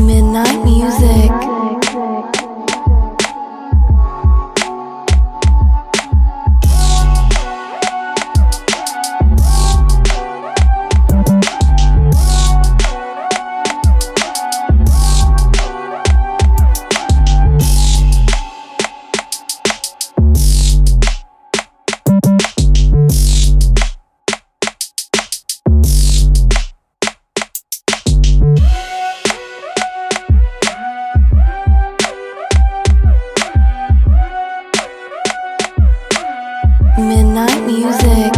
Midnight music. Midnight music.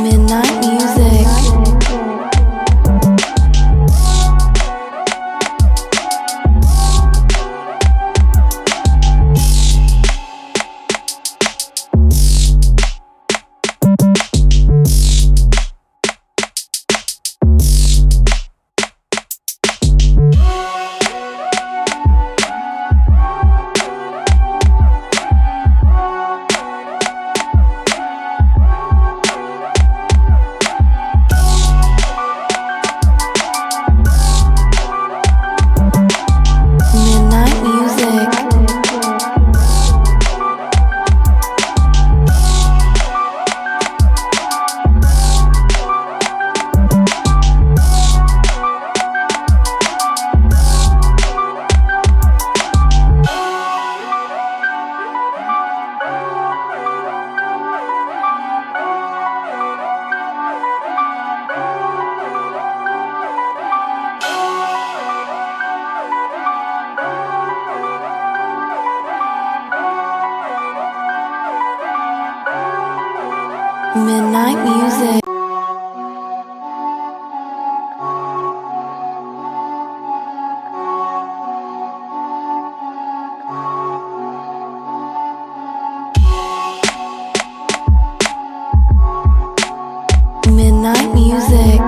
Midnight music. Midnight music. Midnight music.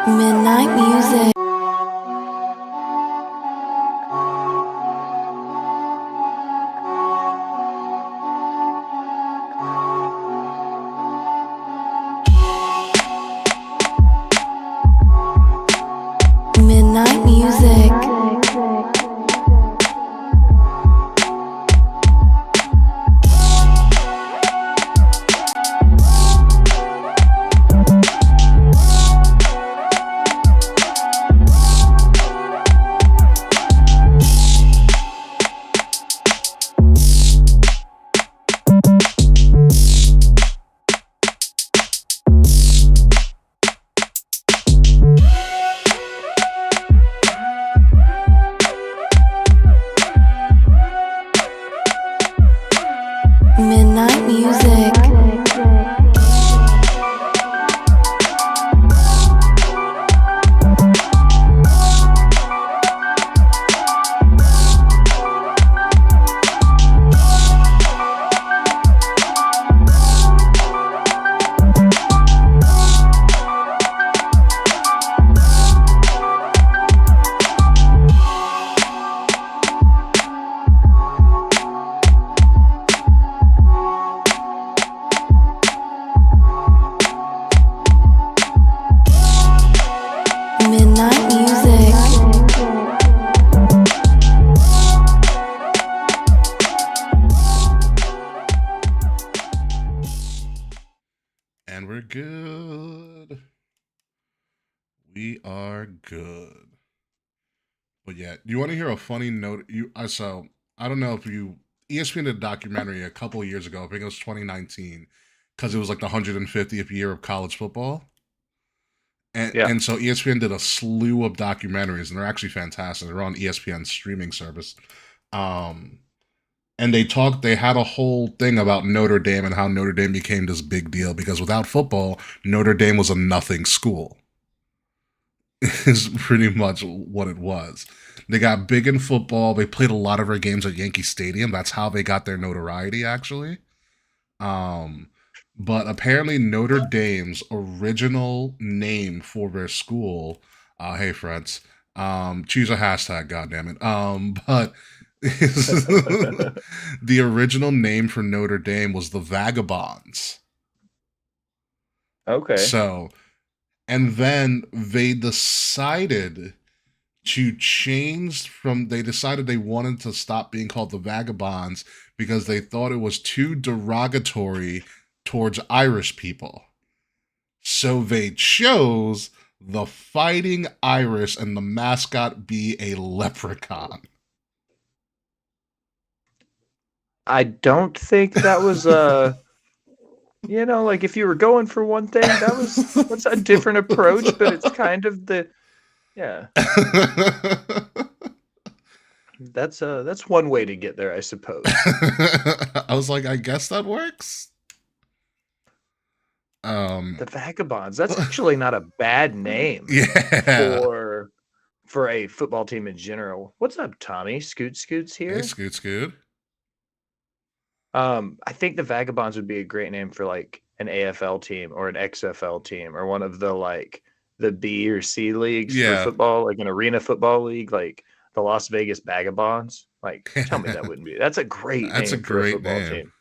Midnight music. Midnight music. Midnight music. Midnight music. And we're good. We are good. But yeah, you want to hear a funny note? So I don't know if ESPN did a documentary a couple of years ago. I think it was 2019 because it was like the 150th year of college football. And so ESPN did a slew of documentaries, and they're actually fantastic. They're on ESPN's streaming service. And they had a whole thing about Notre Dame and how Notre Dame became this big deal because without football, Notre Dame was a nothing school. Is pretty much what it was. They got big in football. They played a lot of their games at Yankee Stadium. That's how they got their notoriety, actually. But apparently Notre Dame's original name for their school, hey friends, choose a hashtag, goddammit. But the original name for Notre Dame was the Vagabonds. Okay. So, and then they decided they wanted to stop being called the Vagabonds because they thought it was too derogatory towards Irish people. So they chose the Fighting Irish and the mascot be a leprechaun. I don't think that was like if you were going for one thing, that's a different approach, but it's kind of that's one way to get there, I suppose. I was like, I guess that works. The Vagabonds. That's actually not a bad name. Yeah. For a football team in general. What's up, Tommy? Scoot's here. Hey, Scoot. I think the Vagabonds would be a great name for like an AFL team or an XFL team or one of the B or C leagues for football, like an arena football league, like the Las Vegas Vagabonds. Like, tell me that wouldn't be. That's a great name for a football team.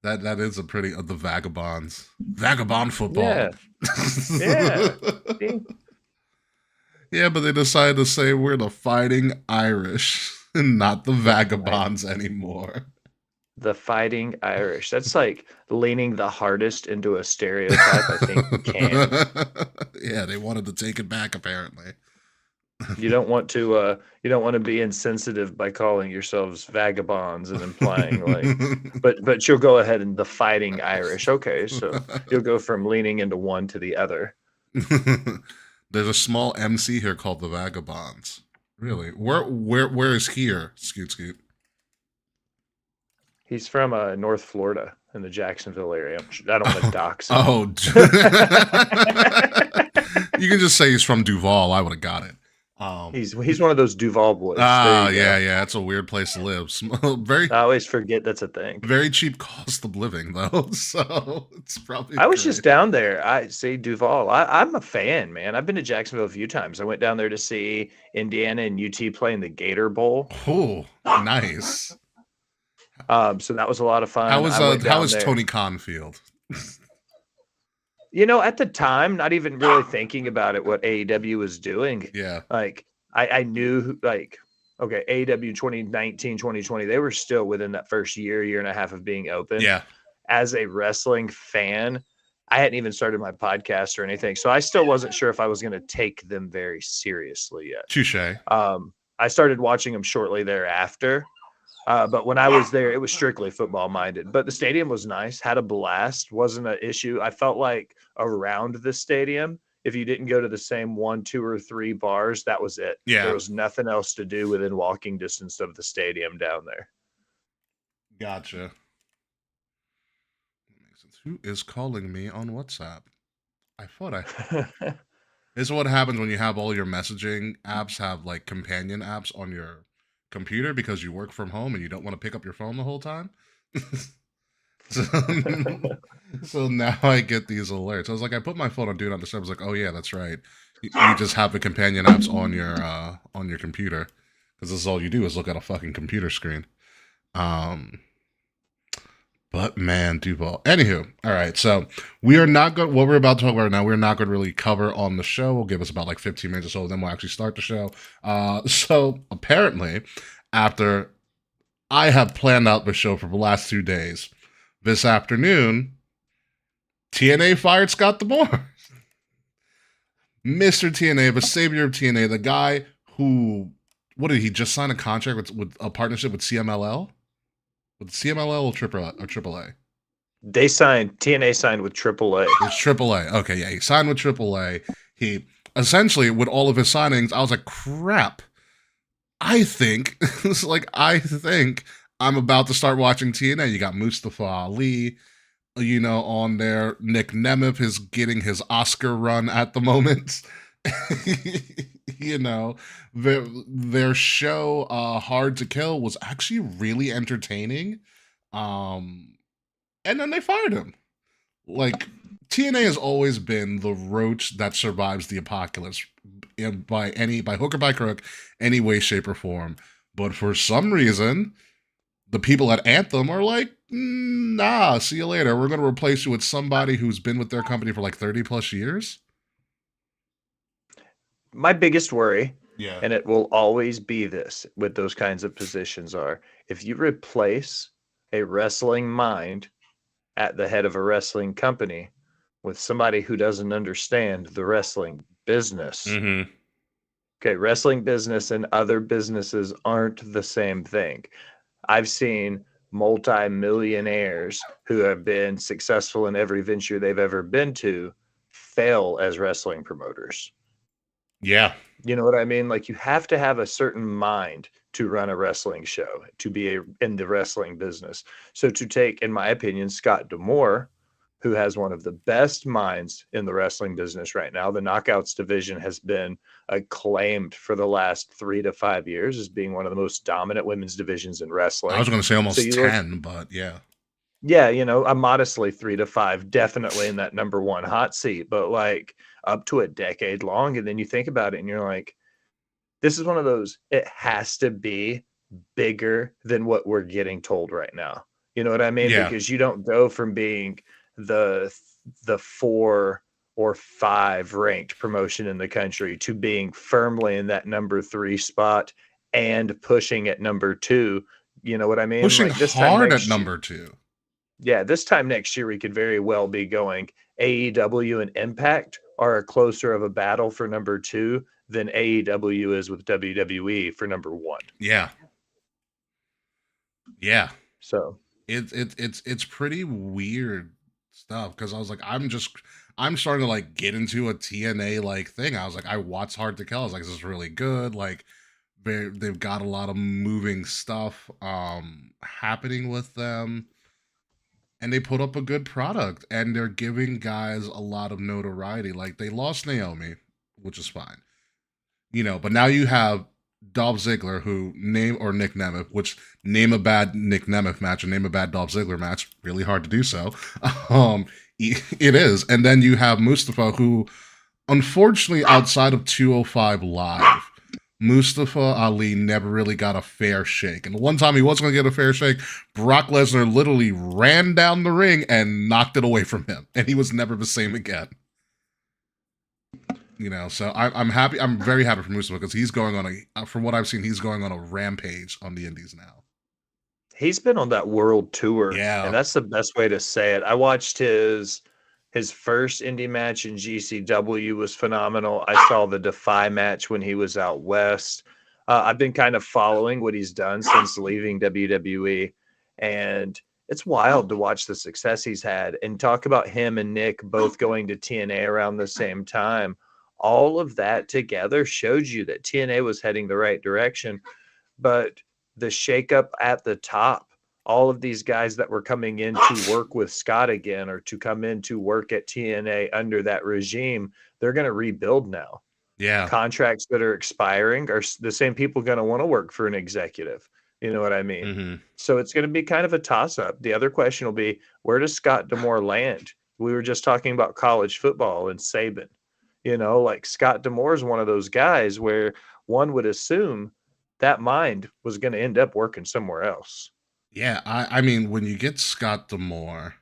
That is a pretty the Vagabonds. Vagabond football. Yeah. Yeah. Yeah, but they decided to say we're the Fighting Irish and not the Vagabonds anymore. The Fighting Irish. That's like leaning the hardest into a stereotype I think you can. Yeah, they wanted to take it back apparently. You don't want to be insensitive by calling yourselves vagabonds and implying like but you'll go ahead and the Fighting Irish. Okay, so you'll go from leaning into one to the other. There's a small MC here called the Vagabonds. Really? Where is here, Scoot? He's from North Florida in the Jacksonville area. I don't want to dox him. Oh. You can just say he's from Duval. I would have got it. He's one of those Duval boys. There you go. yeah, that's a weird place to live. Very, I always forget that's a thing. very cheap cost of living though, so it's probably. I was great. just down there. I see Duval. I'm a fan, man. I've been to Jacksonville a few times. I went down there to see Indiana and UT play in the Gator Bowl. Oh, nice. So that was a lot of fun. How was there. Tony Khan Field? You know, at the time, not even really thinking about it, what AEW was doing. Yeah. Like, I knew, like, okay, AEW 2019, 2020, they were still within that first year and a half of being open. Yeah. As a wrestling fan, I hadn't even started my podcast or anything. So I still wasn't sure if I was going to take them very seriously yet. Touche. I started watching them shortly thereafter. But when I was there, it was strictly football minded. But the stadium was nice, had a blast, wasn't an issue. I felt like around the stadium, if you didn't go to the same 1, 2, or 3 bars, that was it. Yeah. There was nothing else to do within walking distance of the stadium down there. Gotcha. Who is calling me on WhatsApp? I thought I. This is what happens when you have all your messaging apps have like companion apps on your computer because you work from home and you don't want to pick up your phone the whole time. So now I get these alerts. I was like, I put my phone on Do Not Disturb. I was like, oh yeah, that's right. You just have the companion apps on your computer because this is all you do is look at a fucking computer screen. But man, Duval. Anywho, all right. So we are not going. What we're about to talk about now, we're not going to really cover on the show. We'll give us about like 15 minutes or so, then we'll actually start the show. So apparently, after I have planned out the show for the last 2 days, this afternoon, TNA fired Scott D'Amore. Mr. TNA, the savior of TNA, the guy who, what did he just sign a contract with a partnership with CMLL? With CMLL or AAA? TNA signed with AAA. It's AAA. Okay, yeah, he signed with AAA. He essentially, with all of his signings, I was like, crap. I think I'm about to start watching TNA. You got Mustafa Ali, on there. Nick Nemeth is getting his Oscar run at the moment. Their show Hard to Kill was actually really entertaining, and then they fired him. Like, TNA has always been the roach that survives the apocalypse by hook or by crook, any way, shape, or form. But for some reason, the people at Anthem are like, nah, see you later. We're going to replace you with somebody who's been with their company for like 30 plus years. My biggest worry, yeah, and it will always be this with those kinds of positions, are if you replace a wrestling mind at the head of a wrestling company with somebody who doesn't understand the wrestling business. Mm-hmm. Okay, wrestling business and other businesses aren't the same thing. I've seen multi-millionaires who have been successful in every venture they've ever been to fail as wrestling promoters. Yeah. You know what I mean? Like, you have to have a certain mind to run a wrestling show, to be in the wrestling business. So to take, in my opinion, Scott D'Amore, who has one of the best minds in the wrestling business right now. The Knockouts division has been acclaimed for the last 3 to 5 years as being one of the most dominant women's divisions in wrestling. I was going to say almost 10, but yeah. Yeah, a modestly 3 to 5, definitely in that number 1 hot seat, but like up to a decade long. And then you think about it and you're like, this is one of those, it has to be bigger than what we're getting told right now. You know what I mean? Yeah. Because you don't go from being the 4 or 5 ranked promotion in the country to being firmly in that number 3 spot and pushing at number 2. You know what I mean? Pushing like this hard time at number 2. Yeah, this time next year we could very well be going AEW and Impact are closer of a battle for number 2 than AEW is with WWE for number 1. Yeah. Yeah. So it's pretty weird stuff because I was like, I'm starting to like get into a TNA like thing. I was like, I watched Hard to Kill. I was like, this is really good. Like they've got a lot of moving stuff happening with them. And they put up a good product and they're giving guys a lot of notoriety. Like they lost Naomi, which is fine. But now you have Dolph Ziggler, who or Nick Nemeth, which name a bad Nick Nemeth match and name a bad Dolph Ziggler match, really hard to do so. It is. And then you have Mustafa, who, unfortunately, outside of 205 Live, Mustafa Ali never really got a fair shake. And the one time he was going to get a fair shake, Brock Lesnar literally ran down the ring and knocked it away from him. And he was never the same again. So I'm happy. I'm very happy for Mustafa because he's going on from what I've seen, he's going on a rampage on the indies now. He's been on that world tour. Yeah. And that's the best way to say it. I watched his first indie match in GCW was phenomenal. I saw the Defy match when he was out west. I've been kind of following what he's done since leaving WWE, and it's wild to watch the success he's had. And talk about him and Nick both going to TNA around the same time. All of that together showed you that TNA was heading the right direction, but the shakeup at the top, all of these guys that were coming in to work with Scott again or to come in to work at TNA under that regime, they're going to rebuild now. Yeah. Contracts that are expiring are the same people going to want to work for an executive. You know what I mean? Mm-hmm. So it's going to be kind of a toss-up. The other question will be, where does Scott D'Amore land? We were just talking about college football and Saban. Like Scott D'Amore is one of those guys where one would assume that mind was going to end up working somewhere else. Yeah, I mean, when you get Scott D'Amore,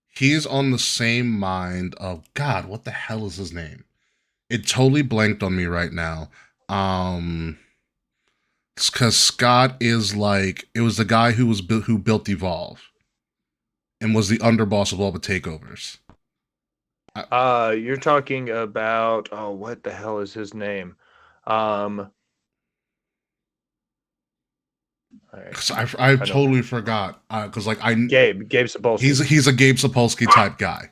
he's on the same mind of, God, what the hell is his name? It totally blanked on me right now. Because Scott is it was the guy who built Evolve and was the underboss of all the takeovers. You're talking about, what the hell is his name? Right. I totally forgot. Because Gabe Sapolsky. He's a Gabe Sapolsky type guy.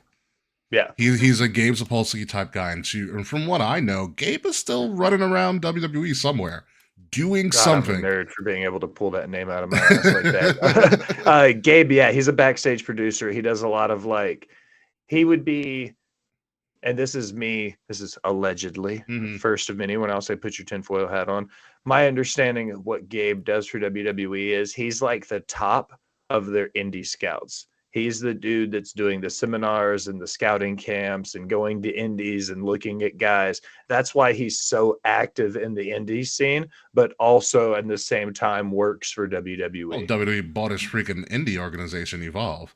Yeah, he's a Gabe Sapolsky type guy, and from what I know, Gabe is still running around WWE somewhere, doing something. I'm a nerd for being able to pull that name out of my ass like that. Gabe, yeah, he's a backstage producer. He does a lot of he would be. And this is allegedly first of many when I'll say put your tinfoil hat on. My understanding of what Gabe does for WWE is he's like the top of their indie scouts. He's the dude that's doing the seminars and the scouting camps and going to indies and looking at guys. That's why he's so active in the indie scene, but also at the same time works for WWE. Well, WWE bought his freaking indie organization, Evolve.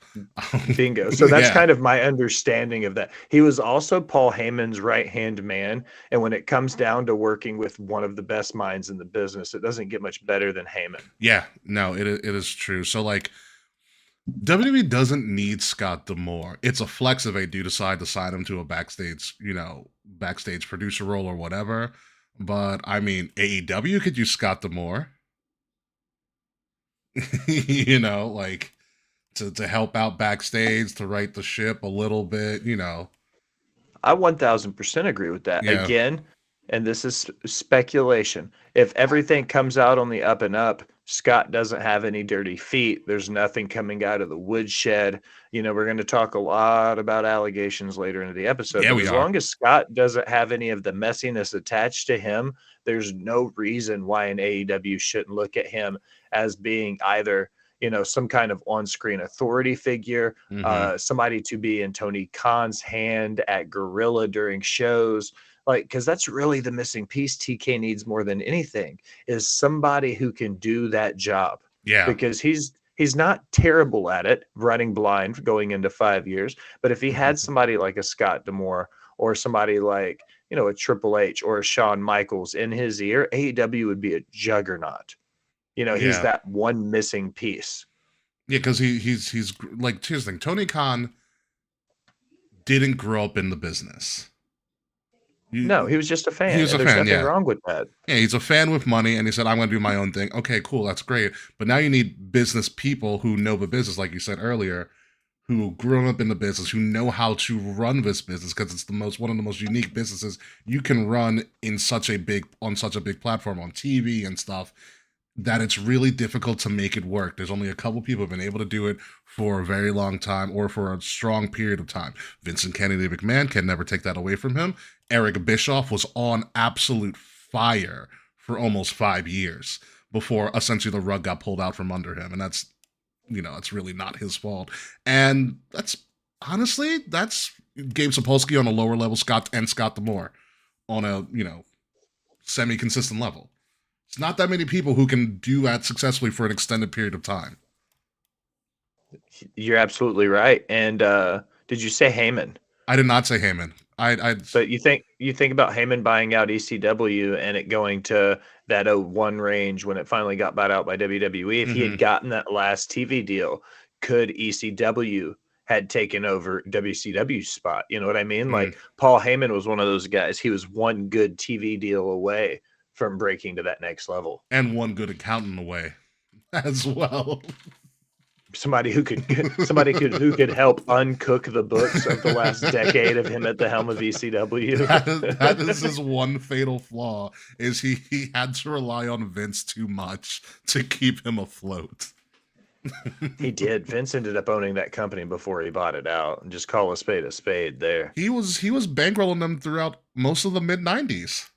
Bingo. So that's kind of my understanding of that. He was also Paul Heyman's right-hand man. And when it comes down to working with one of the best minds in the business, it doesn't get much better than Heyman. Yeah, no, it is true. So WWE doesn't need Scott D'Amore. It's a flex if they do decide to sign him to a backstage producer role or whatever. But I mean, AEW could use Scott D'Amore. To help out backstage, to right the ship a little bit, I 1000% agree with that. Yeah. Again, and this is speculation. If everything comes out on the up and up, Scott doesn't have any dirty feet. There's nothing coming out of the woodshed. We're going to talk a lot about allegations later into the episode. Yeah, as long as Scott doesn't have any of the messiness attached to him, there's no reason why an AEW shouldn't look at him as being either, some kind of on-screen authority figure, somebody to be in Tony Khan's hand at Gorilla during shows. Because that's really the missing piece TK needs more than anything is somebody who can do that job. Yeah. Because he's not terrible at it, running blind going into 5 years. But if he had somebody like a Scott D'Amore or somebody like, a Triple H or a Shawn Michaels in his ear, AEW would be a juggernaut. He's that one missing piece. Yeah, because he's here's the thing. Tony Khan didn't grow up in the business. No, he was just a fan. He was a There's fan, nothing wrong with that. Yeah, he's a fan with money, and he said, I'm going to do my own thing. Okay, cool, that's great. But now you need business people who know the business, like you said earlier, who grew up in the business, who know how to run this business, because it's one of the most unique businesses you can run on such a big platform on TV and stuff, that it's really difficult to make it work. There's only a couple people who have been able to do it for a very long time or for a strong period of time. Vincent Kennedy McMahon can never take that away from him. Eric Bischoff was on absolute fire for almost 5 years before essentially the rug got pulled out from under him. And that's, it's really not his fault. And that's Gabe Sapolsky on a lower level, Scott D'Amore on a, semi-consistent level. It's not that many people who can do that successfully for an extended period of time. You're absolutely right. And did you say Heyman? I did not say Heyman. But you think about Heyman buying out ECW and it going to that 01 range when it finally got bought out by WWE. If he had gotten that last TV deal, could ECW had taken over WCW's spot? You know what I mean? Like Paul Heyman was one of those guys. He was one good TV deal away from breaking to that next level, and one good accountant away as well. Somebody who could help uncook the books of the last decade of him at the helm of ECW. That is his one fatal flaw, is he had to rely on Vince too much to keep him afloat. He did. Vince ended up owning that company before he bought it out, and just call a spade there. He was bankrolling them throughout most of the mid-90s.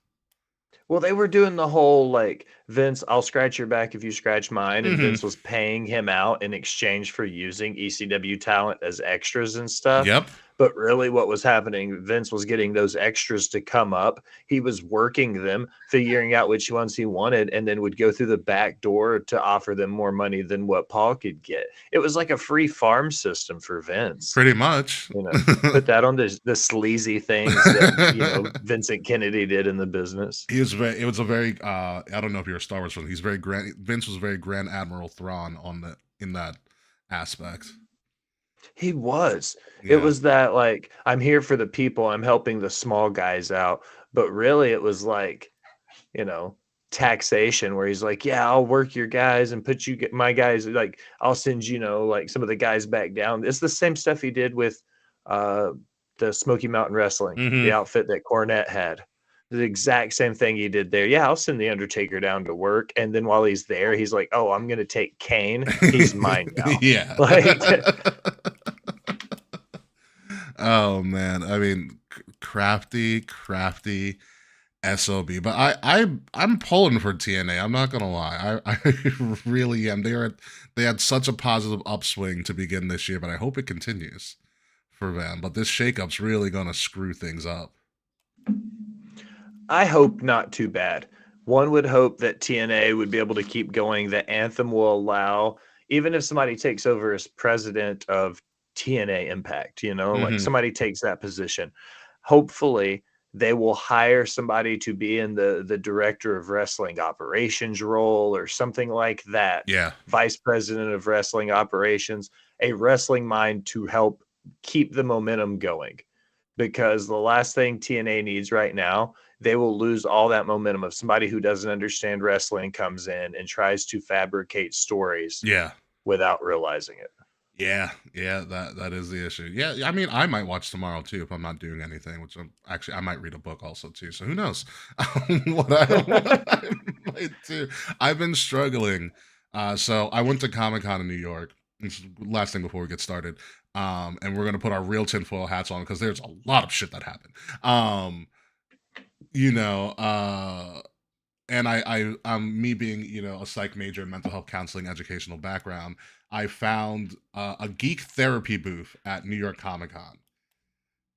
Well, they were doing the whole, like, Vince, I'll scratch your back if you scratch mine. And Vince was paying him out in exchange for using ECW talent as extras and stuff. Yep. But really what was happening, Vince was getting those extras to come up. He was working them, figuring out which ones he wanted, and then would go through the back door to offer them more money than what Paul could get. It was like a free farm system for Vince. Pretty much. Put that on the sleazy things that Vincent Kennedy did in the business. It was a very I don't know if you're a Star Wars fan. Vince was very Grand Admiral Thrawn in that aspect. He was. Yeah. It was that, like, I'm here for the people. I'm helping the small guys out. But really, it was like, taxation, where he's like, yeah, I'll work your guys and put my guys, like, I'll send, like some of the guys back down. It's the same stuff he did with the Smoky Mountain Wrestling, the outfit that Cornette had. The exact same thing he did there. Yeah, I'll send the Undertaker down to work, and then while he's there, he's like, "Oh, I'm gonna take Kane. He's mine now." Yeah. Oh man, I mean, crafty SOB. But I'm pulling for TNA. I'm not gonna lie. I really am. They had such a positive upswing to begin this year, but I hope it continues for them. But this shakeup's really gonna screw things up. I hope not too bad. One would hope that TNA would be able to keep going. That Anthem will allow, even if somebody takes over as president of TNA Impact, like somebody takes that position. Hopefully, they will hire somebody to be in the director of wrestling operations role or something like that. Yeah. Vice president of wrestling operations, a wrestling mind to help keep the momentum going. Because the last thing TNA needs right now, they will lose all that momentum if somebody who doesn't understand wrestling comes in and tries to fabricate stories without realizing it. Yeah, that is the issue. Yeah, I mean, I might watch tomorrow too if I'm not doing anything, which I might read a book also too. So who knows what I might do. I've been struggling. So I went to Comic-Con in New York. This is the last thing before we get started. And we're gonna put our real tinfoil hats on because there's a lot of shit that happened. And I'm me being, a psych major in mental health counseling educational background, I found a geek therapy booth at New York Comic-Con.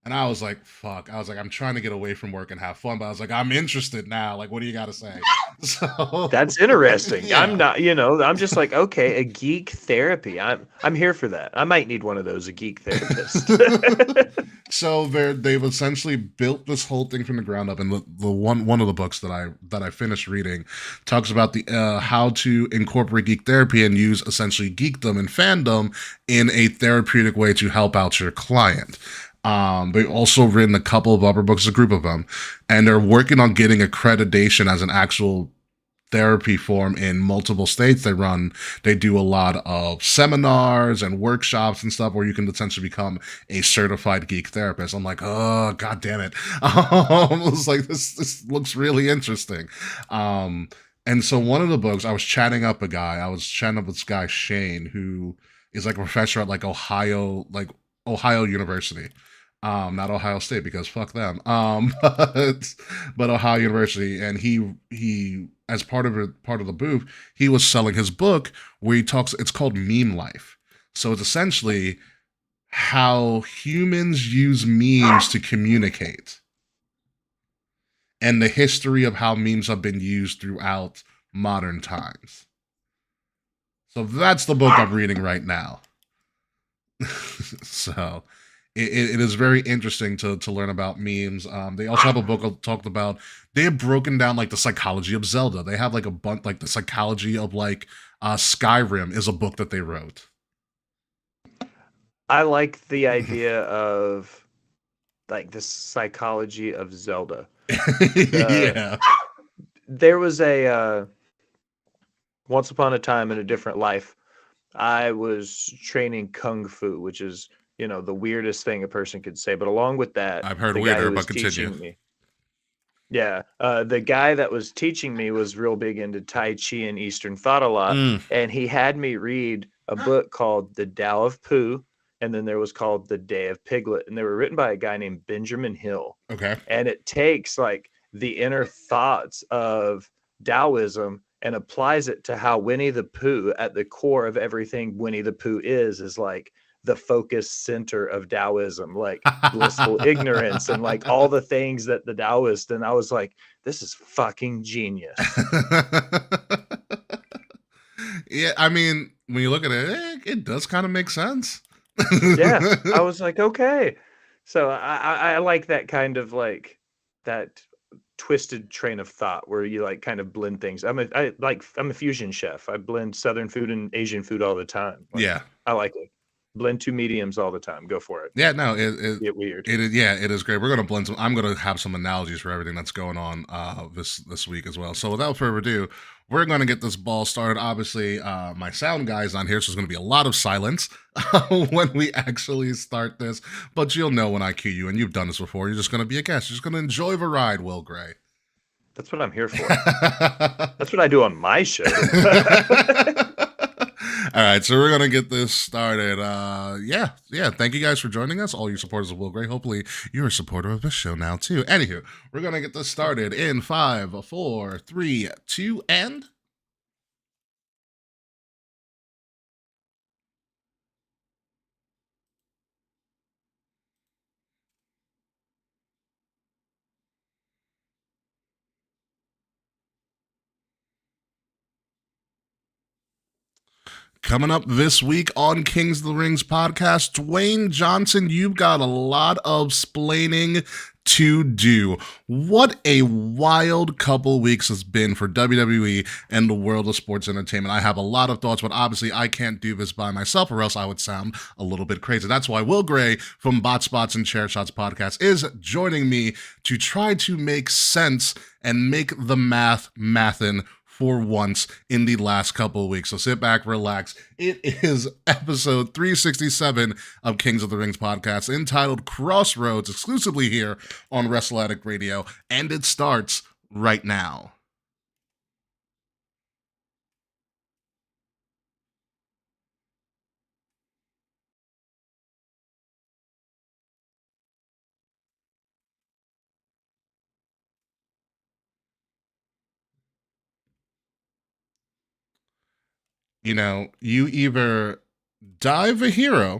And I was like, fuck. I was like, I'm trying to get away from work and have fun, but I was like, I'm interested now. Like, what do you got to say? So that's interesting. Yeah. I'm not, I'm just like, okay, a geek therapy. I'm here for that. I might need one of those, a geek therapist. So they've essentially built this whole thing from the ground up. And the one of the books that I finished reading talks about the how to incorporate geek therapy and use essentially geekdom and fandom in a therapeutic way to help out your client. They've also written a couple of other books, a group of them, and they're working on getting accreditation as an actual therapy form in multiple states. They do a lot of seminars and workshops and stuff where you can essentially become a certified geek therapist. I'm like, oh, God damn it. I was like, this looks really interesting. And so one of the books, I was chatting up this guy, Shane, who is like a professor at like Ohio University. Not Ohio State because fuck them. But Ohio University, and he as part of the booth, he was selling his book where he talks. It's called Meme Life. So it's essentially how humans use memes to communicate, and the history of how memes have been used throughout modern times. So that's the book I'm reading right now. So it is very interesting to learn about memes. They also have a book talked about. They have broken down like the psychology of Zelda. They have like a bunch like the psychology of like Skyrim is a book that they wrote. I like the idea of like the psychology of Zelda. Yeah. There was a once upon a time in a different life, I was training kung fu, which is, the weirdest thing a person could say. But along with that, I've heard the guy weirder, who but was continue. teaching me, yeah, the guy that was teaching me was real big into Tai Chi and Eastern thought a lot, and he had me read a book called The Tao of Pooh, and then there was called The Day of Piglet, and they were written by a guy named Benjamin Hill. Okay. And it takes like the inner thoughts of Taoism and applies it to how Winnie the Pooh, at the core of everything Winnie the Pooh is like the focus center of Taoism, like blissful ignorance and like all the things that the Taoist. And I was like, this is fucking genius. Yeah, I mean, when you look at it does kind of make sense. Yeah, I was like, okay. So I like that kind of like that twisted train of thought where you like kind of blend things. I'm a fusion chef. I blend Southern food and Asian food all the time. Like, Yeah. I like it. Blend two mediums all the time. Go for it. Yeah, no, it Get weird. It is, yeah, it is great. We're gonna blend some. I'm gonna have some analogies for everything that's going on this week as well. So without further ado, we're gonna get this ball started. Obviously, my sound guy's on here, so there's gonna be a lot of silence when we actually start this. But you'll know when I cue you, and you've done this before. You're just gonna be a guest. You're just gonna enjoy the ride, Will Gray. That's what I'm here for. That's what I do on my show. All right, so we're gonna get this started. Yeah. Thank you guys for joining us, all you supporters of Will Gray. Hopefully, you're a supporter of this show now too. Anywho, we're gonna get this started in 5, 4, 3, 2, and. Coming up this week on Kings of the Rings podcast, Dwayne Johnson, you've got a lot of splaining to do. What a wild couple weeks it's been for WWE and the world of sports entertainment. I have a lot of thoughts, but obviously I can't do this by myself or else I would sound a little bit crazy. That's why Will Gray from Botched and Chair Shots podcast is joining me to try to make sense and make the math mathin' for once in the last couple of weeks. So sit back, relax. It is episode 367 of Kings of the Rings podcast, entitled Crossroads, exclusively here on Wrestle Addict Radio, and it starts right now. You either dive a hero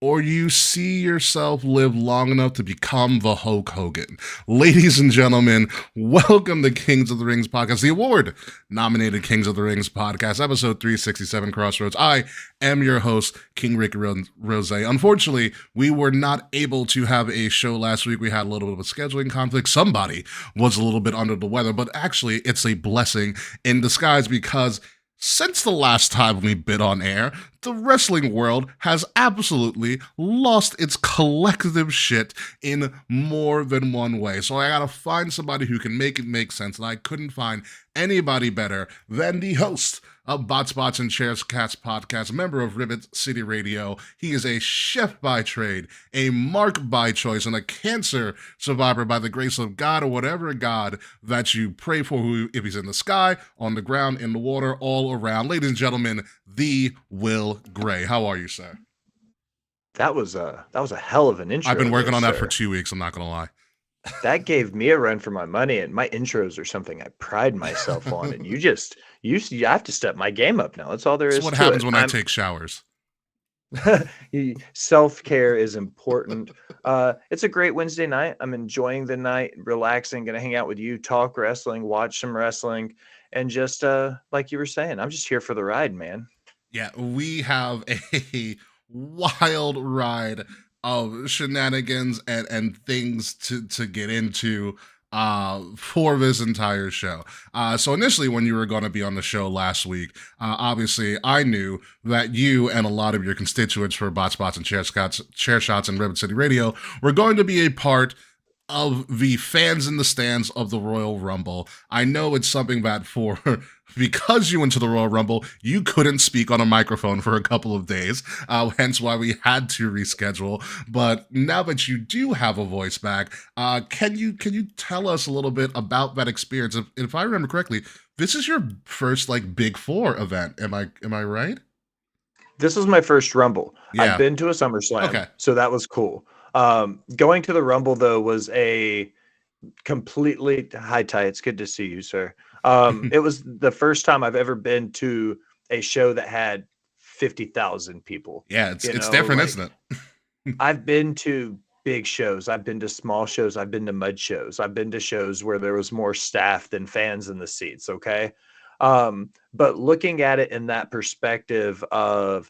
or you see yourself live long enough to become the Hulk Hogan. Ladies and gentlemen, welcome to Kings of the Rings podcast, the award-nominated Kings of the Rings podcast, episode 367, Crossroads. I am your host, King Ricky Rose. Unfortunately, we were not able to have a show last week. We had a little bit of a scheduling conflict. Somebody was a little bit under the weather, but actually, it's a blessing in disguise because since the last time we bit on air, the wrestling world has absolutely lost its collective shit in more than one way. So I gotta find somebody who can make it make sense, and I couldn't find anybody better than the host of Bots and Chairs Cats podcast, a member of Ribbit City Radio. He is a chef by trade, a mark by choice, and a cancer survivor by the grace of God, or whatever God that you pray for, who, if he's in the sky, on the ground, in the water, all around. Ladies and gentlemen, the Will Gray. How are you, sir? That was a hell of an intro. I've been working there, on that for sir. 2 weeks. I'm not gonna lie. That gave me a run for my money, and my intros are something I pride myself on. And you have to step my game up now. That's all there That's is what to happens it. when I take showers. Self-care is important. It's a great Wednesday night. I'm enjoying the night, relaxing, gonna hang out with you, talk wrestling, watch some wrestling, and just like you were saying, I'm just here for the ride, man. Yeah, we have a wild ride of shenanigans and things to get into for this entire show. So initially when you were going to be on the show last week, obviously I knew that you and a lot of your constituents for Bot Spots and Chair Shots and Ribbon City Radio were going to be a part of the fans in the stands of the Royal Rumble. I know it's something that for because you went to the Royal Rumble, you couldn't speak on a microphone for a couple of days, hence why we had to reschedule. But now that you do have a voice back, can you tell us a little bit about that experience? If I remember correctly, this is your first like Big Four event. Am I right? This was my first Rumble. I've Yeah. been to a SummerSlam, Okay. so that was cool. Going to the Rumble though was a completely hi Ty. It's good to see you, sir. It was the first time I've ever been to a show that had 50,000 people. Yeah, it's You it's know, different, like isn't it? I've been to big shows. I've been to small shows. I've been to mud shows. I've been to shows where there was more staff than fans in the seats. Okay. But looking at it in that perspective of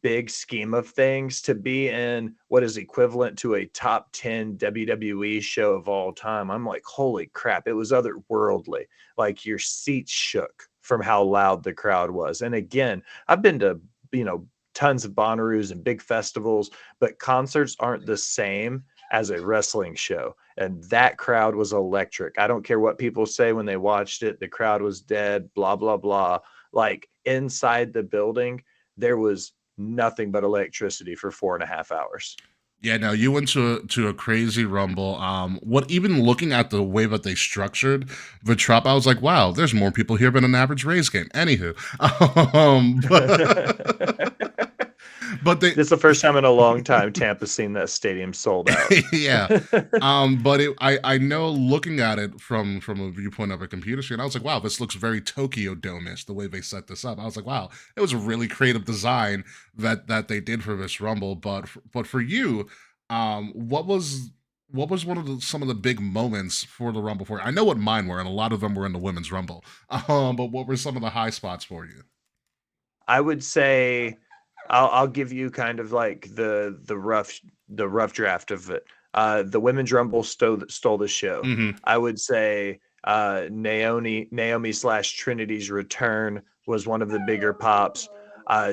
big scheme of things, to be in what is equivalent to a top 10 WWE show of all time, I'm like, holy crap, it was otherworldly. Like your seats shook from how loud the crowd was. And again, I've been to, you know, tons of Bonnaroos and big festivals, but concerts aren't the same as a wrestling show. And that crowd was electric. I don't care what people say when they watched it, the crowd was dead, blah, blah, blah. Like inside the building, there was nothing but electricity for 4.5 hours. Yeah, no, you went to a crazy rumble. What Even looking at the way that they structured the trop, I was like, wow, there's more people here than an average Rays game. Anywho, but they, This is the first time in a long time Tampa's seen that stadium sold out. yeah. But I know looking at it from a viewpoint of a computer screen, I was like, wow, this looks very Tokyo Dome-ish, the way they set this up. I was like, wow, it was a really creative design that they did for this rumble. But for you, what was one of some of the big moments for the rumble for you? I know what mine were, and a lot of them were in the women's rumble. But what were some of the high spots for you? I would say I'll give you kind of like the rough draft of it. The women's rumble stole the show. Mm-hmm. I would say Naomi slash Trinity's return was one of the bigger pops.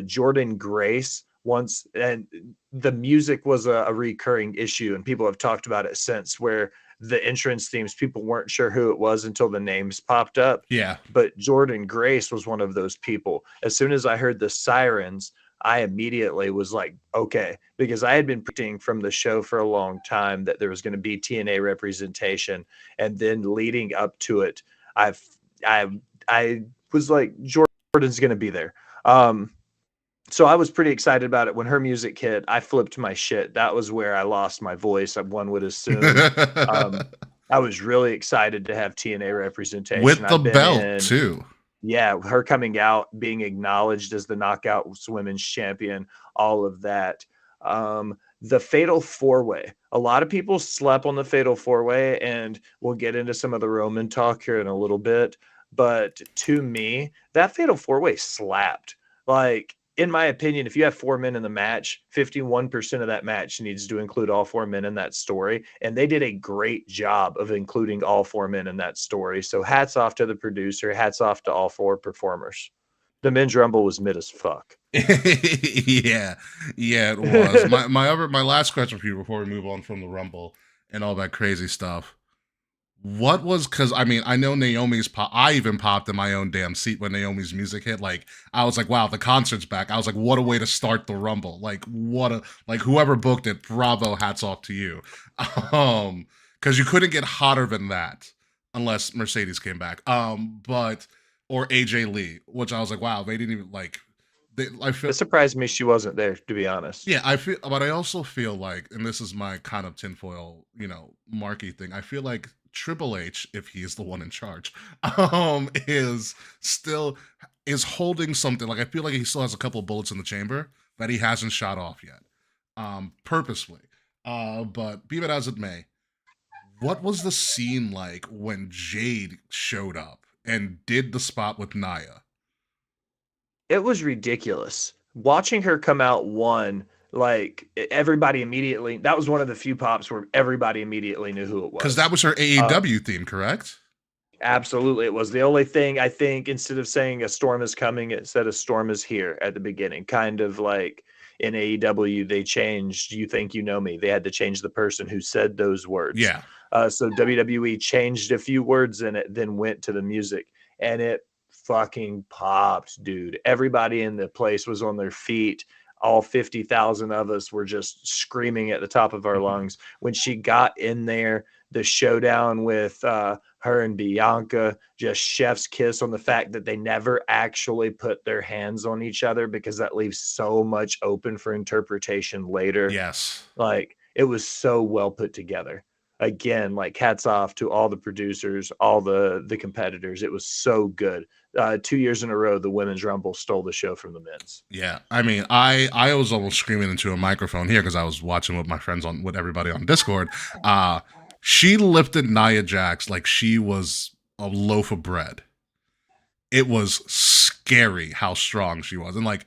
Jordan Grace once, and the music was a recurring issue, and people have talked about it since, where the entrance themes, people weren't sure who it was until the names popped up. Yeah. But Jordan Grace was one of those people. As soon as I heard the sirens, I immediately was like, okay, because I had been predicting from the show for a long time that there was going to be TNA representation. And then leading up to it, I was like, Jordan's going to be there. So I was pretty excited about it. When her music hit, I flipped my shit. That was where I lost my voice, one would assume. I was really excited to have TNA representation. With the belt, too. Yeah, her coming out, being acknowledged as the Knockouts Women's Champion, all of that. The Fatal 4-Way. A lot of people slept on the Fatal 4-Way, and we'll get into some of the Roman talk here in a little bit. But to me, that Fatal 4-Way slapped. Like, in my opinion, if you have 4 men in the match, 51% of that match needs to include all 4 men in that story. And they did a great job of including all 4 men in that story. So hats off to the producer. Hats off to all 4 performers. The men's rumble was mid as fuck. Yeah, it was. My last question for you before we move on from the rumble and all that crazy stuff. What was, because I mean, I know Naomi's I even popped in my own damn seat when Naomi's music hit. Like, I was like, wow, the concert's back. I was like, what a way to start the rumble. Like, whoever booked it, bravo, hats off to you. Because you couldn't get hotter than that unless Mercedes came back. Or AJ Lee, which I was like, wow, they didn't even I feel It surprised me she wasn't there, to be honest. yeah, but I also feel like, and this is my kind of tinfoil, marky thing. I feel like Triple H, if he's the one in charge, is still is holding something. Like I feel like he still has a couple of bullets in the chamber that he hasn't shot off yet, purposely. But be that as it may, what was the scene like when Jade showed up and did the spot with Nia? It was ridiculous. Watching her come out everybody immediately, that was one of the few pops where everybody immediately knew who it was. Because that was her AEW theme, correct? Absolutely. It was the only thing, I think, instead of saying a storm is coming, it said a storm is here at the beginning. Kind of like in AEW, they changed You Think You Know Me. They had to change the person who said those words. Yeah. So WWE changed a few words in it, then went to the music. And it fucking popped, dude. Everybody in the place was on their feet. All 50,000 of us were just screaming at the top of our lungs. When she got in there, the showdown with her and Bianca, just chef's kiss on the fact that they never actually put their hands on each other, because that leaves so much open for interpretation later. Yes. Like, it was so well put together. Again, like, hats off to all the producers, all the competitors. It was so good. 2 years in a row, the Women's Rumble stole the show from the men's. Yeah, I mean, I was almost screaming into a microphone here because I was watching with my friends with everybody on Discord. She lifted Nia Jax like she was a loaf of bread. It was scary how strong she was, and like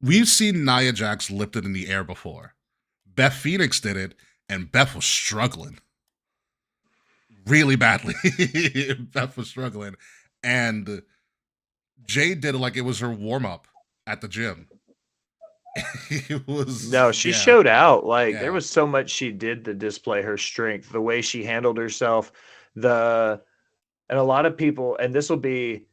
we've seen Nia Jax lifted in the air before. Beth Phoenix did it, and Beth was struggling really badly. Beth was struggling, and Jade did it like it was her warm up at the gym. It was she showed out. There was so much she did to display her strength, the way she handled herself, and a lot of people, and this will be,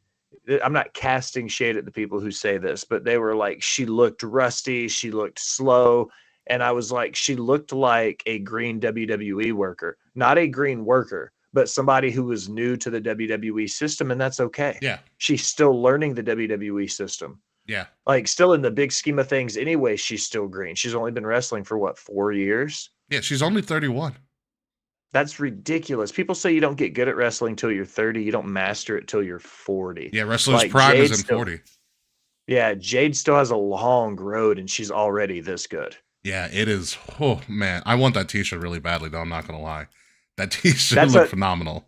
I'm not casting shade at the people who say this, but they were like, she looked rusty, she looked slow. And I was like, she looked like a green WWE worker, not a green worker, but somebody who was new to the WWE system. And that's okay. Yeah. She's still learning the WWE system. Yeah. Like, still in the big scheme of things anyway, she's still green. She's only been wrestling for what, 4 years? Yeah, she's only 31. That's ridiculous. People say you don't get good at wrestling till you're 30. You don't master it till you're 40. Yeah, wrestler's prime is in 40. Yeah, Jade still has a long road, and she's already this good. Yeah, it is. Oh, man. I want that t-shirt really badly, though. I'm not going to lie. That t-shirt looked phenomenal.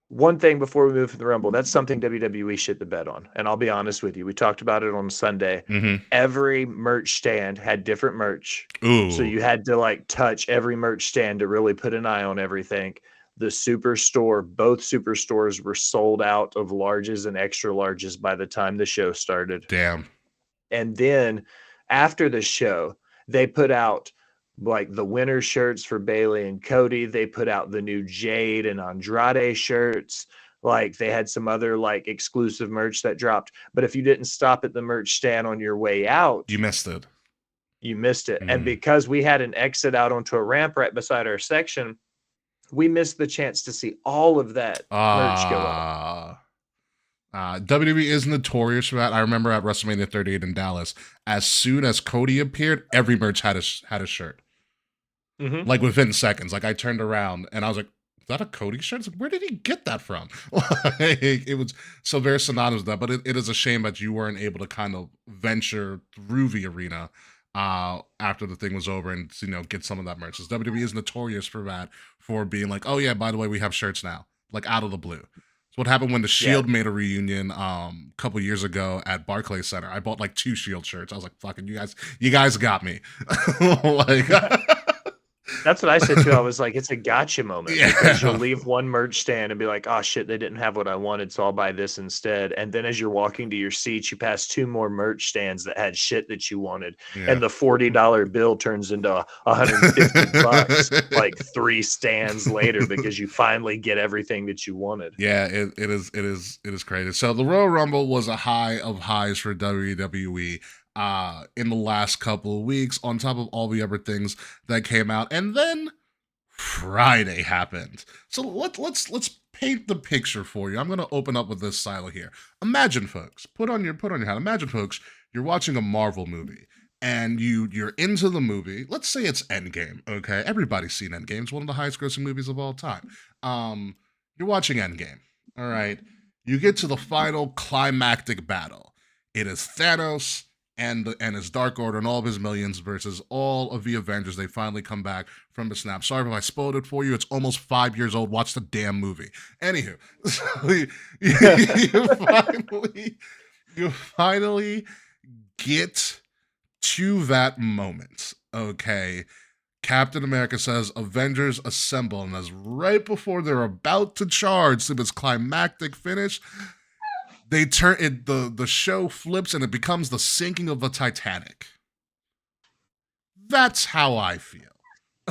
One thing before we move to the Rumble, that's something WWE shit the bed on. And I'll be honest with you. We talked about it on Sunday. Mm-hmm. Every merch stand had different merch. Ooh. So you had to touch every merch stand to really put an eye on everything. The Superstore, both Superstores were sold out of larges and extra larges by the time the show started. Damn. And then after the show, they put out the winter shirts for Bailey and Cody. They put out the new Jade and Andrade shirts. They had some other exclusive merch that dropped. But if you didn't stop at the merch stand on your way out, you missed it. You missed it. And because we had an exit out onto a ramp right beside our section, we missed the chance to see all of that merch go up. WWE is notorious for that. I remember at WrestleMania 38 in Dallas, as soon as Cody appeared, every merch had a shirt. Mm-hmm. Within seconds. I turned around and I was like, is that a Cody shirt? It's where did he get that from? It was so very synonymous with that, but it is a shame that you weren't able to kind of venture through the arena after the thing was over and get some of that merch. WWE is notorious for that, for being like, oh yeah, by the way, we have shirts now, out of the blue. So what happened when the Shield made a reunion a couple years ago at Barclays Center? I bought 2 Shield shirts. I was like, fucking you guys got me. That's what I said too. I was like, it's a gotcha moment, because you'll leave one merch stand and be like, oh shit, they didn't have what I wanted, so I'll buy this instead. And then as you're walking to your seat, you pass 2 more merch stands that had shit that you wanted. Yeah. And the $40 bill turns into $150 3 stands later, because you finally get everything that you wanted. Yeah, it is crazy. So the Royal Rumble was a high of highs for WWE. In the last couple of weeks, on top of all the other things that came out, and then Friday happened. So let's paint the picture for you. I'm gonna open up with this silo here. Imagine, folks, put on your hat. Imagine, folks, you're watching a Marvel movie and you're into the movie. Let's say it's Endgame, okay? Everybody's seen Endgame. It's one of the highest grossing movies of all time. You're watching Endgame, all right? You get to the final climactic battle. It is Thanos and his Dark Order and all of his millions versus all of the Avengers. They finally come back from the snap. Sorry if I spoiled it for you. It's almost 5 years old. Watch the damn movie. Anywho, so you finally get to that moment, okay? Captain America says, Avengers assemble, and as right before they're about to charge to this climactic finish, they turn it, the show flips and it becomes the sinking of the Titanic. That's how I feel.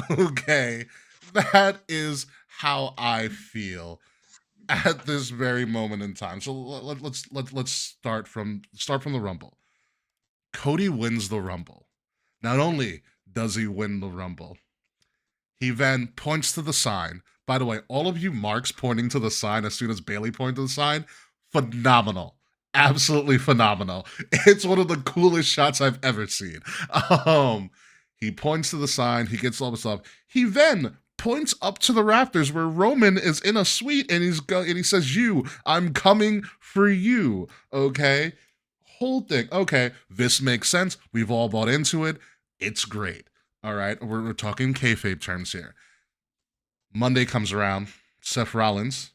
Okay? That is how I feel at this very moment in time. So let's start from the Rumble. Cody wins the Rumble. Not only does he win the Rumble, he then points to the sign. By the way, all of you marks pointing to the sign as soon as Bailey pointed to the sign, phenomenal. Absolutely phenomenal. It's one of the coolest shots I've ever seen. He points to the sign, he gets all the stuff. He then points up to the rafters where Roman is in a suite and he says, I'm coming for you. Okay? Whole thing. Okay, this makes sense. We've all bought into it. It's great. All right, we're talking kayfabe terms here. Monday comes around. Seth Rollins,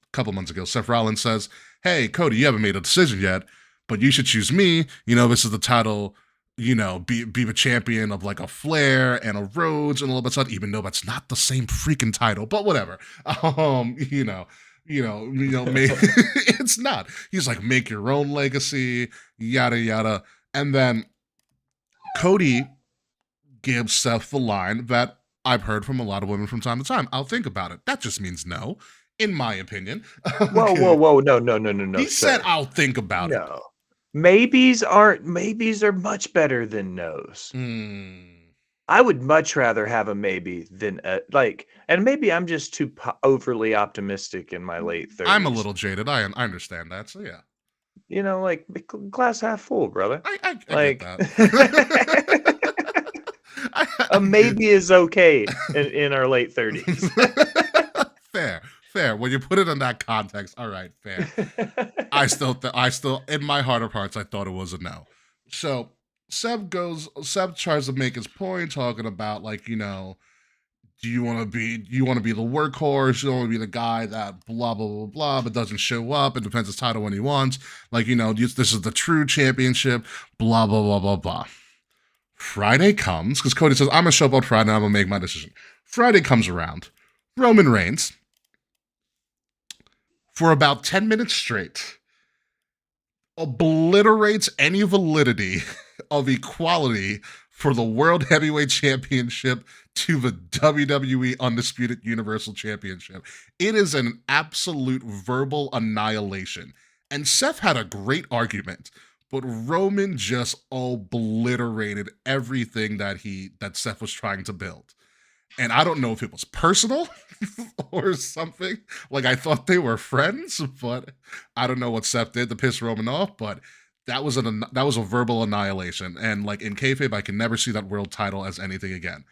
a couple months ago, Seth Rollins says, hey, Cody, you haven't made a decision yet, but you should choose me. This is the title, be the champion of like a Flair and a Rhodes and all that stuff, even though that's not the same freaking title, but whatever. It's not. He's like, make your own legacy, yada, yada. And then Cody gives Seth the line that I've heard from a lot of women from time to time. I'll think about it. That just means no, in my opinion. Whoa. No. He said, I'll think about it. No. Maybes are much better than no's. I would much rather have a maybe than and maybe I'm just too overly optimistic in my late 30s. I'm a little jaded. I understand that. So yeah. Glass half full, brother. I get that. A maybe is okay in our late 30s. Fair. When you put it in that context, all right, fair. I still, in my heart of hearts, I thought it was a no. So Seb tries to make his point, talking about do you want to be the workhorse? You don't want to be the guy that blah blah blah blah, but doesn't show up and defends his title when he wants. This is the true championship. Blah blah blah blah blah. Friday comes because Cody says, I'm gonna show up on Friday and I'm gonna make my decision. Friday comes around. Roman Reigns, for about 10 minutes straight, obliterates any validity of equality for the World Heavyweight Championship to the WWE Undisputed Universal Championship. It is an absolute verbal annihilation. And Seth had a great argument, but Roman just obliterated everything that Seth was trying to build. And I don't know if it was personal or something. I thought they were friends, but I don't know what Seth did to piss Roman off, but that was a verbal annihilation. And in kayfabe, I can never see that world title as anything again.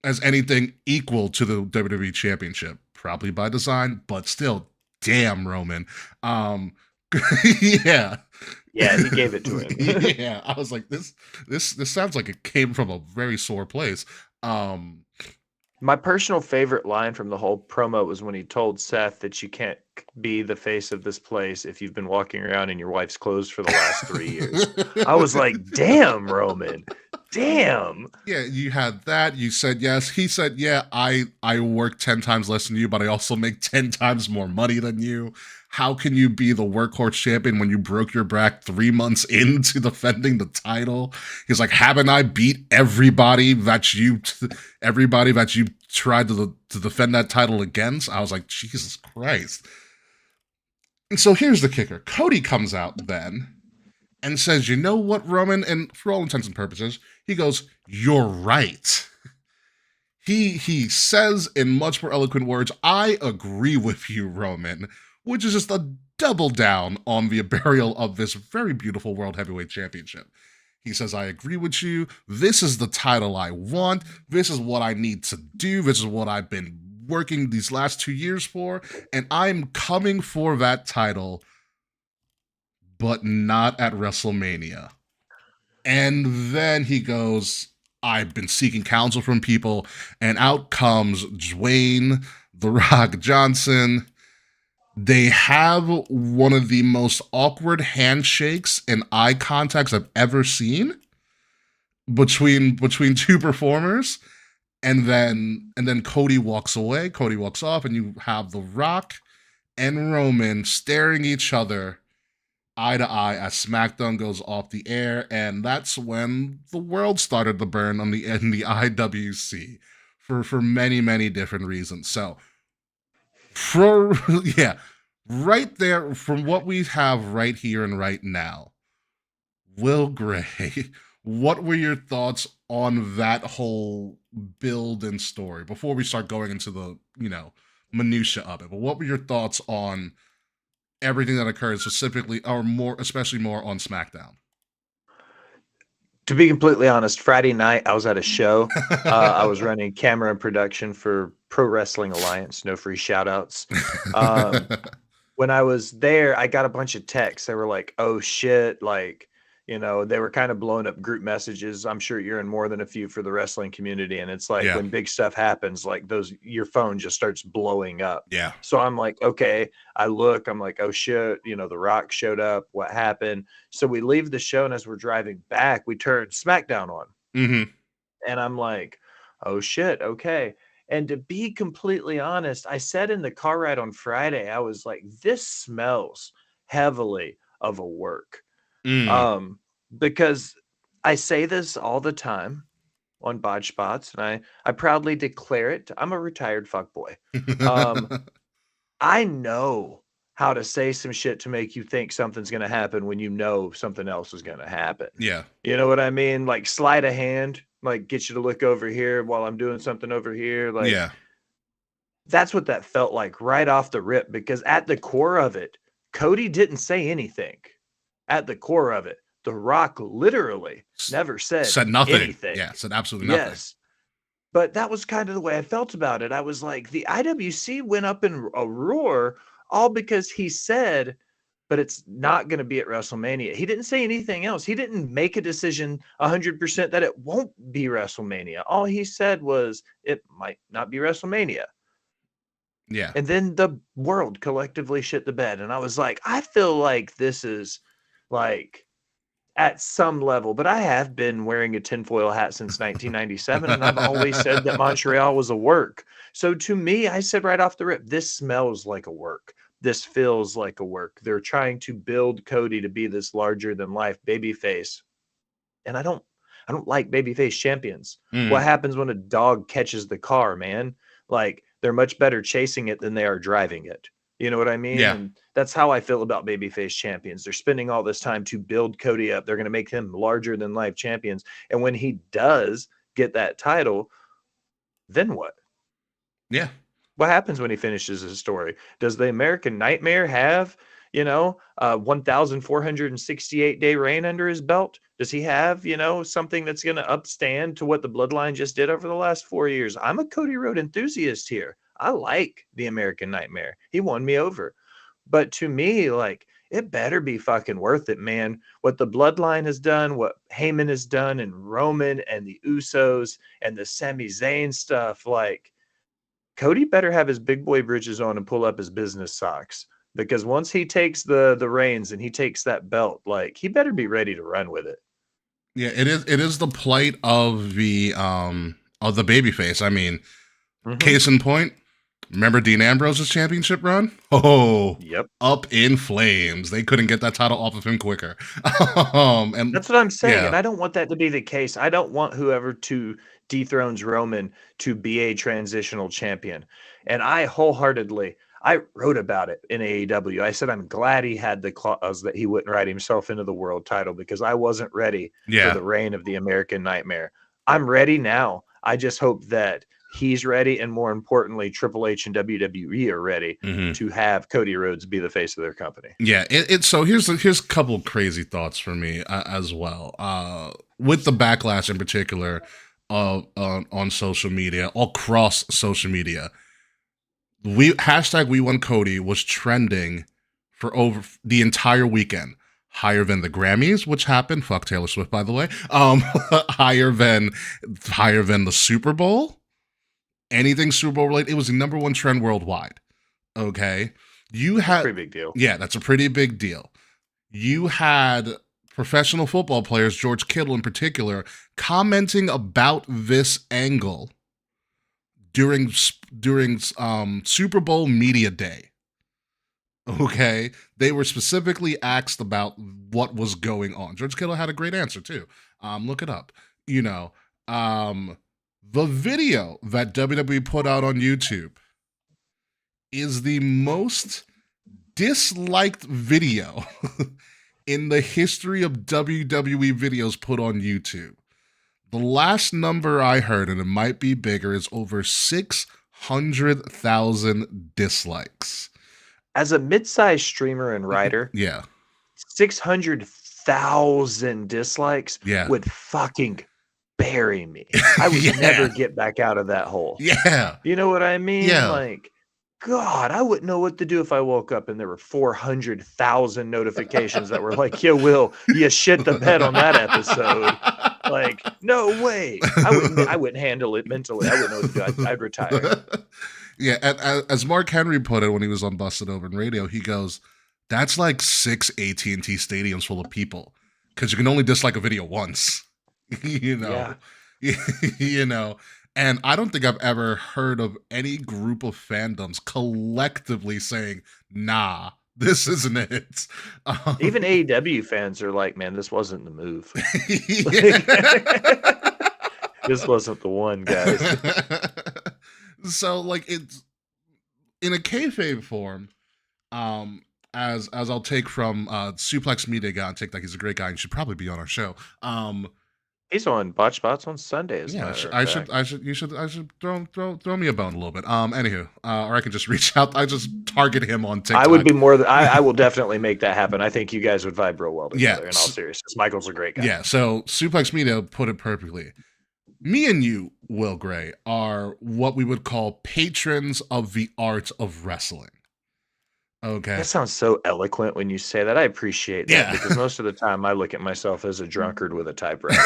As anything equal to the WWE Championship. Probably by design, but still, damn, Roman. Yeah. Yeah, he gave it to him. Yeah, I was like, this sounds like it came from a very sore place. My personal favorite line from the whole promo was when he told Seth that you can't be the face of this place if you've been walking around in your wife's clothes for the last 3 years. I was like, damn, Roman. Damn. Yeah, you had that. You said yes. He said, yeah, I work 10 times less than you, but I also make 10 times more money than you. How can you be the workhorse champion when you broke your back 3 months into defending the title? He's like, haven't I beat everybody that you tried to defend that title against? I was like, Jesus Christ. And so here's the kicker. Cody comes out then and says, you know what, Roman? And for all intents and purposes, he goes, you're right. He says in much more eloquent words, I agree with you, Roman. which is just a double down on the burial of this very beautiful World Heavyweight Championship. He says, I agree with you. This is the title I want. This is what I need to do. This is what I've been working these last 2 years for. And I'm coming for that title, but not at WrestleMania. And then he goes, I've been seeking counsel from people. And out comes Dwayne The Rock Johnson. They have one of the most awkward handshakes and eye contacts I've ever seen between two performers, and then Cody walks away. Cody walks off, and you have The Rock and Roman staring each other eye to eye as SmackDown goes off the air, and that's when the world started to burn in the IWC for many different reasons. So. Right there, from what we have right here and right now, Will Gray, what were your thoughts on that whole build and story before we start going into the, minutia of it? But what were your thoughts on everything that occurred specifically, or more, especially more on SmackDown? To be completely honest, Friday night I was at a show. I was running camera and production for Pro Wrestling Alliance. No free shout outs. When I was there, I got a bunch of texts. They were like, oh shit. Like, they were kind of blowing up group messages. I'm sure you're in more than a few for the wrestling community. And it's like when big stuff happens, like your phone just starts blowing up. Yeah. So I'm like, okay, I look, I'm like, oh shit, The Rock showed up. What happened? So we leave the show, and as we're driving back, we turn SmackDown on. Mm-hmm. And I'm like, oh shit, okay. And to be completely honest, I said in the car ride on Friday, I was like, this smells heavily of a work. Because I say this all the time on Botched Spots, and I proudly declare it. I'm a retired fuckboy. I know how to say some shit to make you think something's going to happen when you know something else is going to happen. Yeah. You know what I mean? Like sleight of hand, like get you to look over here while I'm doing something over here. Like, yeah. That's what that felt like right off the rip, because at the core of it, Cody didn't say anything. At the core of it, The Rock literally never said nothing. Anything. Yeah, said absolutely nothing. Yes. But that was kind of the way I felt about it. I was like, the IWC went up in a roar all because he said, but it's not going to be at WrestleMania. He didn't say anything else. He didn't make a decision 100% that it won't be WrestleMania. All he said was it might not be WrestleMania. Yeah. And then the world collectively shit the bed. And I was like, I feel like this is like at some level, but I have been wearing a tinfoil hat since 1997, and I've always said that Montreal was a work. So to me, I said right off the rip, this smells like a work. This feels like a work. They're trying to build Cody to be this larger than life babyface. And I don't like babyface champions. What happens when a dog catches the car, man? Like, they're much better chasing it than they are driving it. You know what I mean? Yeah. And that's how I feel about babyface champions. They're spending all this time to build Cody up. They're going to make him larger than life champions. And when he does get that title, then what? Yeah. What happens when he finishes his story? Does the American Nightmare have, 1,468-day reign under his belt? Does he have, something that's going to upstand to what the Bloodline just did over the last 4 years? I'm a Cody Rhodes enthusiast here. I like the American Nightmare. He won me over. But to me, like, it better be fucking worth it, man. What the Bloodline has done, what Heyman has done, and Roman and the Usos and the Sami Zayn stuff, like, Cody better have his big boy britches on and pull up his business socks, because once he takes the reins and he takes that belt, like, he better be ready to run with it. Yeah, it is the plight of the babyface. I mean, case in point, remember Dean Ambrose's championship run? Oh, yep, up in flames. They couldn't get that title off of him quicker. And that's what I'm saying. And I don't want that to be the case. I don't want whoever to dethrones Roman to be a transitional champion. And I wholeheartedly, I wrote about it in AEW. I said I'm glad he had the clause that he wouldn't write himself into the world title, because I wasn't ready for the reign of the American Nightmare. I'm ready now. I just hope that he's ready, and more importantly, Triple H and WWE are ready to have Cody Rhodes be the face of their company. Yeah, so here's a couple of crazy thoughts for me as well. With the backlash in particular on social media, across social media, We Want Cody was trending for over the entire weekend, higher than the Grammys, which happened. Fuck Taylor Swift, by the way. Higher than the Super Bowl. Anything Super Bowl related, it was the number one trend worldwide. Okay, That's a pretty big deal. Yeah, that's a pretty big deal. You had professional football players, George Kittle in particular, commenting about this angle during Super Bowl media day. Okay, they were specifically asked about what was going on. George Kittle had a great answer too. Look it up. The video that WWE put out on YouTube is the most disliked video in the history of WWE videos put on YouTube. The last number I heard, and it might be bigger, is over 600,000 dislikes. As a mid-sized streamer and writer, 600,000 dislikes would fucking bury me. I would never get back out of that hole. Yeah. You know what I mean? Yeah. Like, God, I wouldn't know what to do if I woke up and there were 400,000 notifications that were like, "Yo, Will, you shit the bed on that episode." Like, no way. I wouldn't handle it mentally. I wouldn't know what to do. I'd retire. Yeah, and as Mark Henry put it when he was on Busted Open Radio, he goes, "That's like 6 AT&T stadiums full of people, because you can only dislike a video once." You know. And I don't think I've ever heard of any group of fandoms collectively saying, "Nah, this isn't it." Even AEW fans are like, "Man, this wasn't the move. This wasn't the one, guys." So, like, it's in a kayfabe form. As I'll take from Suplex Media guy, and take that he's a great guy and should probably be on our show. He's on Botched Spots on Sundays. Yeah, I should throw me a bone a little bit. Anywho, or I can just reach out. I just target him on TikTok. I would be more than I will definitely make that happen. I think you guys would vibe real well together. In all seriousness, Michael's a great guy. Yeah. So Suplex Media put it perfectly. Me and you, Will Gray, are what we would call patrons of the art of wrestling. Okay. That sounds so eloquent when you say that. I appreciate that because most of the time I look at myself as a drunkard with a typewriter.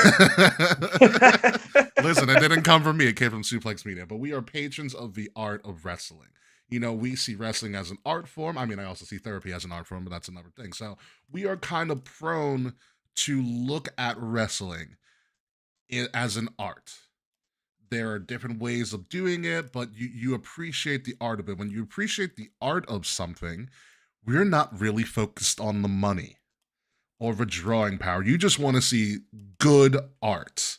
Listen, it didn't come from me. It came from Suplex Media. But we are patrons of the art of wrestling. We see wrestling as an art form. I mean, I also see therapy as an art form, but that's another thing. So we are kind of prone to look at wrestling as an art. There are different ways of doing it, but you appreciate the art of it. When you appreciate the art of something, we're not really focused on the money or the drawing power. You just want to see good art.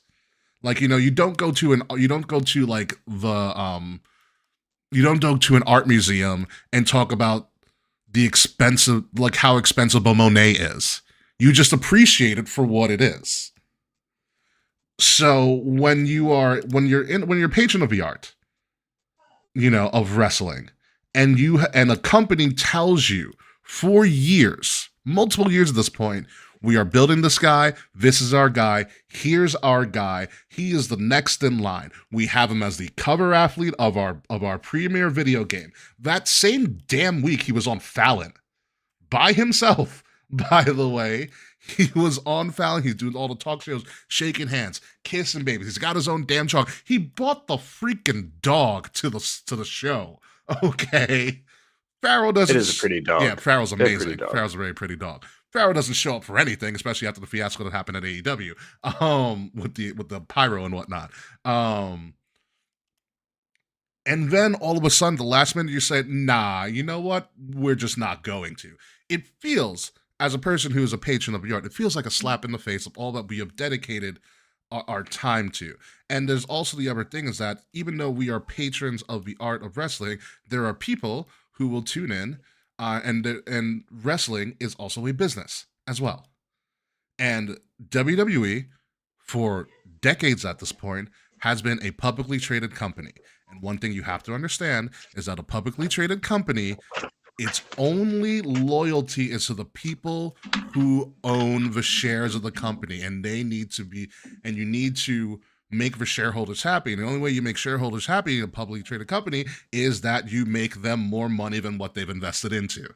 Like, you don't go to an art museum and talk about how expensive a Monet is. You just appreciate it for what it is. So when you're a patron of the art, of wrestling, and a company tells you for years, multiple years at this point, we are building this guy. This is our guy. Here's our guy. He is the next in line. We have him as the cover athlete of our premier video game. That same damn week, he was on Fallon by himself. By the way, he was on Fallon. He's doing all the talk shows, shaking hands, kissing babies. He's got his own damn dog. He bought the freaking dog to the show. Okay, Pharaoh doesn't. It is a pretty dog. Yeah, Pharaoh's amazing. Pharaoh's a very pretty dog. Pharaoh doesn't show up for anything, especially after the fiasco that happened at AEW, with the pyro and whatnot. And then all of a sudden, the last minute, you said, "Nah, you know what? We're just not going to." It feels, as a person who is a patron of the art, it feels like a slap in the face of all that we have dedicated our time to. And there's also the other thing is that even though we are patrons of the art of wrestling, there are people who will tune in, and wrestling is also a business as well. And WWE, for decades at this point, has been a publicly traded company. And one thing you have to understand is that a publicly traded company, its only loyalty is to the people who own the shares of the company, and they need to be, and you need to make the shareholders happy. And the only way you make shareholders happy in a publicly traded company is that you make them more money than what they've invested into.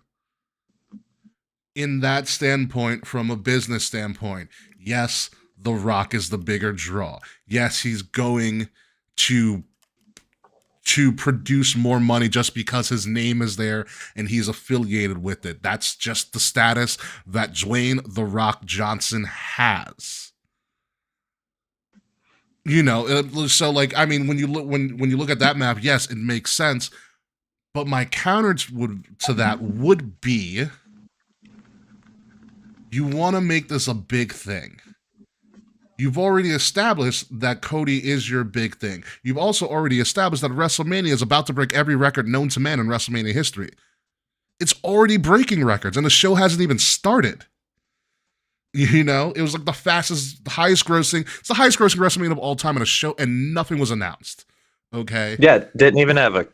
In that standpoint, from a business standpoint, yes, The Rock is the bigger draw. Yes, he's going to produce more money just because his name is there and he's affiliated with it. That's just the status that Dwayne The Rock Johnson has. You know, so like, I mean, when you look at that map, yes, it makes sense. But my counter to that would be, you want to make this a big thing. You've already established that Cody is your big thing. You've also already established that WrestleMania is about to break every record known to man in WrestleMania history. It's already breaking records, and the show hasn't even started. You know, it was like it's the highest grossing WrestleMania of all time in a show, and nothing was announced. Okay? Yeah, didn't even have a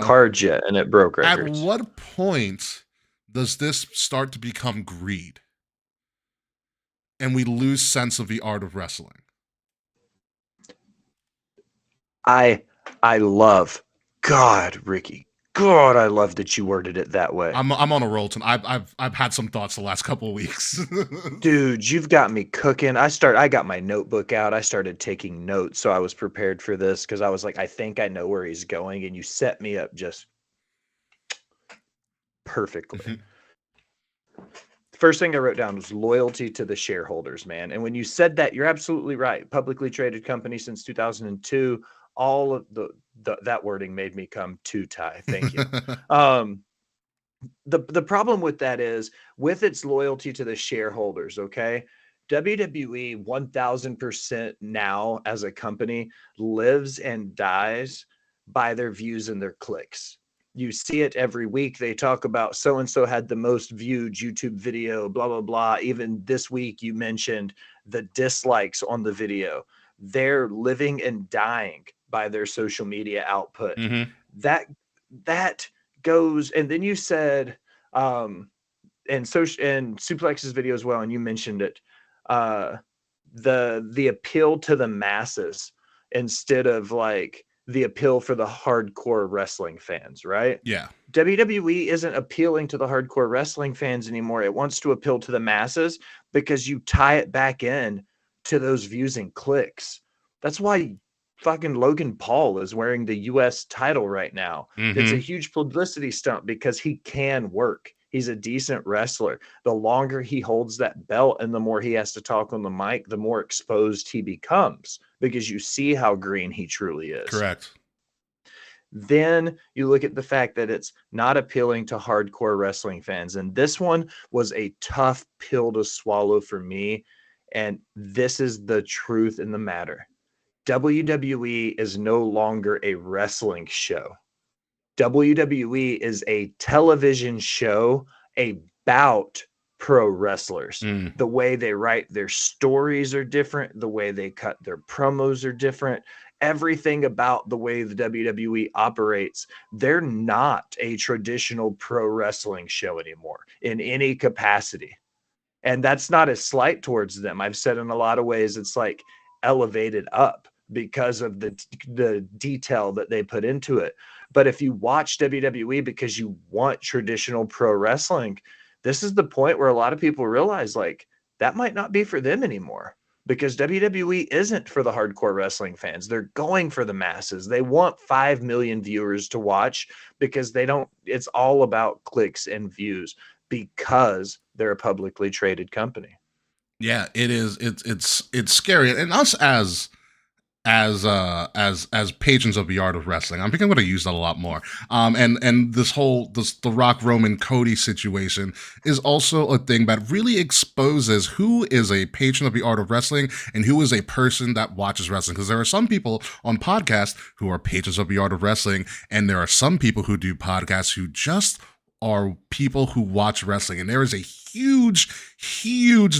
card yet, and it broke records. At what point does this start to become greed? And we lose sense of the art of wrestling. I love, God, Ricky, God, I love that you worded it that way. I'm on a roll tonight. I've had some thoughts the last couple of weeks. Dude, you've got me cooking. I got my notebook out. I started taking notes, so I was prepared for this because I was like, I think I know where he's going, and you set me up just perfectly. First thing I wrote down was loyalty to the shareholders, man. And when you said that, you're absolutely right. Publicly traded company since 2002. All of that wording made me come too tie. Thank you. The problem with that is with its loyalty to the shareholders. Okay, WWE 1000% now as a company lives and dies by their views and their clicks. You see it every week. They talk about so-and-so had the most viewed YouTube video, blah, blah, blah. Even this week, you mentioned the dislikes on the video. They're living and dying by their social media output. Mm-hmm. That goes, and then you said, and Suplex's video as well, and you mentioned it, the appeal to the masses instead of like the appeal for the hardcore wrestling fans, right? Yeah. WWE isn't appealing to the hardcore wrestling fans anymore. It wants to appeal to the masses because you tie it back in to those views and clicks. That's why fucking Logan Paul is wearing the US title right now. Mm-hmm. It's a huge publicity stunt because he can work. He's a decent wrestler. The longer he holds that belt and the more he has to talk on the mic, the more exposed he becomes because you see how green he truly is. Correct. Then you look at the fact that it's not appealing to hardcore wrestling fans. And this one was a tough pill to swallow for me. And this is the truth in the matter. WWE is no longer a wrestling show. WWE is a television show about pro wrestlers. The way they write their stories are different. The way they cut their promos are different. Everything about the way the WWE operates, they're not a traditional pro wrestling show anymore in any capacity. And that's not a slight towards them. I've said in a lot of ways, it's like elevated up because of the detail that they put into it. But if you watch WWE because you want traditional pro wrestling, this is the point where a lot of people realize like that might not be for them anymore because WWE isn't for the hardcore wrestling fans. They're going for the masses. They want 5 million viewers to watch because it's all about clicks and views because they're a publicly traded company. Yeah, it is. It's scary. And us as patrons of the art of wrestling, I think I'm going to use that a lot more. And the Rock Roman Cody situation is also a thing that really exposes who is a patron of the art of wrestling and who is a person that watches wrestling. Because there are some people on podcasts who are patrons of the art of wrestling, and there are some people who do podcasts who just are people who watch wrestling, and there is a huge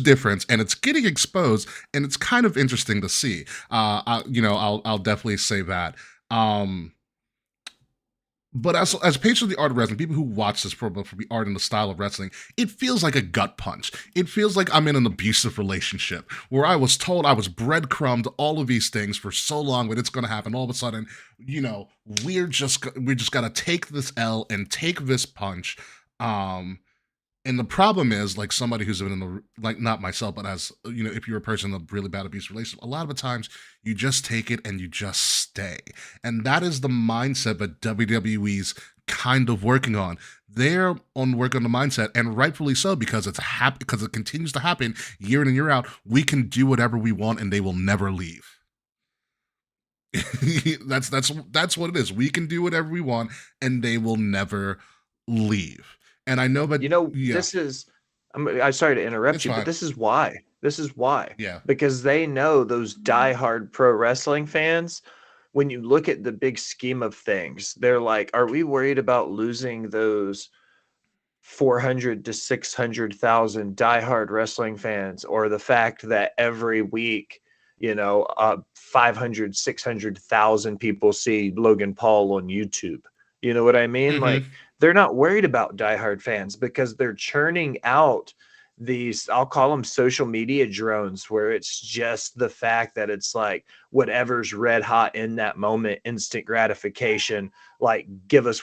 difference, and it's getting exposed, and it's kind of interesting to see. I'll definitely say that. But as patrons of the art of wrestling, people who watch this for the art and the style of wrestling, it feels like a gut punch. It feels like I'm in an abusive relationship where I was told, I was breadcrumbed all of these things for so long, but it's going to happen. All of a sudden, we're just gonna take this L and take this punch. And the problem is, like, somebody who's been in the, like, not myself, but as, if you're a person in a really bad abuse relationship, a lot of the times you just take it and you just stay. And that is the mindset that WWE's kind of working on. They're on work on the mindset, and rightfully so, because because it continues to happen year in and year out. We can do whatever we want and they will never leave. that's what it is. We can do whatever we want and they will never leave. And I know that this is. I'm sorry to interrupt you, but this is why. Yeah. Because they know those diehard pro wrestling fans. When you look at the big scheme of things, they're like, "Are we worried about losing those 400 to 600,000 diehard wrestling fans, or the fact that every week, 500, 600,000 people see Logan Paul on YouTube?" You know what I mean? Mm-hmm. Like, they're not worried about diehard fans because they're churning out these, I'll call them social media drones, where it's just the fact that it's like whatever's red hot in that moment, instant gratification, like give us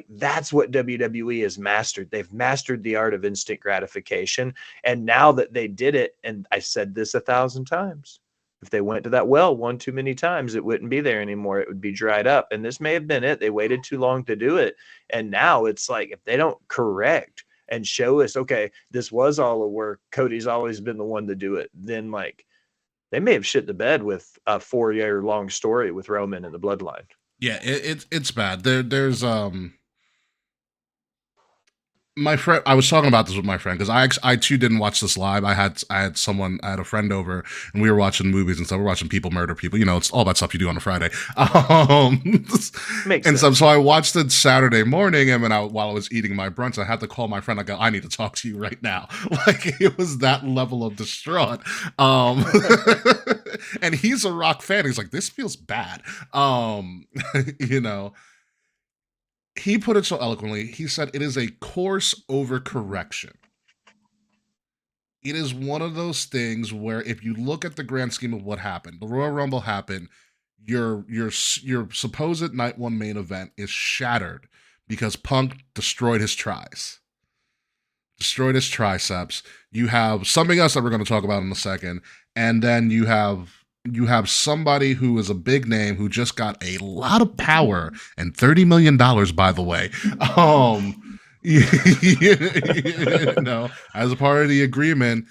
that's what WWE has mastered. They've mastered the art of instant gratification. And now that they did it, and I said this 1,000 times, if they went to that well one too many times, it wouldn't be there anymore. It would be dried up. And this may have been it. They waited too long to do it. And now it's like, if they don't correct and show us, okay, this was all a work, Cody's always been the one to do it, then like they may have shit the bed with a 4-year long story with Roman and the bloodline. Yeah, it's bad. There's my friend, I was talking about this with my friend because I too didn't watch this live. I had a friend over and we were watching movies and stuff. We're watching people murder people. It's all that stuff you do on a Friday. Makes and sense. so I watched it Saturday morning, and then while I was eating my brunch, I had to call my friend. I go, I need to talk to you right now. Like, it was that level of distraught. And he's a Rock fan. He's like, this feels bad. He put it so eloquently. He said it is a course over correction. It is one of those things where if you look at the grand scheme of what happened, the Royal Rumble happened, your supposed night one main event is shattered because Punk destroyed his triceps. You have something else that we're going to talk about in a second, and then you have somebody who is a big name who just got a lot of power and $30 million, by the way. As a part of the agreement,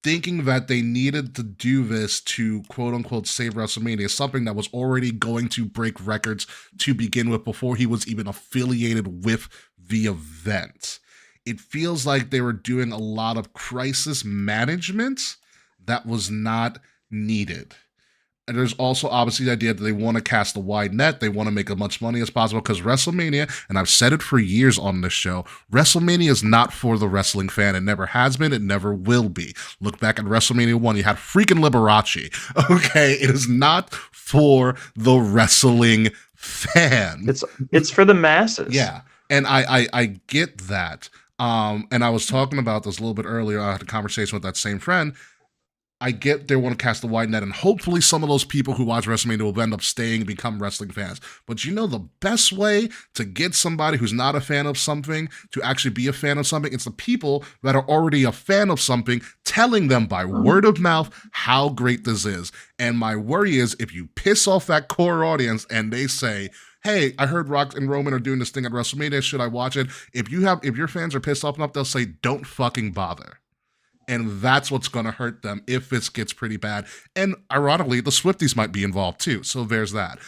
thinking that they needed to do this to quote unquote save WrestleMania, something that was already going to break records to begin with before he was even affiliated with the event. It feels like they were doing a lot of crisis management that was not needed. And there's also obviously the idea that they want to cast a wide net. They want to make as much money as possible because WrestleMania, and I've said it for years on this show, WrestleMania is not for the wrestling fan. It never has been. It never will be. Look back at WrestleMania 1. You had freaking Liberace. Okay? It is not for the wrestling fan. It's for the masses. Yeah. And I get that. And I was talking about this a little bit earlier. I had a conversation with that same friend. I get they want to cast the wide net, and hopefully some of those people who watch WrestleMania will end up staying and become wrestling fans. But the best way to get somebody who's not a fan of something to actually be a fan of something, it's the people that are already a fan of something telling them by word of mouth how great this is. And my worry is if you piss off that core audience and they say, hey, I heard Rock and Roman are doing this thing at WrestleMania, should I watch it? If your fans are pissed off enough, they'll say, don't fucking bother. And that's what's going to hurt them if this gets pretty bad. And ironically, the Swifties might be involved too. So there's that.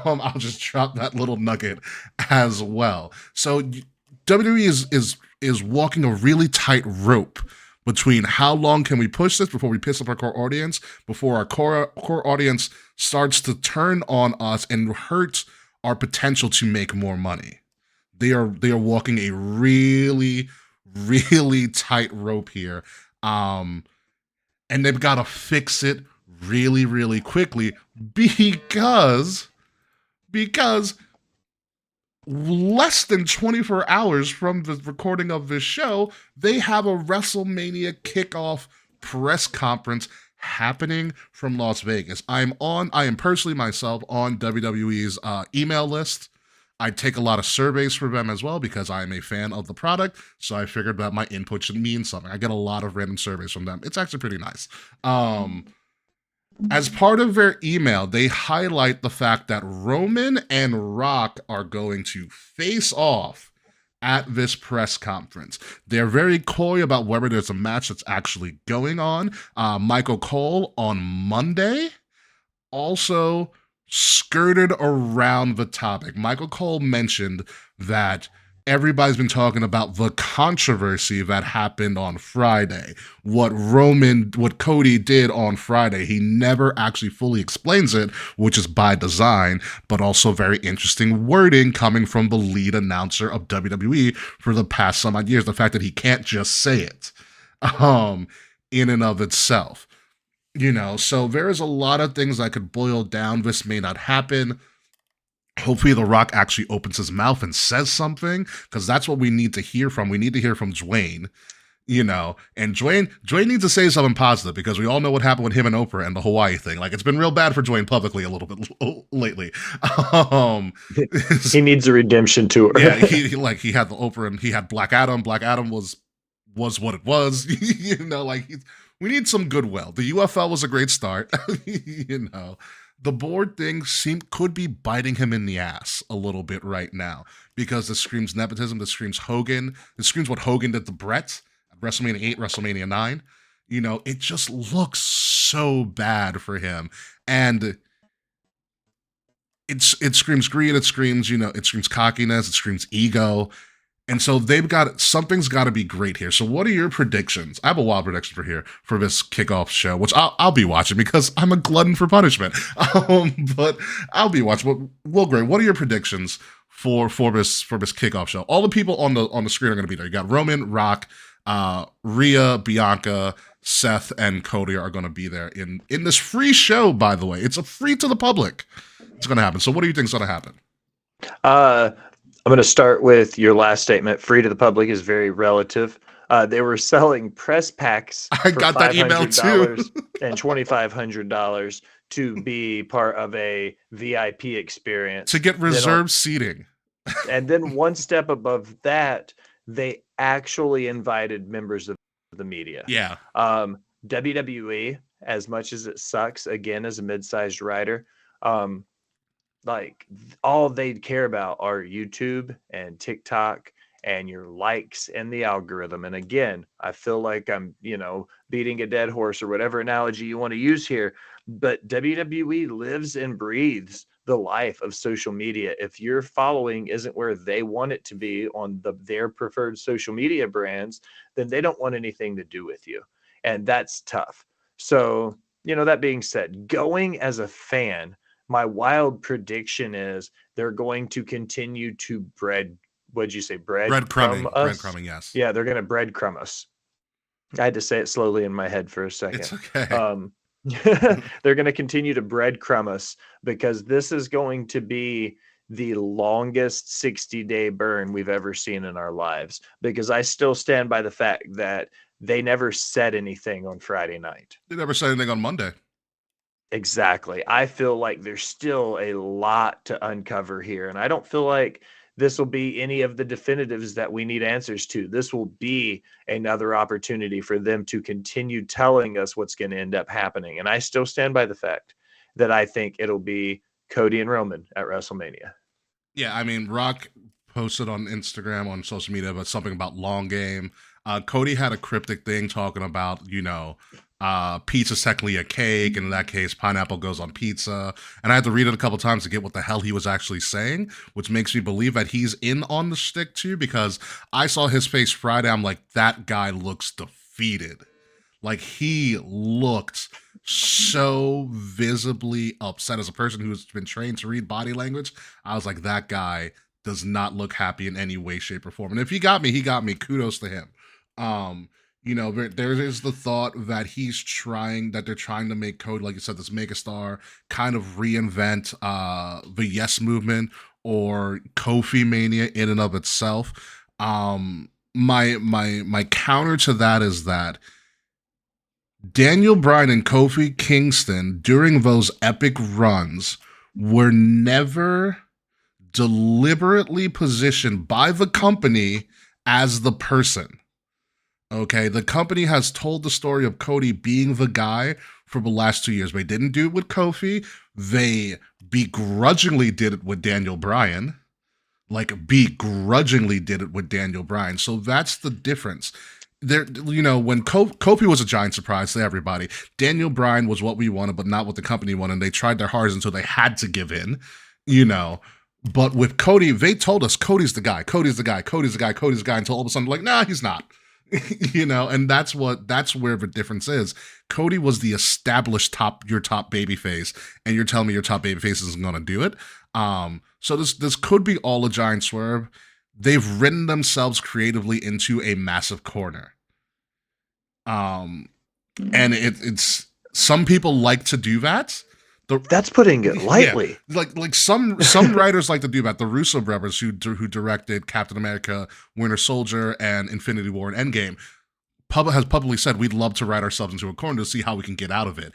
I'll just drop that little nugget as well. So WWE is walking a really tight rope between how long can we push this before we piss off our core audience, before our core audience starts to turn on us and hurt our potential to make more money. They are walking a really, really tight rope here. And they've got to fix it really, really quickly because less than 24 hours from the recording of this show, they have a WrestleMania kickoff press conference happening from Las Vegas. I am personally myself on WWE's email list. I take a lot of surveys for them as well because I am a fan of the product. So I figured that my input should mean something. I get a lot of random surveys from them. It's actually pretty nice. As part of their email, they highlight the fact that Roman and Rock are going to face off at this press conference. They're very coy about whether there's a match that's actually going on. Michael Cole on Monday also skirted around the topic. Michael Cole mentioned that everybody's been talking about the controversy that happened on Friday. What Cody did on Friday, he never actually fully explains it, which is by design, but also very interesting wording coming from the lead announcer of WWE for the past some odd years. The fact that he can't just say it, in and of itself. So there is a lot of things that could boil down. This may not happen. Hopefully The Rock actually opens his mouth and says something, because that's what we need to hear from. We need to hear from Dwayne, and Dwayne needs to say something positive, because we all know what happened with him and Oprah and the Hawaii thing. Like, it's been real bad for Dwayne publicly a little bit lately. He needs a redemption tour. Yeah, he had the Oprah and he had Black Adam. Black Adam was what it was. We need some goodwill. The UFL was a great start. The board thing could be biting him in the ass a little bit right now, because this screams nepotism, this screams Hogan, this screams what Hogan did to Brett at WrestleMania 8, WrestleMania 9. It just looks so bad for him. And it screams greed, it screams cockiness, it screams ego. And so something's got to be great here. So what are your predictions? I have a wild prediction for this kickoff show, which I'll be watching because I'm a glutton for punishment. But I'll be watching. Well, great. What are your predictions for this kickoff show? All the people on the screen are going to be there. You got Roman, Rock, Rhea, Bianca, Seth, and Cody are going to be there in this free show. By the way, it's a free to the public. It's going to happen. So what do you think is going to happen? I'm going to start with your last statement. Free to the public is very relative. They were selling press packs I got that email too. and $2,500 to be part of a VIP experience. To get reserved seating. And then one step above that, they actually invited members of the media. Yeah. WWE, as much as it sucks, again, as a mid-sized writer, all they care about are YouTube and TikTok and your likes and the algorithm. And again, I feel like I'm, beating a dead horse or whatever analogy you want to use here, but WWE lives and breathes the life of social media. If your following isn't where they want it to be on their preferred social media brands, then they don't want anything to do with you. And that's tough. So, that being said, going as a fan, my wild prediction is they're going to continue to breadcrumbing, yes. Yeah, they're going to breadcrumb us. I had to say it slowly in my head for a second. It's okay. They're going to continue to breadcrumb us, because this is going to be the longest 60-day burn we've ever seen in our lives, because I still stand by the fact that they never said anything on Friday night. They never said anything on Monday. Exactly. I feel like there's still a lot to uncover here, and I don't feel like this will be any of the definitives that we need answers to. This will be another opportunity for them to continue telling us what's going to end up happening. And I still stand by the fact that I think it'll be Cody and Roman at WrestleMania. Yeah, I mean, Rock posted on Instagram, on social media, about something about long game. Cody had a cryptic thing talking about, pizza's technically a cake, and in that case, pineapple goes on pizza. And I had to read it a couple times to get what the hell he was actually saying, which makes me believe that he's in on the shtick too, because I saw his face Friday. I'm like, that guy looks defeated. Like, he looked so visibly upset. As a person who's been trained to read body language, I was like, that guy does not look happy in any way, shape, or form. And if he got me, kudos to him. There is the thought that they're trying to make Cody, like you said, this megastar, kind of reinvent the Yes movement, or Kofi Mania in and of itself. My counter to that is that Daniel Bryan and Kofi Kingston during those epic runs were never deliberately positioned by the company as the person. Okay, the company has told the story of Cody being the guy for the last 2 years. They didn't do it with Kofi. They begrudgingly did it with Daniel Bryan. Like, begrudgingly did it with Daniel Bryan. So that's the difference. There, when Kofi was a giant surprise to everybody. Daniel Bryan was what we wanted, but not what the company wanted. They tried their hardest until they had to give in, But with Cody, they told us Cody's the guy, Cody's the guy, Cody's the guy, Cody's the guy, until all of a sudden, like, nah, he's not. And that's where the difference is. Cody was the established your top baby face, and you're telling me your top baby face isn't going to do it. So this could be all a giant swerve. They've written themselves creatively into a massive corner. And it's some people like to do that. That's putting it lightly. Yeah, like some writers like to do that. The Russo brothers, who directed Captain America, Winter Soldier, and Infinity War and Endgame, has publicly said we'd love to write ourselves into a corner to see how we can get out of it.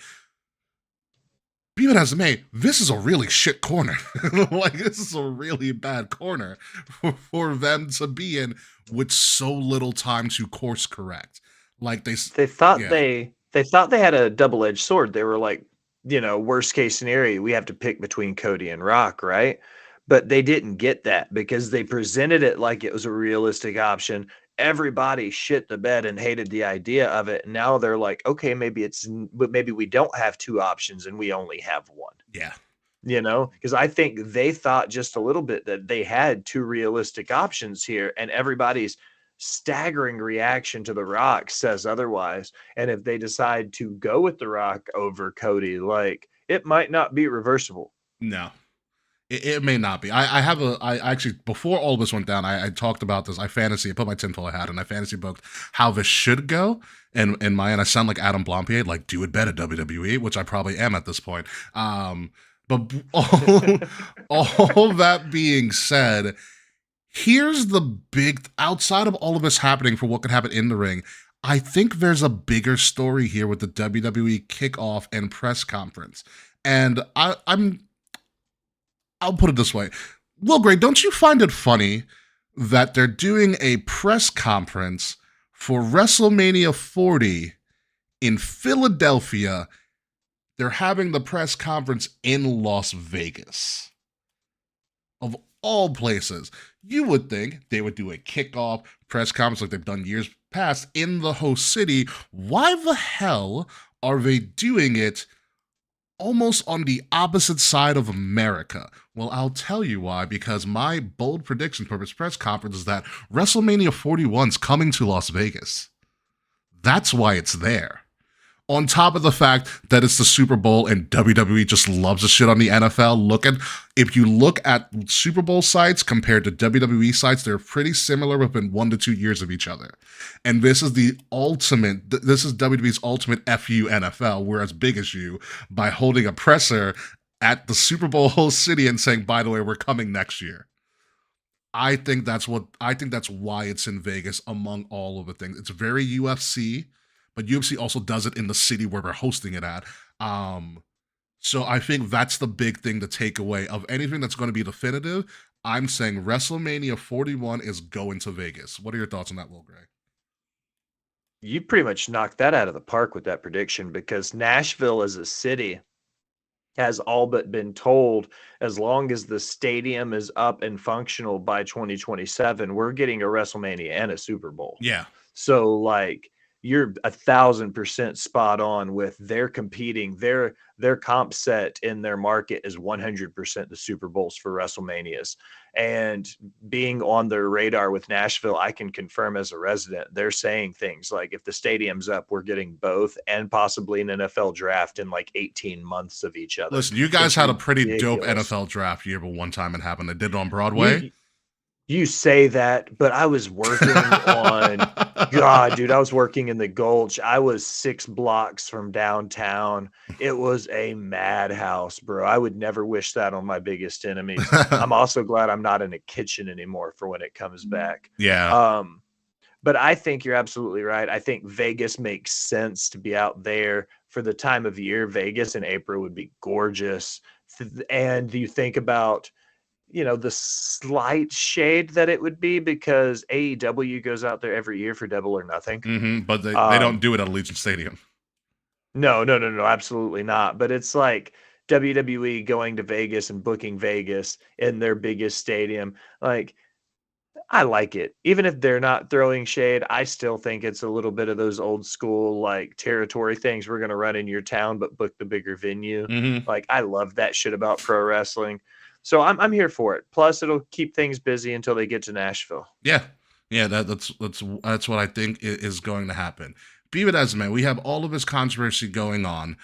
Be it as it may, this is a really shit corner. Like, this is a really bad corner for them to be in with so little time to course correct. Like they thought they thought they had a double-edged sword. They were like, worst case scenario, we have to pick between Cody and Rock, right? But they didn't get that because they presented it like it was a realistic option. Everybody shit the bed and hated the idea of it. And now they're like, okay, maybe we don't have two options and we only have one. Yeah. Because I think they thought just a little bit that they had two realistic options here, and everybody's staggering reaction to The Rock says otherwise. And if they decide to go with The Rock over Cody, like, it might not be reversible. No, it may not be. I actually, before all this went down, I talked about this. I put my tinfoil hat and I fantasy booked how this should go. And in my end, I sound like Adam Blampied, like, do it better, WWE, which I probably am at this point. But all that being said, here's the big, outside of all of this happening for what could happen in the ring, I think there's a bigger story here with the WWE kickoff and press conference. And I'll put it this way. Will Gray, don't you find it funny that they're doing a press conference for WrestleMania 40 in Philadelphia? They're having the press conference in Las Vegas. Of all places, you would think they would do a kickoff press conference like they've done years past in the host city. Why the hell are they doing it almost on the opposite side of America? Well, I'll tell you why, because my bold prediction for this press conference is that WrestleMania 41's coming to Las Vegas. That's why it's there. On top of the fact that it's the Super Bowl and WWE just loves the shit on the NFL. If you look at Super Bowl sites compared to WWE sites, they're pretty similar within 1 to 2 years of each other. And this is WWE's ultimate FU NFL. We're as big as you, by holding a presser at the Super Bowl host city and saying, by the way, we're coming next year. I think that's why it's in Vegas, among all of the things. It's very UFC. But UFC also does it in the city where they're hosting it at. So I think that's the big thing to take away. Of anything that's going to be definitive, I'm saying WrestleMania 41 is going to Vegas. What are your thoughts on that, Will Gray? You pretty much knocked that out of the park with that prediction, because Nashville as a city has all but been told, as long as the stadium is up and functional by 2027, we're getting a WrestleMania and a Super Bowl. Yeah. So, like, you're 1,000% spot on with their competing. Their comp set in their market is 100% the Super Bowls for WrestleManias. And being on their radar with Nashville, I can confirm as a resident, they're saying things like, if the stadium's up, we're getting both, and possibly an NFL draft in like 18 months of each other. Listen, you guys had a pretty dope NFL draft year, but one time it happened. They did it on Broadway. You say that, but I was working on God, dude, I was working in the Gulch. I was 6 blocks from downtown. It was a madhouse, bro. I would never wish that on my biggest enemies. I'm also glad I'm not in a kitchen anymore for when it comes back. Yeah. But I think you're absolutely right. I think Vegas makes sense to be out there for the time of year. Vegas in April would be gorgeous. And you think about, the slight shade that it would be because AEW goes out there every year for Double or Nothing. But they don't do it at Allegiant Stadium. No, absolutely not. But it's like WWE going to Vegas and booking Vegas in their biggest stadium. Like, I like it. Even if they're not throwing shade, I still think it's a little bit of those old school, like, territory things. We're going to run in your town, but book the bigger venue. Like, I love that shit about pro wrestling. So I'm here for it. Plus, it'll keep things busy until they get to Nashville. Yeah. That's what I think is going to happen. Be it as it may, we have all of this controversy going on,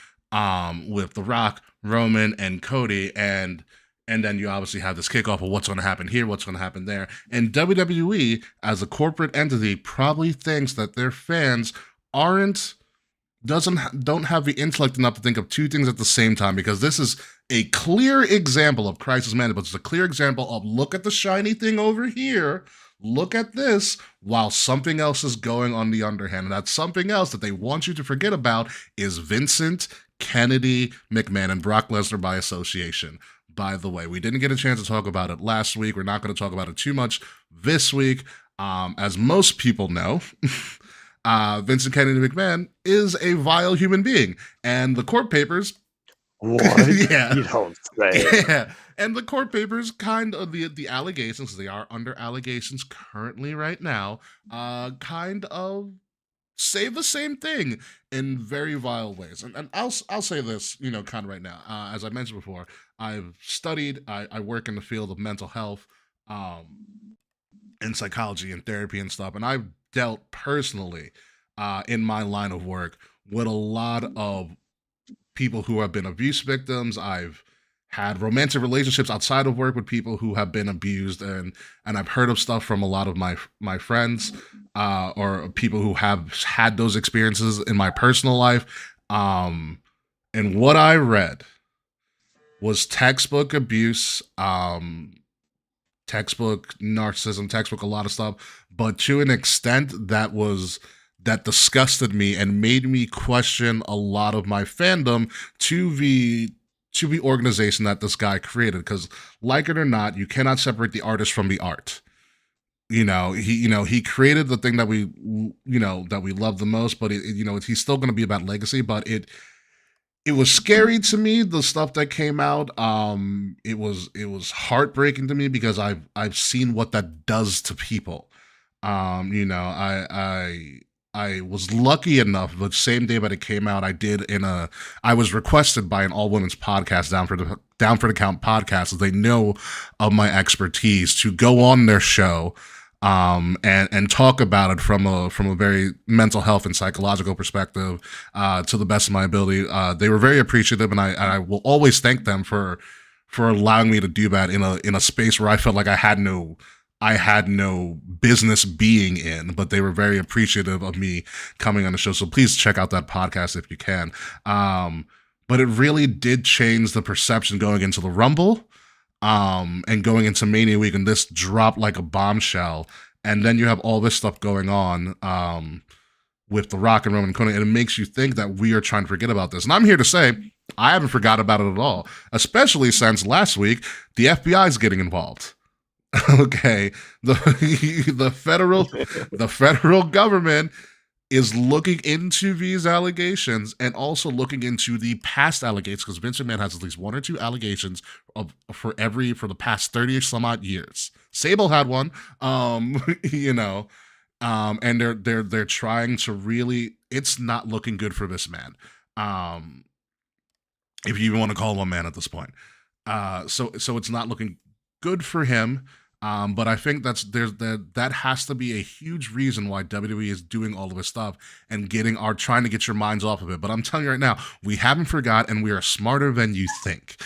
with The Rock, Roman, and Cody, and then you obviously have this kickoff of what's going to happen here, what's going to happen there, and WWE as a corporate entity probably thinks that their fans don't have the intellect enough to think of two things at the same time, because this is a clear example of crisis management. It's a clear example of, look at the shiny thing over here, look at this, while something else is going on the underhand. And that something else that they want you to forget about is Vincent Kennedy McMahon and Brock Lesnar by association. By the way, we didn't get a chance to talk about it last week. We're not going to talk about it too much this week. As most people know, Vincent Kennedy McMahon is a vile human being, and the court papers. What? Yeah. You don't say. Yeah. And the court papers, kind of the allegations, they are under allegations currently right now, kind of say the same thing in very vile ways. And I'll say this, kind of right now. As I mentioned before, I've studied, I work in the field of mental health, and psychology and therapy and stuff, and I've dealt personally, in my line of work, with a lot of people who have been abuse victims. I've had romantic relationships outside of work with people who have been abused, and I've heard of stuff from a lot of my friends, or people who have had those experiences in my personal life. And what I read was textbook abuse, textbook narcissism, textbook a lot of stuff, but to an extent that disgusted me and made me question a lot of my fandom to the organization that this guy created. Because, like it or not, you cannot separate the artist from the art. He created the thing that we love the most, but he's still going to be about legacy. But it was scary to me, the stuff that came out. It was heartbreaking to me because I've seen what that does to people. I was lucky enough, the same day that it came out, I was requested by an all-women's podcast, Down for the Count podcast, as they know of my expertise, to go on their show, and talk about it from a very mental health and psychological perspective, to the best of my ability. They were very appreciative, and I will always thank them for allowing me to do that in a space where I felt like I had no business being in, but they were very appreciative of me coming on the show. So please check out that podcast if you can. But it really did change the perception going into the Rumble, and going into Mania Week, and this dropped like a bombshell. And then you have all this stuff going on, with The Rock and Roman and Cody, and it makes you think that we are trying to forget about this. And I'm here to say, I haven't forgot about it at all, especially since last week, the FBI is getting involved. Okay, the federal government is looking into these allegations, and also looking into the past allegations, because Vince McMahon has at least one or two allegations for the past 30 or some odd years. Sable had one, and they're trying to really. It's not looking good for this man, if you even want to call him a man at this point. So it's not looking good for him. But I think that has to be a huge reason why WWE is doing all of this stuff and trying to get your minds off of it. But I'm telling you right now, we haven't forgot, and we are smarter than you think.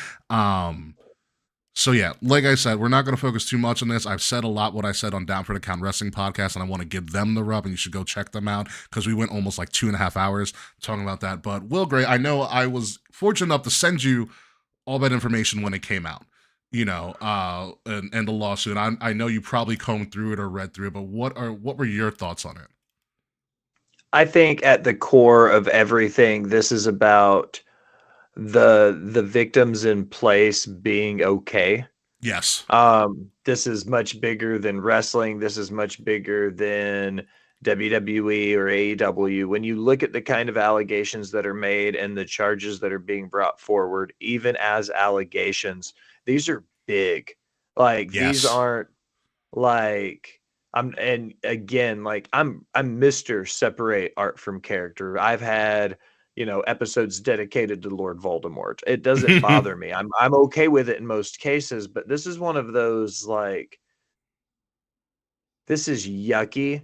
So yeah, like I said, we're not going to focus too much on this. I've said a lot what I said on Down for the Count Wrestling podcast, and I want to give them the rub, and you should go check them out because we went almost like 2.5 hours talking about that. But Will Gray, I know I was fortunate enough to send you all that information when it came out, and the lawsuit. I know you probably combed through it or read through it, but what were your thoughts on it? I think at the core of everything, this is about the victims in place being okay. Yes. This is much bigger than wrestling. This is much bigger than WWE or AEW. When you look at the kind of allegations that are made and the charges that are being brought forward, even as allegations, these are big. Like these Yes. aren't like and again, like I'm Mr. Separate art from character. I've had, episodes dedicated to Lord Voldemort. It doesn't bother me. I'm okay with it in most cases, but this is one of those like this is yucky.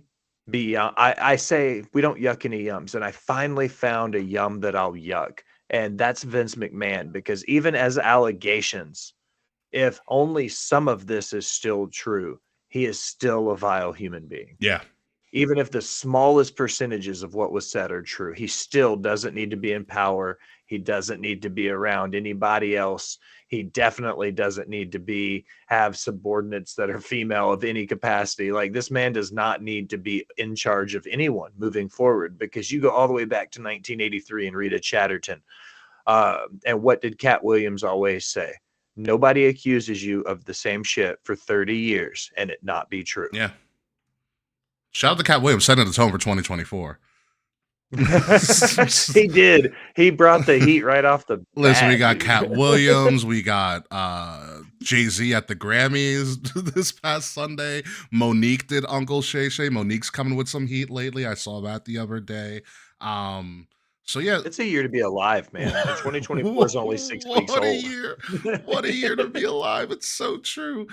Beyond, I say we don't yuck any yums, and I finally found a yum that I'll yuck, and that's Vince McMahon. Because even as allegations, if only some of this is still true, he is still a vile human being. Yeah. Even if the smallest percentages of what was said are true, he still doesn't need to be in power. He doesn't need to be around anybody else. He definitely doesn't need to have subordinates that are female of any capacity. Like this man does not need to be in charge of anyone moving forward, because you go all the way back to 1983 and Rita Chatterton. And what did Cat Williams always say? Nobody accuses you of the same shit for 30 years and it not be true. Yeah. Shout out to Cat Williams setting the tone for 2024. He did. He brought the heat right off the bat. Listen, we got Cat Williams. We got Jay-Z at the Grammys this past Sunday. Monique did Uncle Shay Shay. Monique's coming with some heat lately. I saw that the other day. So yeah, it's a year to be alive, man. 2024 is only 6 weeks old. What a year! What a year to be alive! It's so true.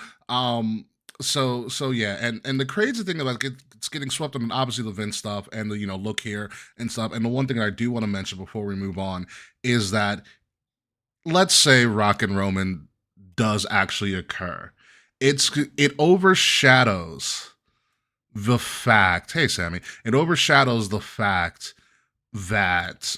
So yeah, and the crazy thing about it's getting swept up in obviously the Vince stuff and the look here and stuff. And the one thing I do want to mention before we move on is that let's say Rock and Roman does actually occur. It overshadows the fact. Hey, Sammy, it overshadows the fact that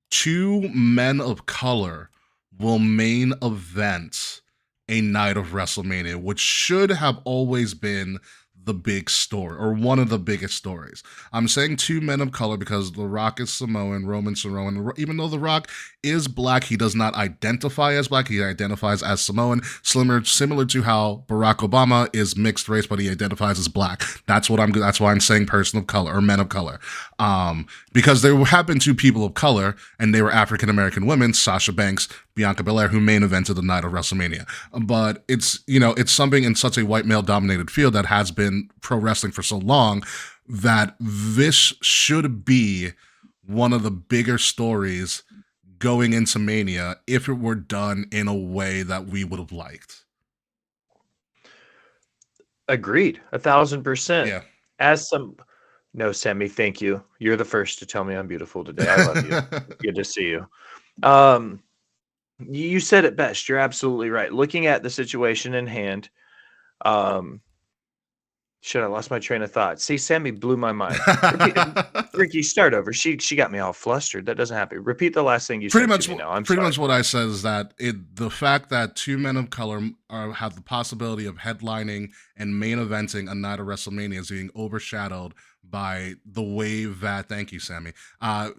two men of color will main event a night of WrestleMania, which should have always been the big story or one of the biggest stories. I'm saying two men of color because The Rock is Samoan, Roman Samoan. Even though The Rock is black, he does not identify as black. He identifies as Samoan, similar to how Barack Obama is mixed race, but he identifies as black. That's why I'm saying person of color or men of color. Because there have been two people of color, and they were African American women, Sasha Banks, Bianca Belair, who main evented the night of WrestleMania. But it's something in such a white male dominated field that has been pro wrestling for so long that this should be one of the bigger stories going into Mania if it were done in a way that we would have liked. Agreed. 1,000%. Yeah. No, Sammy, thank you. You're the first to tell me I'm beautiful today. I love you. Good to see you. You said it best. You're absolutely right. Looking at the situation in hand, shit, I lost my train of thought. See, Sammy blew my mind. Ricky, start over. She got me all flustered. That doesn't happen. Repeat the last thing you said to me now. I'm pretty sorry. much what I said is that the fact that two men of color have the possibility of headlining and main eventing a night of WrestleMania is being overshadowed by the way that, thank you, Sammy,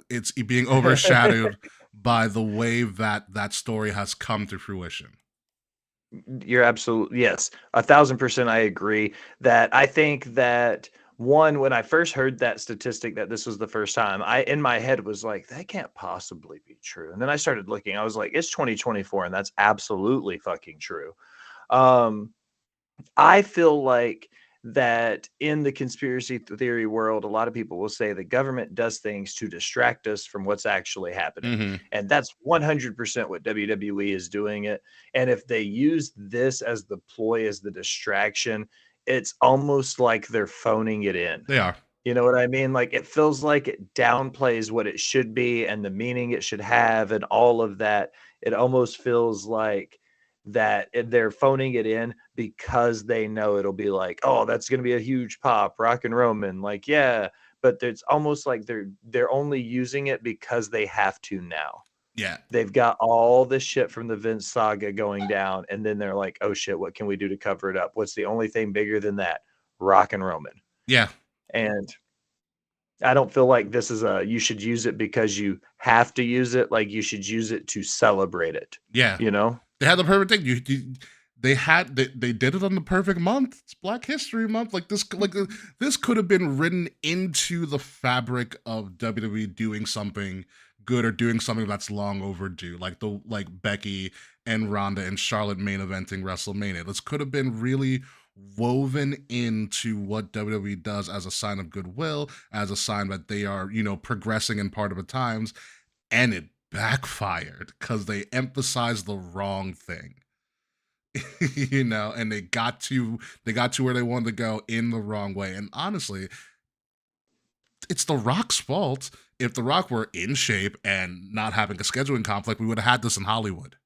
it's being overshadowed by the way that story has come to fruition. You're absolutely, yes, 1,000%. I agree that I think that when I first heard that statistic that this was the first time, in my head was like, that can't possibly be true. And then I started looking, I was like, it's 2024 and that's absolutely fucking true. I feel like that in the conspiracy theory world, a lot of people will say the government does things to distract us from what's actually happening. Mm-hmm. And that's 100% what WWE is doing it. And if they use this as the ploy, as the distraction, it's almost like they're phoning it in. They are. You know what I mean? Like it feels like it downplays what it should be and the meaning it should have and all of that. It almost feels like that they're phoning it in because they know it'll be like, oh, that's going to be a huge pop, Rock and Roman, like, yeah. But it's almost like they're only using it because they have to now. Yeah. They've got all this shit from the Vince saga going down, and then they're like, oh shit, what can we do to cover it up? What's the only thing bigger than that? Rock and Roman. Yeah. And I don't feel like this is you should use it because you have to use it. Like, you should use it to celebrate it. Yeah. You know? They had the perfect thing. They did it on the perfect month. It's Black History Month. This could have been written into the fabric of WWE doing something good or doing something that's long overdue, like Becky and Ronda and Charlotte main eventing WrestleMania. This could have been really woven into what WWE does as a sign of goodwill, as a sign that they are, progressing in part of the times, and it backfired because they emphasized the wrong thing. And they got to where they wanted to go in the wrong way. And honestly, it's The Rock's fault. If The Rock were in shape and not having a scheduling conflict, we would have had this in Hollywood.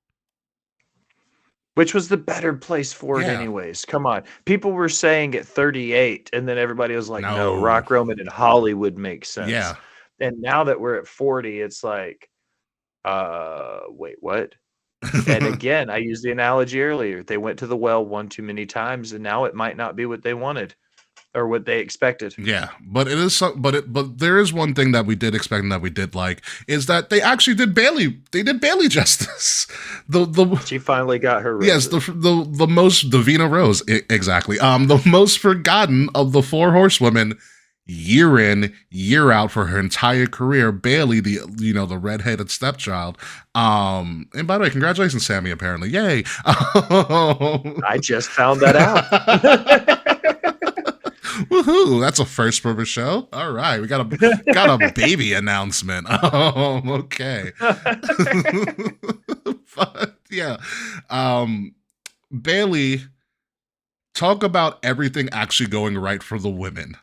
Which was the better place for it anyways. Come on. People were saying at 38, and then everybody was like, no, Rock Roman in Hollywood makes sense. Yeah. And now that we're at 40, it's like, wait, what? And again, I used the analogy earlier. They went to the well one too many times, and now it might not be what they wanted or what they expected. Yeah, but it is but there is one thing that we did expect and that we did like, is that they actually did Bayley. They did Bayley justice. She finally got her roses. Yes, the most Davina Rose, exactly. The most forgotten of the 4 horsewomen, year in, year out for her entire career. Bayley, the redheaded stepchild. And by the way, congratulations, Sammy. Apparently, yay! I just found that out. Woohoo! That's a first for the show. All right, we got a baby announcement. Oh, okay. But yeah, Bayley, talk about everything actually going right for the women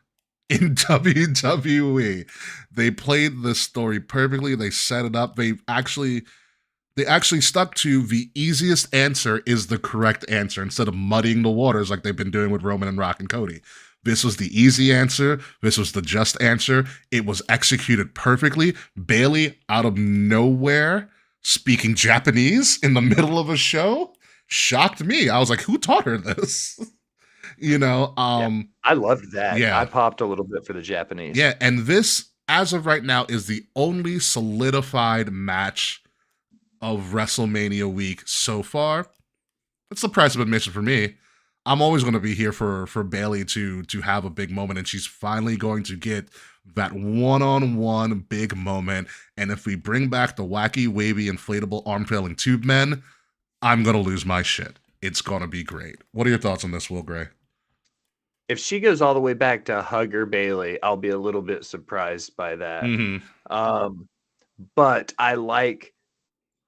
in WWE. They played this story perfectly. They set it up. They actually stuck to the easiest answer is the correct answer instead of muddying the waters like they've been doing with Roman and Rock and Cody. This was the easy answer. This was the just answer. It was executed perfectly. Bayley, out of nowhere, speaking Japanese in the middle of a show, shocked me. I was like, who taught her this? I loved that. Yeah. I popped a little bit for the Japanese. Yeah, and this, as of right now, is the only solidified match of WrestleMania week so far. It's the price of admission for me. I'm always going to be here for Bayley to have a big moment, and she's finally going to get that one-on-one big moment. And if we bring back the wacky, wavy, inflatable, arm-trailing tube men, I'm going to lose my shit. It's going to be great. What are your thoughts on this, Will Gray? If she goes all the way back to Hugger Bayley, I'll be a little bit surprised by that. Mm-hmm. But I like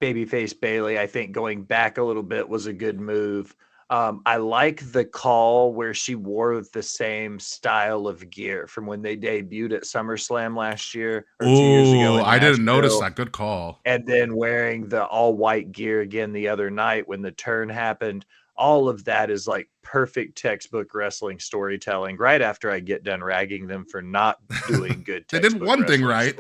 babyface Bayley. I think going back a little bit was a good move. I like the call where she wore the same style of gear from when they debuted at SummerSlam last year or 2 years ago. I didn't notice that. Good call. And then wearing the all white gear again the other night when the turn happened. All of that is like perfect textbook wrestling storytelling. Right after I get done ragging them for not doing good. They did one thing right,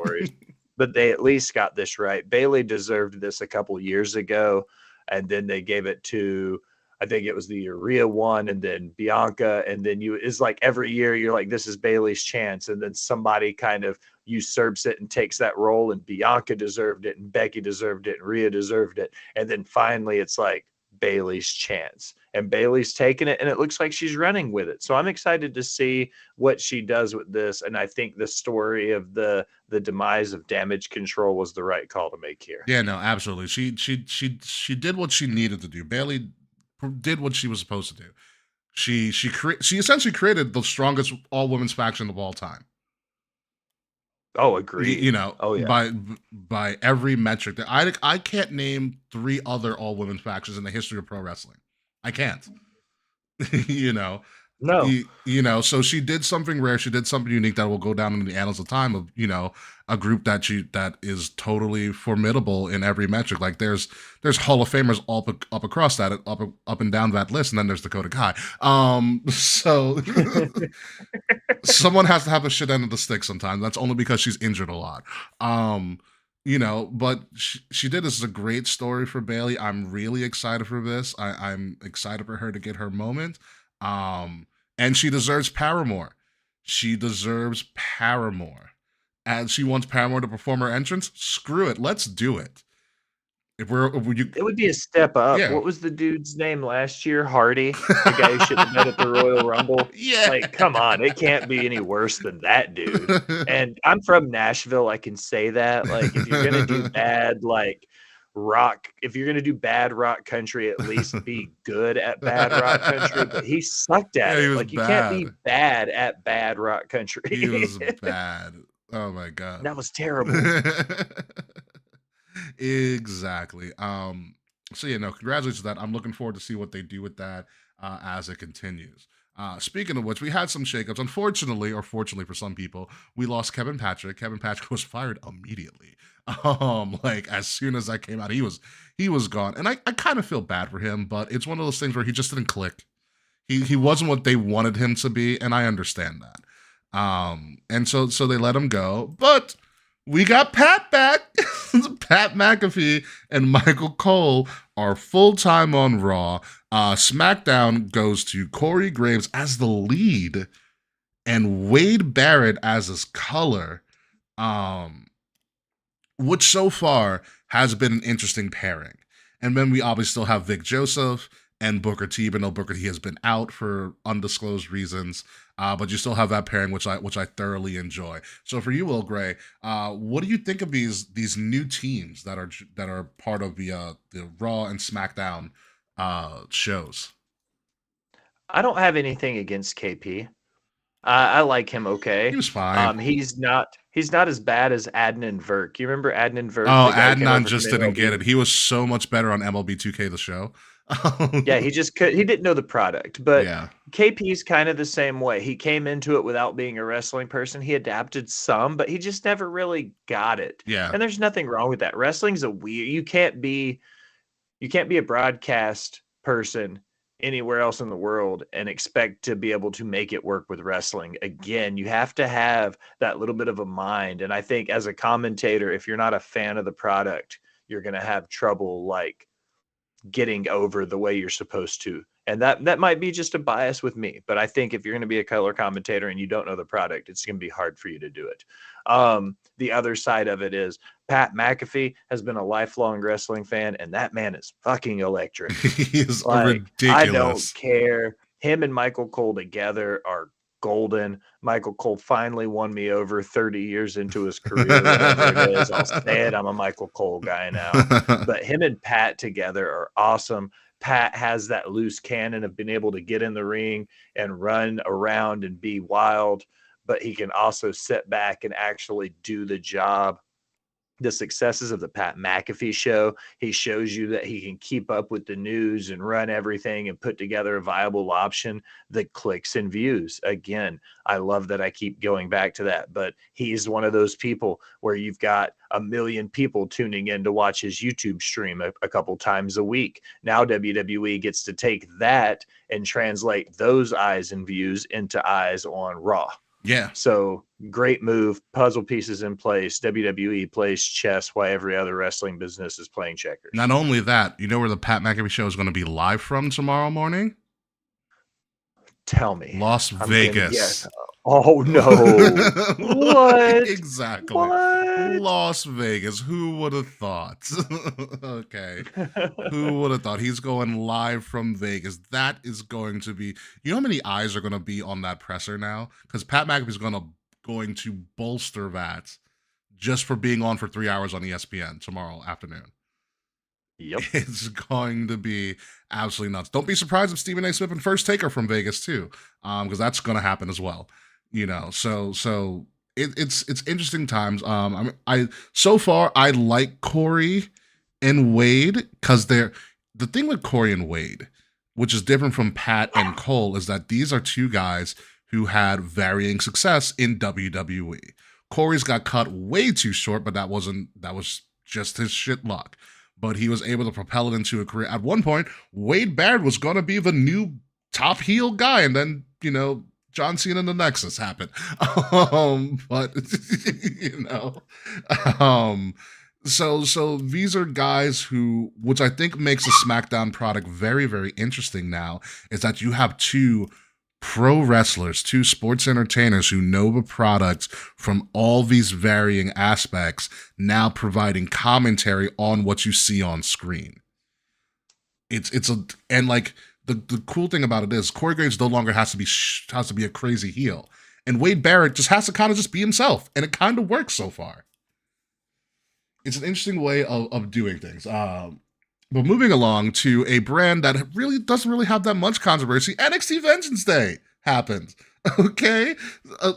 but they at least got this right. Bayley deserved this a couple years ago, and then they gave it to, I think it was the Urea one, and then Bianca, and then it's like every year you're like, this is Bayley's chance, and then somebody kind of usurps it and takes that role, and Bianca deserved it, and Becky deserved it, and Rhea deserved it, and then finally it's like Bayley's chance, and Bayley's taking it, and it looks like she's running with it. So I'm excited to see what she does with this, and I think the story of the demise of Damage Control was the right call to make here. Yeah, no, absolutely. She did what she needed to do. Bayley did what she was supposed to do. She essentially created the strongest all women's faction of all time. Oh, agreed. Oh, yeah. By every metric. I can't name 3 other all women's factions in the history of pro wrestling. I can't. No. So she did something rare. She did something unique that will go down in the annals of time of, a group that is totally formidable in every metric. Like there's Hall of Famers all up across that, up and down that list, and then there's Dakota Kai. So someone has to have the shit end of the stick sometimes. That's only because she's injured a lot. But she did. This is a great story for Bailey. I'm really excited for this. I'm excited for her to get her moment. And she deserves Paramore. She deserves Paramore. And she wants Paramore to perform her entrance. Screw it. Let's do it. It would be a step up. Yeah. What was the dude's name last year? Hardy, the guy who should have been at the Royal Rumble. Yeah. Like, come on, it can't be any worse than that dude. And I'm from Nashville. I can say that. Like, if you're gonna do bad, like rock, if you're gonna do bad rock country, at least be good at bad rock country. But he sucked at it. Like, you can't be bad at bad rock country. He was bad. Oh my god, that was terrible. Exactly. So congratulations on that. I'm looking forward to see what they do with that as it continues. Speaking of which, we had some shakeups. Unfortunately, or fortunately for some people, we lost Kevin Patrick. Kevin Patrick was fired immediately. Like as soon as that came out, he was gone. And I kind of feel bad for him, but it's one of those things where he just didn't click. He wasn't what they wanted him to be, and I understand that. And so they let him go. But we got Pat back. Pat McAfee and Michael Cole are full-time on Raw. SmackDown goes to Corey Graves as the lead and Wade Barrett as his color, which so far has been an interesting pairing. And then we obviously still have Vic Joseph and Booker T, even though Booker T has been out for undisclosed reasons. But you still have that pairing, which I thoroughly enjoy. So for you, Will Gray, what do you think of these new teams that are part of the Raw and SmackDown shows? I don't have anything against KP. I like him okay. He was fine. He's not as bad as Adnan Virk. You remember Adnan Virk? Oh, Adnan just didn't get it. He was so much better on MLB 2K, the show. Yeah, he didn't know the product. But yeah. KP's kind of the same way. He came into it without being a wrestling person. He adapted some, but he just never really got it. Yeah. And there's nothing wrong with that. Wrestling's you can't be a broadcast person anywhere else in the world and expect to be able to make it work with wrestling. Again, you have to have that little bit of a mind. And I think as a commentator, if you're not a fan of the product, you're going to have trouble like getting over the way you're supposed to. And that might be just a bias with me, but I think if you're going to be a color commentator and you don't know the product, it's going to be hard for you to do it. The other side of it is Pat McAfee has been a lifelong wrestling fan, and that man is fucking electric. He's ridiculous. I don't care. Him and Michael Cole together are golden. Michael Cole finally won me over 30 years into his career, whatever it is. I'll say it. I'm a Michael Cole guy now. But him and Pat together are awesome. Pat has that loose cannon of being able to get in the ring and run around and be wild, but he can also sit back and actually do the job. The successes of the Pat McAfee show, he shows you that he can keep up with the news and run everything and put together a viable option that clicks and views. Again, I love that I keep going back to that, but he's one of those people where you've got 1 million people tuning in to watch his YouTube stream a couple times a week. Now WWE gets to take that and translate ththose eyes and views into eyes on Raw. Yeah. So great move, puzzle pieces in place. WWE plays chess while every other wrestling business is playing checkers. Not only that, you know where the Pat McAfee show is going to be live from tomorrow morning? Tell me. Las Vegas. Yes. Oh, no. What? Exactly. What? Las Vegas. Who would have thought? Okay. Who would have thought? He's going live from Vegas. That is going to be... You know how many eyes are going to be on that presser now? Because Pat McAfee is going to bolster that just for being on for 3 hours on ESPN tomorrow afternoon. Yep. It's going to be absolutely nuts. Don't be surprised if Stephen A. Smith and First Taker from Vegas too, because that's going to happen as well. So it's interesting times. So far I like Corey and Wade because the thing with Corey and Wade, which is different from Pat and Cole, is that these are two guys who had varying success in WWE. Corey's got cut way too short, but that was just his shit luck. But he was able to propel it into a career. At one point, Wade Barrett was going to be the new top heel guy, and then, John Cena and the Nexus happened. But, So these are guys who, which I think makes the SmackDown product very, very interesting now, is that you have two pro wrestlers, two sports entertainers who know the product from all these varying aspects, now providing commentary on what you see on screen. The cool thing about it is Corey Graves no longer has to be a crazy heel, and Wade Barrett just has to kind of just be himself, and it kind of works so far. It's an interesting way of doing things. But moving along to a brand that really doesn't really have that much controversy, NXT Vengeance Day happened. Okay?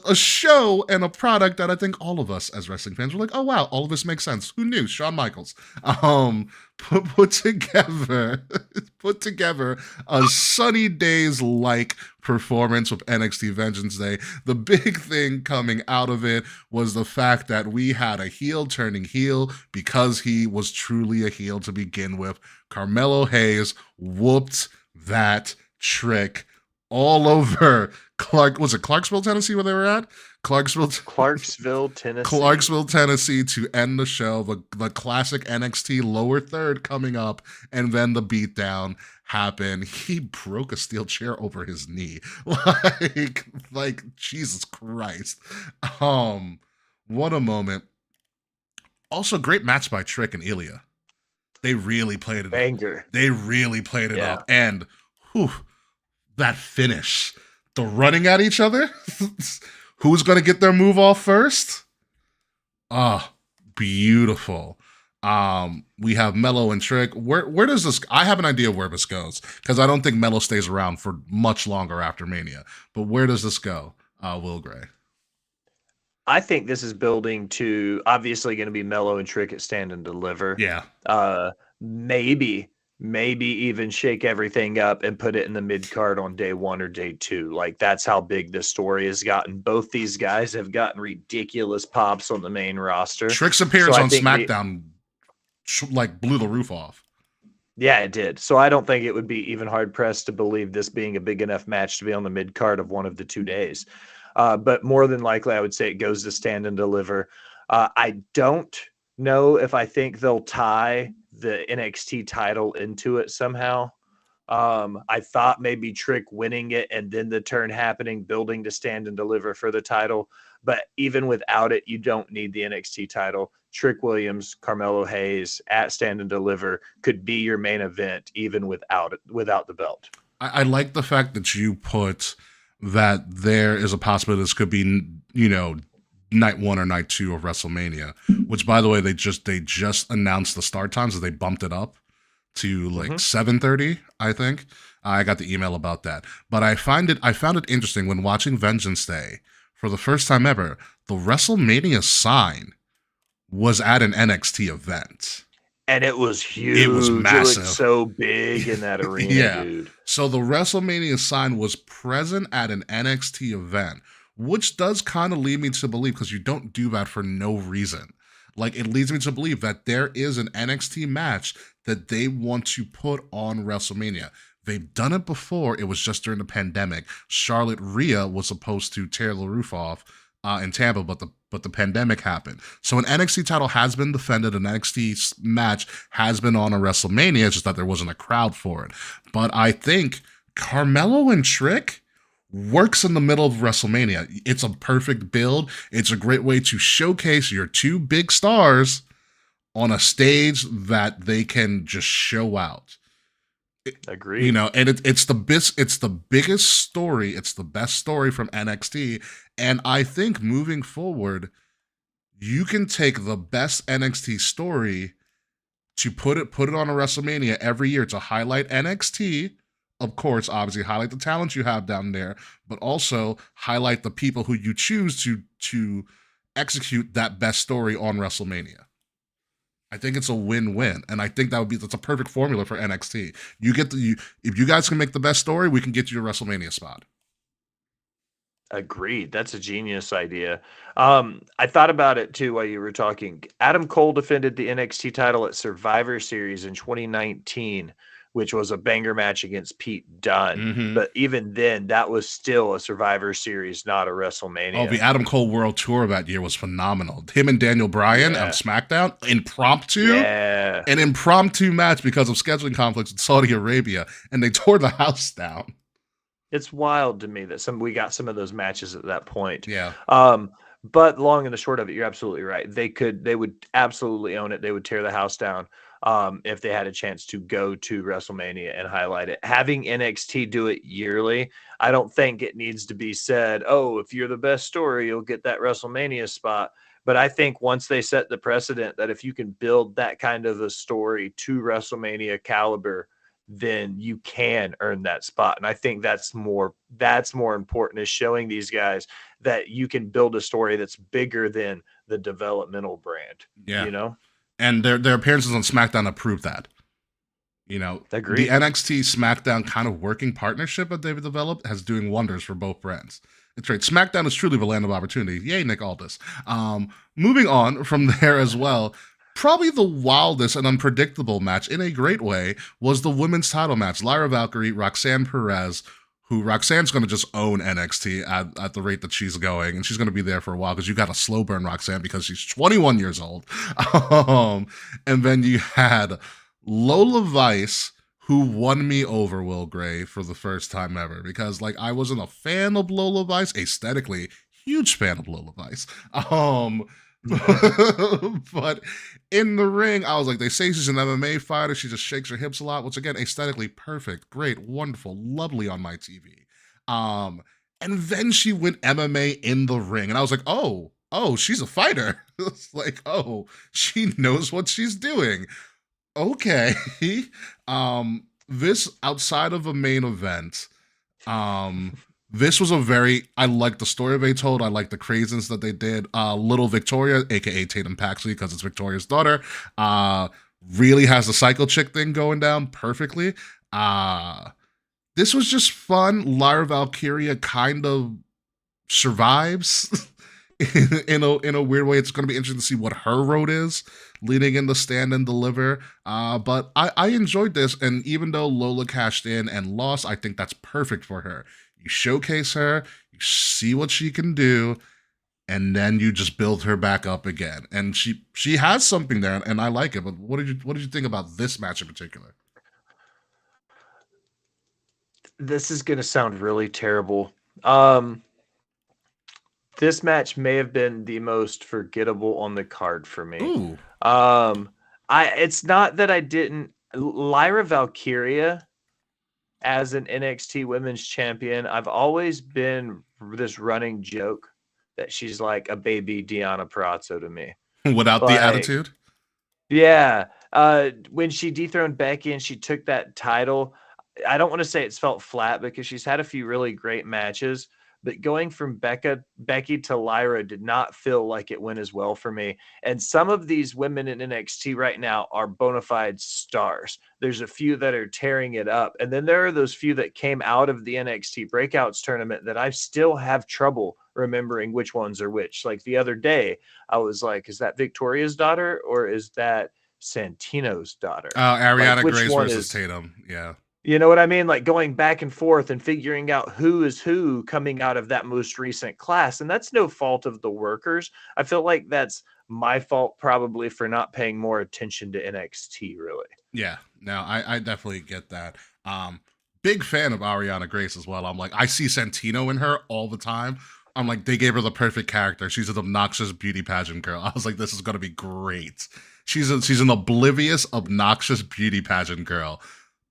A show and a product that I think all of us as wrestling fans were like, oh wow, all of this makes sense. Who knew? Shawn Michaels. Put together a Sunny Days like performance with NXT Vengeance Day. The big thing coming out of it was the fact that we had a heel turning heel because he was truly a heel to begin with. Carmelo Hayes whooped that trick all over Clarksville, Tennessee, where they were at? Clarksville, Tennessee to end the show. The classic NXT lower third coming up, and then the beatdown happened. He broke a steel chair over his knee. Like Jesus Christ. What a moment. Also, great match by Trick and Ilya. They really played it Banger. They really played it up. And that finish. The running at each other. Who's going to get their move off first? Beautiful. We have Melo and Trick. Where does this... I have an idea where this goes, because I don't think Melo stays around for much longer after Mania. But where does this go, Will Gray? I think this is building to obviously going to be Melo and Trick at Stand and Deliver. Yeah. Maybe even shake everything up and put it in the mid card on day 1 or day 2. Like, that's how big this story has gotten. Both these guys have gotten ridiculous pops on the main roster. Trick's appearance on SmackDown blew the roof off. Yeah, it did. So I don't think it would be even hard pressed to believe this being a big enough match to be on the mid card of one of the 2 days. But more than likely, I would say it goes to Stand and Deliver. I don't know if I think they'll tie the NXT title into it somehow. I thought maybe Trick winning it and then the turn happening, building to Stand and Deliver for the title. But even without it, you don't need the NXT title. Trick Williams, Carmelo Hayes at Stand and Deliver could be your main event even without the belt. I like the fact that you put that there is a possibility this could be, night 1 or night 2 of WrestleMania, which, by the way, they just announced the start times, so they bumped it up to 7:30, I think. I got the email about that. But I found it interesting when watching Vengeance Day for the first time ever. The WrestleMania sign was at an NXT event. And it was huge. It was massive. It looked so big in that arena, dude. So the WrestleMania sign was present at an NXT event, which does kind of lead me to believe, because you don't do that for no reason. Like, it leads me to believe that there is an NXT match that they want to put on WrestleMania. They've done it before. It was just during the pandemic. Charlotte Rhea was supposed to tear the roof off in Tampa, but the pandemic happened. So an NXT title has been defended. An NXT match has been on a WrestleMania. It's just that there wasn't a crowd for it. But I think Carmelo and Trick works in the middle of WrestleMania. It's a perfect build. It's a great way to showcase your 2 big stars on a stage that they can just show out. Agreed. And it's the biggest story. It's the best story from NXT. And I think moving forward, you can take the best NXT story to put it on a WrestleMania every year to highlight NXT. Of course, obviously highlight the talent you have down there, but also highlight the people who you choose to execute that best story on WrestleMania. I think it's a win-win, and I think that's a perfect formula for NXT. If you guys can make the best story, we can get you a WrestleMania spot. Agreed. That's a genius idea. I thought about it too while you were talking. Adam Cole defended the NXT title at Survivor Series in 2019, which was a banger match against Pete Dunne. Mm-hmm. But even then, that was still a Survivor Series, not a WrestleMania. Oh, the Adam Cole World Tour that year was phenomenal. Him and Daniel Bryan on SmackDown, an impromptu match because of scheduling conflicts in Saudi Arabia, and they tore the house down. It's wild to me that we got some of those matches at that point. Yeah. But long and the short of it, you're absolutely right. They would absolutely own it. They would tear the house down if they had a chance to go to WrestleMania and highlight it. Having NXT do it yearly, I don't think it needs to be said, oh, if you're the best story, you'll get that WrestleMania spot. But I think once they set the precedent that if you can build that kind of a story to WrestleMania caliber, then you can earn that spot. And I think that's more important, is showing these guys that you can build a story that's bigger than the developmental brand. Yeah. You know? And their appearances on SmackDown have proved that. You know, Agreed. The NXT SmackDown kind of working partnership that they've developed has doing wonders for both brands. It's right. SmackDown is truly the land of opportunity. Yay, Nick Aldis. Moving on from there as well, probably the wildest and unpredictable match in a great way was the women's title match. Lyra Valkyrie, Roxanne Perez, who Roxanne's going to just own NXT at the rate that she's going, and she's going to be there for a while because you got to slow burn Roxanne because she's 21 years old. And then you had Lola Vice, who won me over, Will Gray, for the first time ever, because like I wasn't a fan of Lola Vice, aesthetically, huge fan of Lola Vice. But in the ring, I was like, they say she's an MMA fighter. She just shakes her hips a lot, which again, aesthetically perfect, great, wonderful, lovely on my TV. And then she went MMA in the ring, and I was like, oh, she's a fighter. It's like, oh, she knows what she's doing. Okay. This outside of a main event, this was I like the story they told. I like the craziness that they did. Little Victoria, aka Tatum Paxley, because it's Victoria's daughter, really has the cycle chick thing going down perfectly. This was just fun. Lyra Valkyria kind of survives in a weird way. It's going to be interesting to see what her road is leading into Stand and Deliver. But I enjoyed this, and even though Lola cashed in and lost, I think that's perfect for her. You showcase her, you see what she can do, and then you just build her back up again. And she has something there, and I like it. But what did you think about this match in particular? This is going to sound really terrible. This match may have been the most forgettable on the card for me. Ooh. It's not that I didn't. Lyra Valkyria as an NXT Women's Champion, I've always been this running joke that she's like a baby Deonna Purrazzo to me. Without the attitude? Yeah. When she dethroned Becky and she took that title, I don't want to say it's felt flat because she's had a few really great matches, but going from Becky to Lyra did not feel like it went as well for me. And some of these women in NXT right now are bona fide stars. There's a few that are tearing it up. And then there are those few that came out of the NXT Breakouts tournament that I still have trouble remembering which ones are which. Like the other day, I was like, is that Victoria's daughter or is that Santino's daughter? Ariana Grace versus Tatum. Yeah. You know what I mean? Like going back and forth and figuring out who is who coming out of that most recent class. And that's no fault of the workers. I feel like that's my fault probably for not paying more attention to NXT, really. Yeah, no, I definitely get that. Big fan of Ariana Grace as well. I'm like, I see Santino in her all the time. I'm like, they gave her the perfect character. She's an obnoxious beauty pageant girl. I was like, this is going to be great. She's an oblivious, obnoxious beauty pageant girl.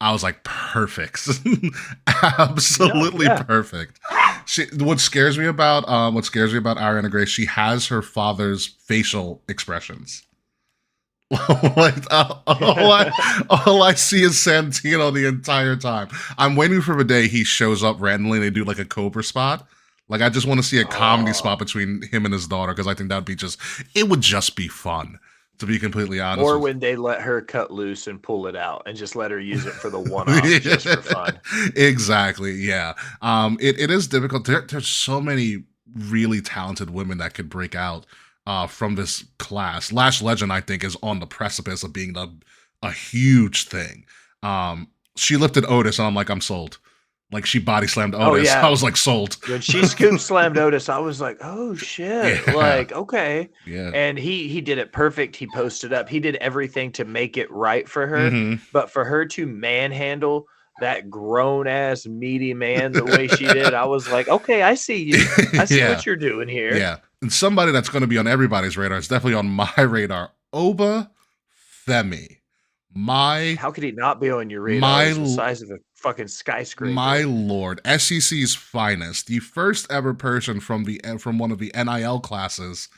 I was like, perfect. Absolutely perfect. What scares me about Ariana Grace, she has her father's facial expressions. Like all I see is Santino the entire time. I'm waiting for the day he shows up randomly and they do like a Cobra spot. Like I just want to see a comedy spot between him and his daughter because I think it would just be fun To be completely honest, or when they let her cut loose and pull it out and just let her use it for the one-off just for fun. Exactly. Yeah. It is difficult. There's so many really talented women that could break out from this class. Lash Legend, I think, is on the precipice of being a huge thing. She lifted Otis, and I'm like, I'm sold. Like, she body slammed Otis. Oh, yeah. I was like, sold. When she scoop slammed Otis, I was like, oh shit. Yeah. Like, okay. Yeah. And he did it perfect. He posted up. He did everything to make it right for her. Mhm. But for her to manhandle that grown ass meaty man the way she did, I was like, okay, I see you. I see Yeah. what you're doing here. Yeah. And somebody that's going to be on everybody's radar is definitely on my radar. Oba Femi. How could he not be on your radar? He's the size of a fucking skyscraper. My lord, SEC's finest, the first ever person from one of the NIL classes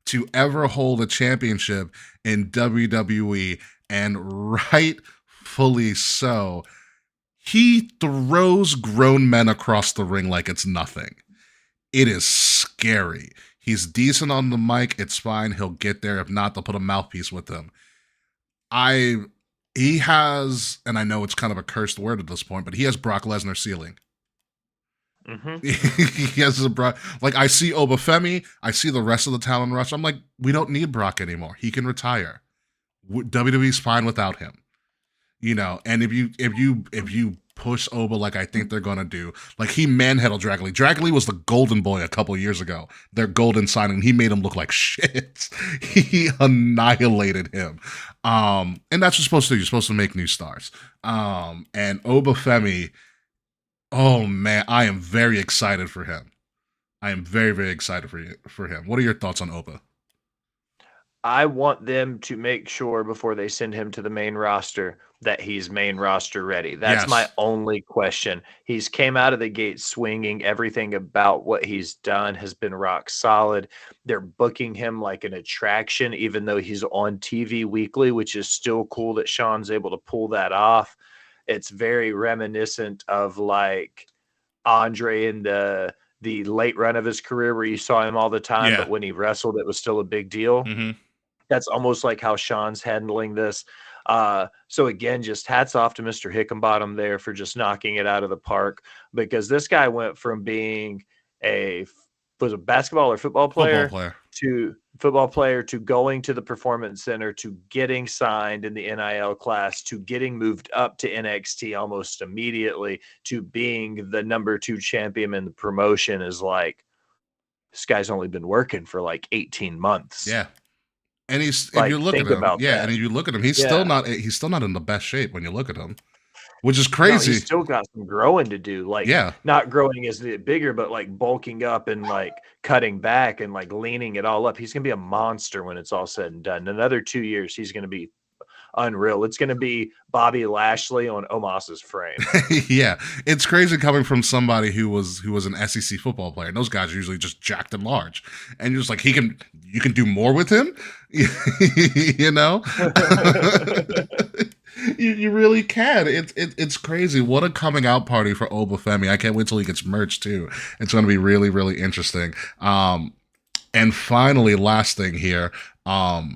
to ever hold a championship in WWE, and rightfully so. He throws grown men across the ring like it's nothing. It is scary. He's decent on the mic. It's fine. He'll get there. If not, they'll put a mouthpiece with him. He has, and I know it's kind of a cursed word at this point, but he has Brock Lesnar ceiling. Mm-hmm. He has like, I see Obafemi, I see the rest of the talent rush. I'm like, we don't need Brock anymore. He can retire. WWE's fine without him. And if you push Oba like I think they're gonna do, like, he manhandled Dragon Lee. Dragon Lee was the golden boy a couple years ago. Their golden signing. He made him look like shit. He annihilated him. And that's what you're supposed to do. You're supposed to make new stars. And Obafemi, oh man, I am very excited for him. I am very, very excited for him. What are your thoughts on Oba? I want them to make sure before they send him to the main roster that he's main roster ready. That's my only question. He's came out of the gate swinging. Everything about what he's done has been rock solid. They're booking him like an attraction, even though he's on TV weekly, which is still cool that Sean's able to pull that off. It's very reminiscent of like Andre in the late run of his career where you saw him all the time, but when he wrestled, it was still a big deal. Mm-hmm. That's almost like how Sean's handling this. So again, just hats off to Mr. Hickenbottom there for just knocking it out of the park, because this guy went from being was a basketball or football player to going to the Performance Center, to getting signed in the NIL class, to getting moved up to NXT almost immediately, to being the number 2 champion in the promotion. Is like, this guy's only been working for like 18 months. Yeah. And if like, you look at him, and if you look at him, he's still not in the best shape when you look at him, which is crazy. He's still got some growing to do. Like, not growing as bigger, but like bulking up and like cutting back and like leaning it all up. He's gonna be a monster when it's all said and done. In another 2 years, he's gonna be unreal. It's gonna be Bobby Lashley on Omos's frame. Yeah, it's crazy coming from somebody who was an SEC football player. And those guys are usually just jacked and large, and you're just like, you can do more with him. You know. You really can. It's crazy. What a coming out party for Obafemi. I can't wait till he gets merch too. It's going to be really, really interesting. And finally, last thing here, Joe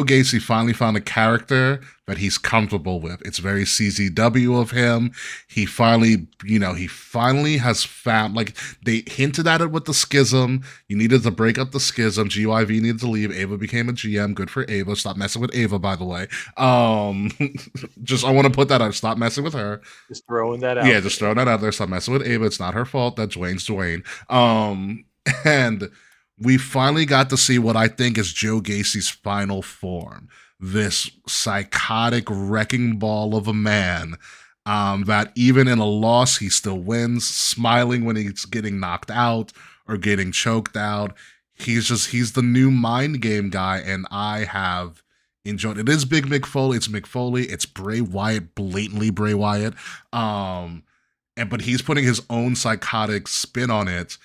Gacy finally found a character that he's comfortable with. It's very CZW of him. He finally has found, like, they hinted at it with the schism. You needed to break up the schism. GYV needed to leave. Ava became a GM. Good for Ava. Stop messing with Ava, by the way. I want to put that out. Stop messing with her. Just throwing that out. Yeah, just throwing that out there. Stop messing with Ava. It's not her fault that Dwayne's Dwayne. And we finally got to see what I think is Joe Gacy's final form. This psychotic wrecking ball of a man that even in a loss, he still wins, smiling when he's getting knocked out or getting choked out. He's the new mind game guy, and I have enjoyed it. It is Big Mick Foley. It's Mick Foley. It's Bray Wyatt, blatantly Bray Wyatt. But he's putting his own psychotic spin on it.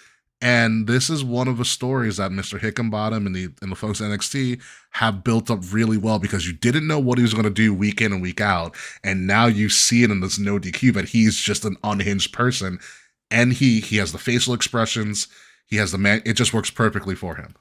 And this is one of the stories that Mr. Hickenbottom and the folks at NXT have built up really well, because you didn't know what he was going to do week in and week out. And now you see it in this no DQ that he's just an unhinged person. And he has the facial expressions. He has the man. It just works perfectly for him.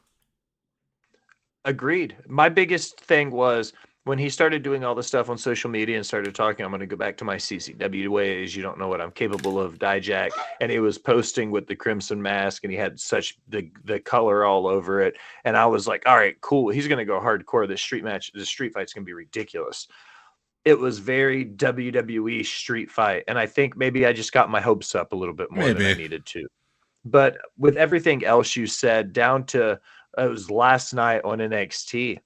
Agreed. My biggest thing was when he started doing all the stuff on social media and started talking, I'm going to go back to my CCW ways. You don't know what I'm capable of, Dijak. And he was posting with the crimson mask, and he had such the color all over it. And I was like, all right, cool. He's going to go hardcore. This street fight's going to be ridiculous. It was very WWE street fight. And I think maybe I just got my hopes up a little bit more than I needed to. But with everything else you said, down to it was last night on NXT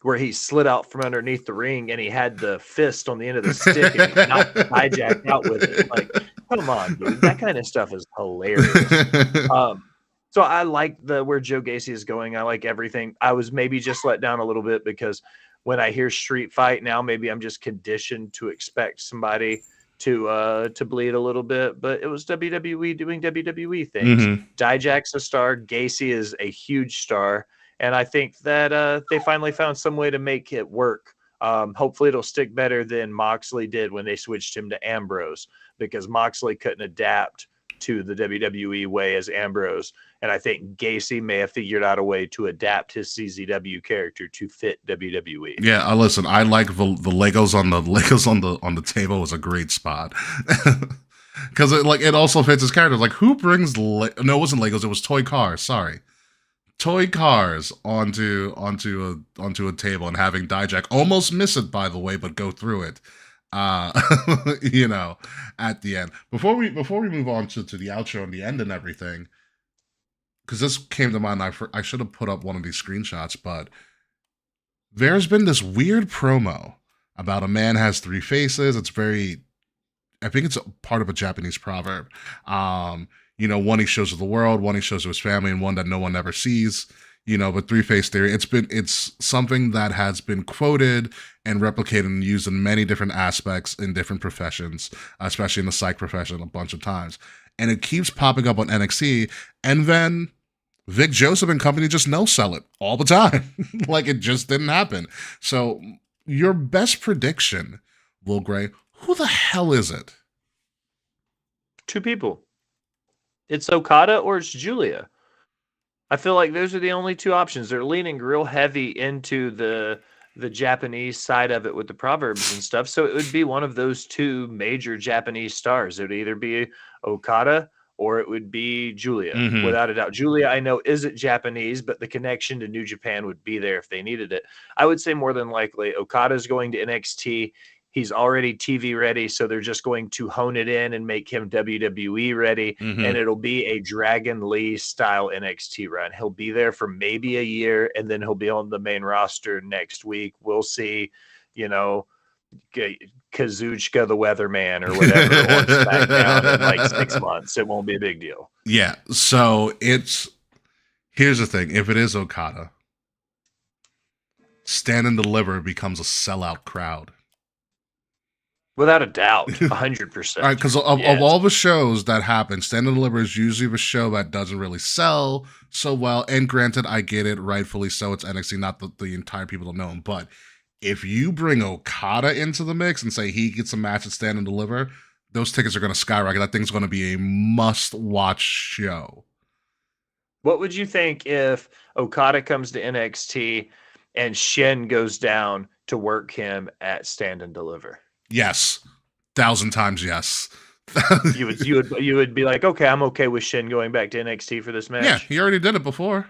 where he slid out from underneath the ring and he had the fist on the end of the stick and he knocked Dijak out with it. Like, come on, dude. That kind of stuff is hilarious. So I like where Joe Gacy is going. I like everything. I was maybe just let down a little bit because when I hear street fight now, maybe I'm just conditioned to expect somebody to bleed a little bit, but it was WWE doing WWE things. Dijak's a star. Gacy is a huge star. And I think that they finally found some way to make it work. Hopefully it'll stick better than Moxley did when they switched him to Ambrose, because Moxley couldn't adapt to the WWE way as Ambrose. And I think Gacy may have figured out a way to adapt his CZW character to fit WWE. Yeah, listen, I like the Legos on the table was a great spot. Because it also fits his character. Like, who brings no, it wasn't Legos, it was toy cars, sorry. Toy cars onto a table and having Dijak almost miss it, by the way, but go through it. You know, at the end. Before we move on to the outro and the end and everything, because this came to mind, I should have put up one of these screenshots, but there's been this weird promo about a man has three faces. It's I think it's a part of a Japanese proverb. You know, one he shows to the world, one he shows to his family, and one that no one ever sees. You know, but three-face theory, it's something that has been quoted and replicated and used in many different aspects in different professions, especially in the psych profession a bunch of times. And it keeps popping up on NXT, and then Vic Joseph and company just no-sell it all the time. Like, it just didn't happen. So, your best prediction, Will Gray, who the hell is it? Two people. It's Okada or it's Julia. I feel like those are the only two options. They're leaning real heavy into the Japanese side of it with the proverbs and stuff. So it would be one of those two major Japanese stars. It would either be Okada or it would be Julia, without a doubt. Julia, I know, isn't Japanese, but the connection to New Japan would be there if they needed it. I would say more than likely Okada's going to NXT. He's already TV ready, so they're just going to hone it in and make him WWE ready, and it'll be a Dragon Lee style NXT run. He'll be there for maybe a year, and then he'll be on the main roster next week. We'll see, you know, Kazuchika the Weatherman or whatever on SmackDown in like 6 months. It won't be a big deal. Yeah, so here's the thing. If it is Okada, Stand and Deliver becomes a sellout crowd. Without a doubt, 100%. All right, because of all the shows that happen, Stand and Deliver is usually the show that doesn't really sell so well. And granted, I get it, rightfully so. It's NXT, not the entire people don't know him. But if you bring Okada into the mix and say he gets a match at Stand and Deliver, those tickets are going to skyrocket. That thing's going to be a must-watch show. What would you think if Okada comes to NXT and Shin goes down to work him at Stand and Deliver? Yes, 1,000 times yes. you would be like, okay, I'm okay with Shin going back to NXT for this match. Yeah, he already did it before.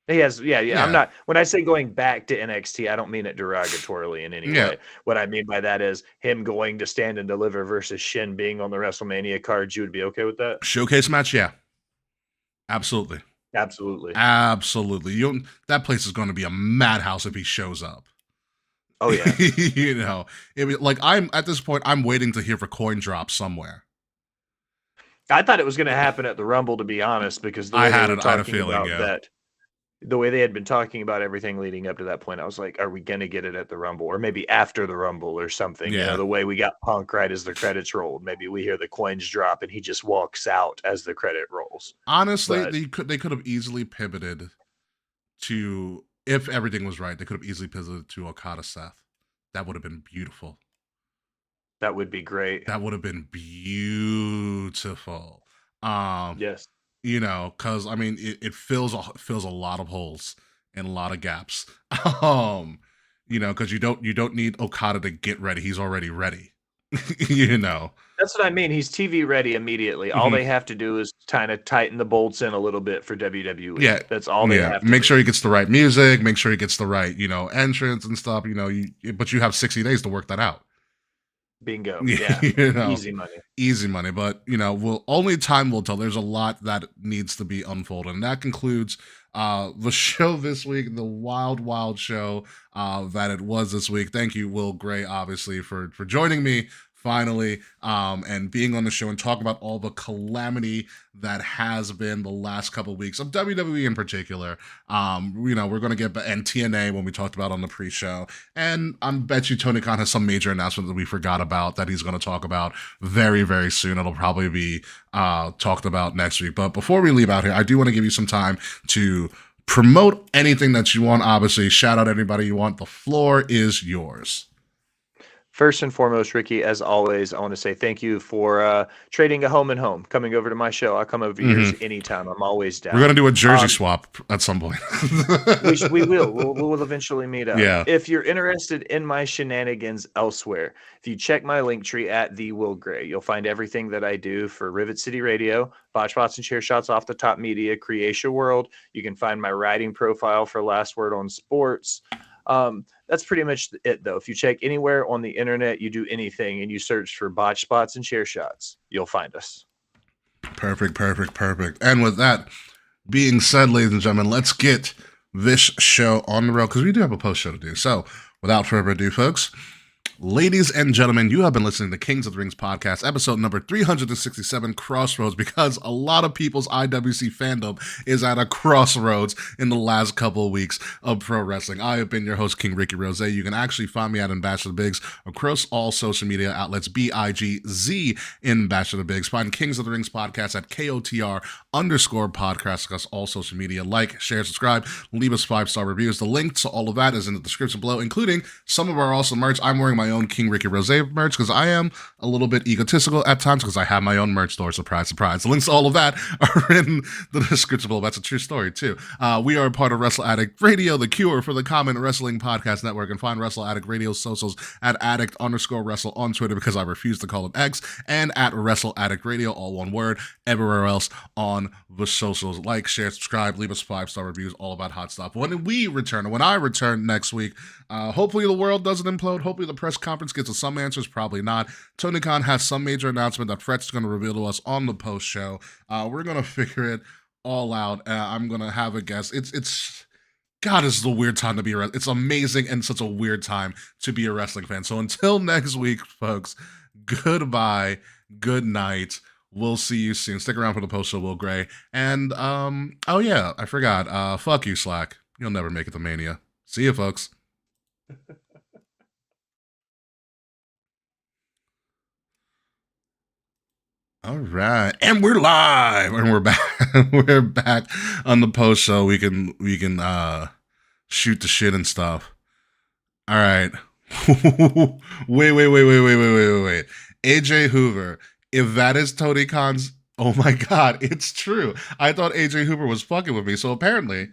He has, yeah. I'm not. When I say going back to NXT, I don't mean it derogatorily in any way. What I mean by that is him going to Stand and Deliver versus Shin being on the WrestleMania cards. You would be okay with that? Showcase match, yeah, absolutely. That place is going to be a madhouse if he shows up. Oh yeah. You know, I'm at this point, I'm waiting to hear for coin drop somewhere. I thought it was going to happen at the Rumble, to be honest, because the way they had been talking about everything leading up to that point, I was like, are we going to get it at the Rumble, or maybe after the Rumble or something? Yeah. You know, the way we got Punk right as the credits rolled, maybe we hear the coins drop and he just walks out as the credit rolls. Honestly, they could have easily pivoted to, if everything was right, they could have easily pivoted to Okada Seth. That would have been beautiful. That would be great. That would have been beautiful. Yes. You know, because I mean, it fills a lot of holes in a lot of gaps. Because you don't need Okada to get ready. He's already ready. That's what I mean. He's TV ready immediately. All they have to do is kind of tighten the bolts in a little bit for WWE. Yeah, that's all they have to make do. sure he gets the right music. Make sure he gets the right, entrance and stuff. But you have 60 days to work that out. Bingo. Yeah. Easy money. But only time will tell. There's a lot that needs to be unfolded, and that concludes the show this week, the wild show that it was this week. Thank you, Will Gray, obviously, for joining me finally, and being on the show and talking about all the calamity that has been the last couple of weeks of WWE in particular. We're going to get and TNA when we talked about on the pre-show, and I bet you Tony Khan has some major announcement that we forgot about that he's going to talk about very, very soon. It'll probably be talked about next week. But before we leave out here, I do want to give you some time to promote anything that you want. Obviously, shout out anybody you want. The floor is yours. First and foremost, Ricky, as always, I want to say thank you for trading a home and home, coming over to my show. I'll come over yours anytime. I'm always down. We're going to do a jersey swap at some point. we will. We'll eventually meet up. Yeah. If you're interested in my shenanigans elsewhere, if you check my link tree at The Will Gray, you'll find everything that I do for Rivet City Radio, Botched Spots and Chair Shots Off the Top Media, Creation World. You can find my writing profile for Last Word on Sports. That's pretty much it, though. If you check anywhere on the internet, you do anything, and you search for Botched Spots and Chair Shots, you'll find us. Perfect. And with that being said, ladies and gentlemen, let's get this show on the road, because we do have a post show to do. So without further ado, folks, ladies and gentlemen, you have been listening to Kings of the Rings podcast, episode number 367, Crossroads, because a lot of people's IWC fandom is at a crossroads in the last couple of weeks of pro wrestling. I have been your host, King Ricky Rose. You can actually find me at Ambassador Biggs across all social media outlets, BIGZ in Ambassador Biggs. Find Kings of the Rings podcast at KOTR_podcast across all social media. Like, share, subscribe, leave us 5-star reviews. The link to all of that is in the description below, including some of our awesome merch. I'm wearing my own King Ricky Rose merch because I am a little bit egotistical at times because I have my own merch store. Surprise. The links to all of that are in the description below. That's a true story too. We are a part of Wrestle Addict Radio, the cure for the common wrestling podcast network, and find Wrestle Addict Radio socials at addict_wrestle on Twitter because I refuse to call it X, and at Wrestle Addict Radio, all one word, everywhere else on the socials. Like, share, subscribe, leave us 5-star reviews, all about hot stuff. When I return next week, hopefully the world doesn't implode. Hopefully the press conference gets us some answers, probably not. Tony Khan has some major announcement that Fret's going to reveal to us on the post show. We're going to figure it all out. I'm going to have a guess. It's God, this is a weird time to be it's amazing and such a weird time to be a wrestling fan. So until next week, folks, goodbye, good night. We'll see you soon. Stick around for the post show, Will Gray. And oh yeah, I forgot. Fuck you, Slack. You'll never make it to Mania. See you, folks. All right, and we're live, and we're back. We're back on the post show. We can shoot the shit and stuff. All right. Wait. AJ Hoover. If that is Tony Khan's, oh my God, it's true. I thought AJ Hoover was fucking with me. So apparently.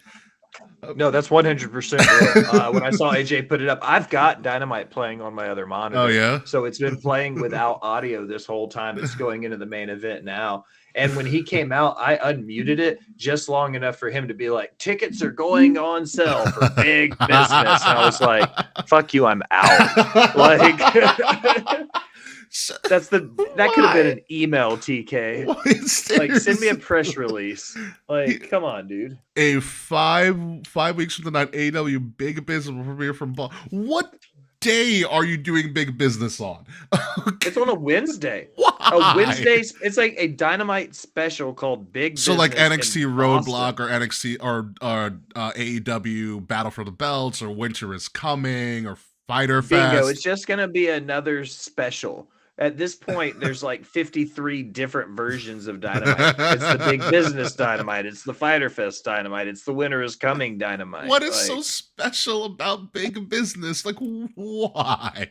No, that's 100%. When I saw AJ put it up, I've got Dynamite playing on my other monitor. Oh, yeah? So it's been playing without audio this whole time. It's going into the main event now. And when he came out, I unmuted it just long enough for him to be like, tickets are going on sale for big business. And I was like, fuck you, I'm out. Like, that could have been an email, TK. Like, send me a press release. Like, come on, dude. A 5 weeks from tonight, AEW Big Business will premiere from What day are you doing Big Business on? It's on a Wednesday. Why? A Wednesday. It's like a Dynamite special called Big Business. So like NXT Roadblock or NXT or AEW Battle for the Belts or Winter is Coming or Fighter Fest. Bingo. It's just going to be another special. At this point, there's like 53 different versions of Dynamite. It's the Big Business Dynamite. It's the Fighter Fest Dynamite. It's the Winter is Coming Dynamite. What is so special about Big Business? Like, why?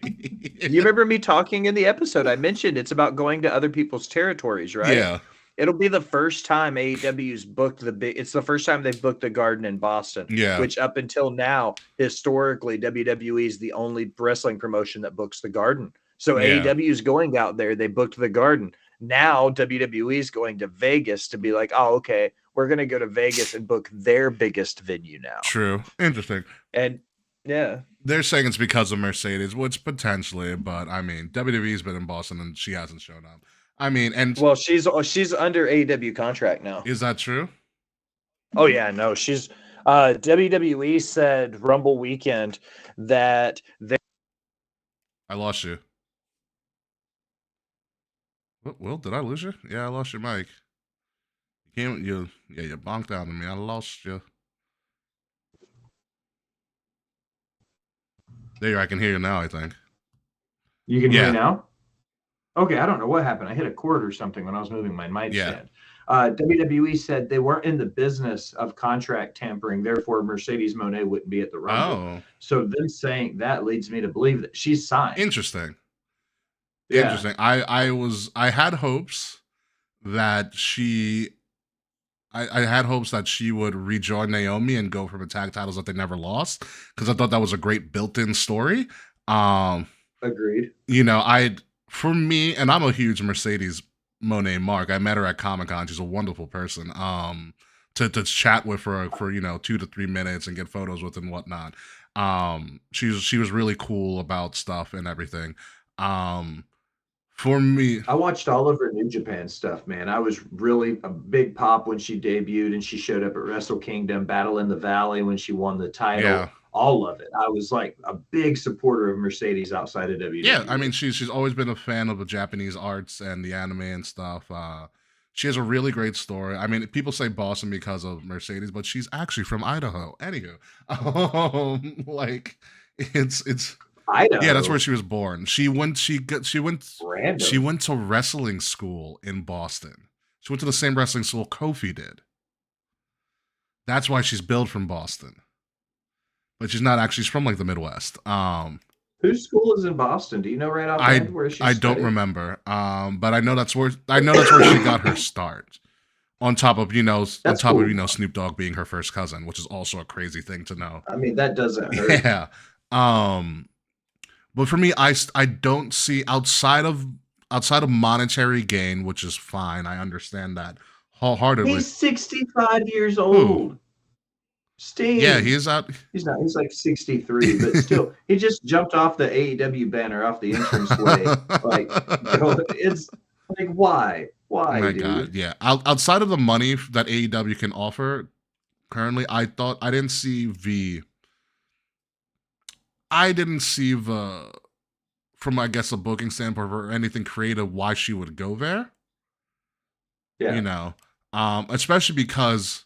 You remember me talking in the episode? I mentioned it's about going to other people's territories, right? Yeah. It'll be the first time AEW's booked it's the first time they've booked the Garden in Boston. Yeah. Which up until now, historically, WWE is the only wrestling promotion that books the Garden. So AEW is going out there. They booked the Garden. Now WWE is going to Vegas to be like, oh, okay, we're going to go to Vegas and book their biggest venue now. True. Interesting. And yeah. They're saying it's because of Mercedes, which potentially, but I mean, WWE's been in Boston and she hasn't shown up. I mean, and well, she's under AEW contract now. Is that true? Oh yeah, no, she's WWE said Rumble weekend that they. I lost you. Will, did I lose you? Yeah, I lost your mic. You bonked out on me. I lost you. There, I can hear you now, I think. You can hear me now? Okay, I don't know what happened. I hit a cord or something when I was moving my mic stand. WWE said they weren't in the business of contract tampering, therefore Mercedes Moné wouldn't be at the Rumble. Oh. So them saying that leads me to believe that she's signed. Interesting. Yeah. Interesting. I had hopes that I had hopes that she would rejoin Naomi and go for the tag titles that they never lost, because I thought that was a great built-in story. Agreed. For me, and I'm a huge Mercedes Moné mark. I met her at Comic-Con. She's a wonderful person. To chat with her for 2 to 3 minutes and get photos with and whatnot. She was really cool about stuff and everything. For me, I watched all of her New Japan stuff, man. I was really a big pop when she debuted and she showed up at Wrestle Kingdom, Battle in the Valley when she won the title. Yeah. All of it. I was like a big supporter of Mercedes outside of WWE. Yeah, I mean, she's always been a fan of the Japanese arts and the anime and stuff. She has a really great story. I mean, people say Boston because of Mercedes, but she's actually from Idaho. Anywho, it's Idaho. Yeah, that's where she was born. She went Random. to wrestling school in Boston. She went to the same wrestling school Kofi did. That's why she's billed from Boston. But she's not actually. She's from like the Midwest. Whose school is in Boston? Do you know right offhand where she studied? don't remember. But I know that's where she got her start. On top of Snoop Dogg being her first cousin, which is also a crazy thing to know. I mean, that doesn't hurt. Yeah. But for me, I don't see outside of monetary gain, which is fine. I understand that wholeheartedly. He's 65 years old. Ooh. Sting. Yeah, he is out. He's not. He's like 63, but still, he just jumped off the AEW banner off the entranceway. It's like, why? Why, my dude? God, yeah. Outside of the money that AEW can offer currently, I didn't see from I guess a booking standpoint or anything creative why she would go there. Yeah. Especially because.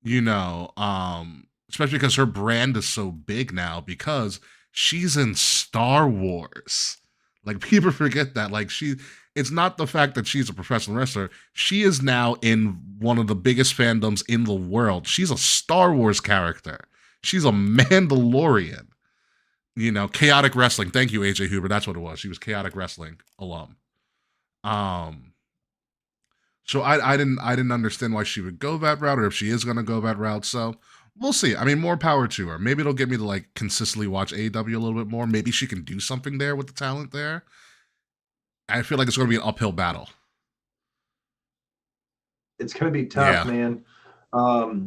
Especially because her brand is so big now because she's in Star Wars. Like, people forget that. Like, it's not the fact that she's a professional wrestler. She is now in one of the biggest fandoms in the world. She's a Star Wars character. She's a Mandalorian. Chaotic Wrestling. Thank you, AJ Huber. That's what it was. She was Chaotic Wrestling alum. So I didn't understand why she would go that route, or if she is going to go that route. So we'll see. I mean, more power to her. Maybe it'll get me to consistently watch AEW a little bit more. Maybe she can do something there with the talent there. I feel like it's going to be an uphill battle. It's going to be tough, man.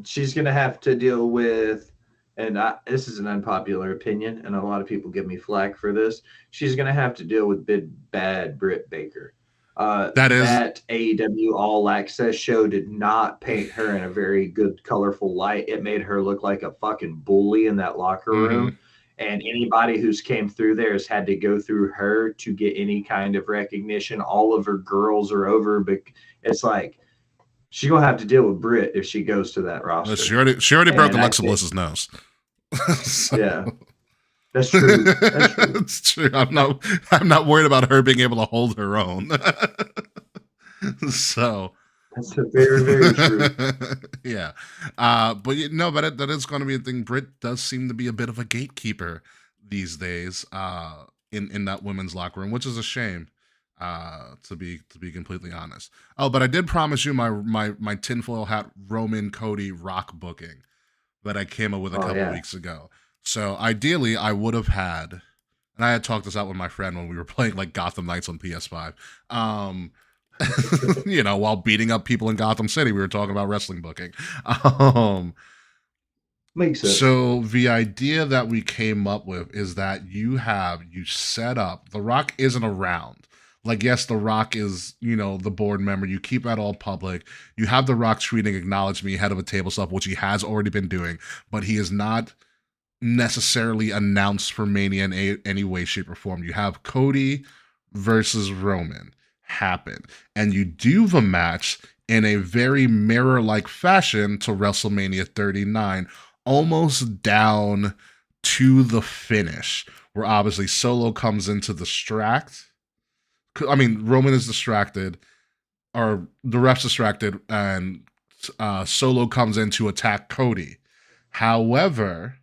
She's going to have to deal with, and this is an unpopular opinion, and a lot of people give me flack for this. She's going to have to deal with big bad Britt Baker. That AEW All Access show did not paint her in a very good, colorful light. It made her look like a fucking bully in that locker room. And anybody who's came through there has had to go through her to get any kind of recognition. All of her girls are over, but it's like she's gonna have to deal with Britt if she goes to that roster. She already broke Alexa Bliss's nose. So. Yeah. That's true. That's true. It's true. I'm not worried about her being able to hold her own. So that's very, very true. Yeah. But that is going to be a thing. Britt does seem to be a bit of a gatekeeper these days in that women's locker room, which is a shame. To be completely honest. Oh, but I did promise you my tinfoil hat Roman Cody Rock booking that I came up with a couple weeks ago. So ideally, I would have had, and I had talked this out with my friend when we were playing like Gotham Knights on PS5. While beating up people in Gotham City, we were talking about wrestling booking. Makes sense. So the idea that we came up with is that you set up, The Rock isn't around. Like, yes, The Rock is, the board member. You keep that all public. You have The Rock tweeting, acknowledge me, head of a table stuff, which he has already been doing, but he is not necessarily announced for Mania in any way, shape, or form. You have Cody versus Roman happen, and you do the match in a very mirror-like fashion to WrestleMania 39, almost down to the finish, where obviously Solo comes in to distract. I mean, Roman is distracted, or the ref's distracted, and Solo comes in to attack Cody. However,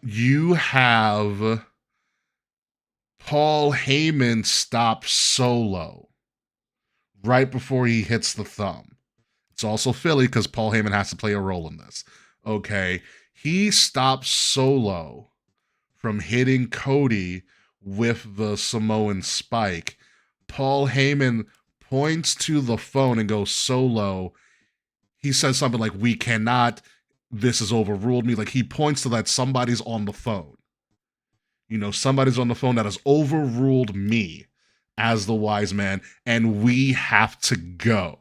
you have Paul Heyman stop Solo right before he hits the thumb. It's also Philly because Paul Heyman has to play a role in this. Okay, he stops Solo from hitting Cody with the Samoan spike. Paul Heyman points to the phone and goes, Solo. He says something like, we cannot, this has overruled me. Like, he points to that somebody's on the phone. Somebody's on the phone that has overruled me as the wise man, and we have to go.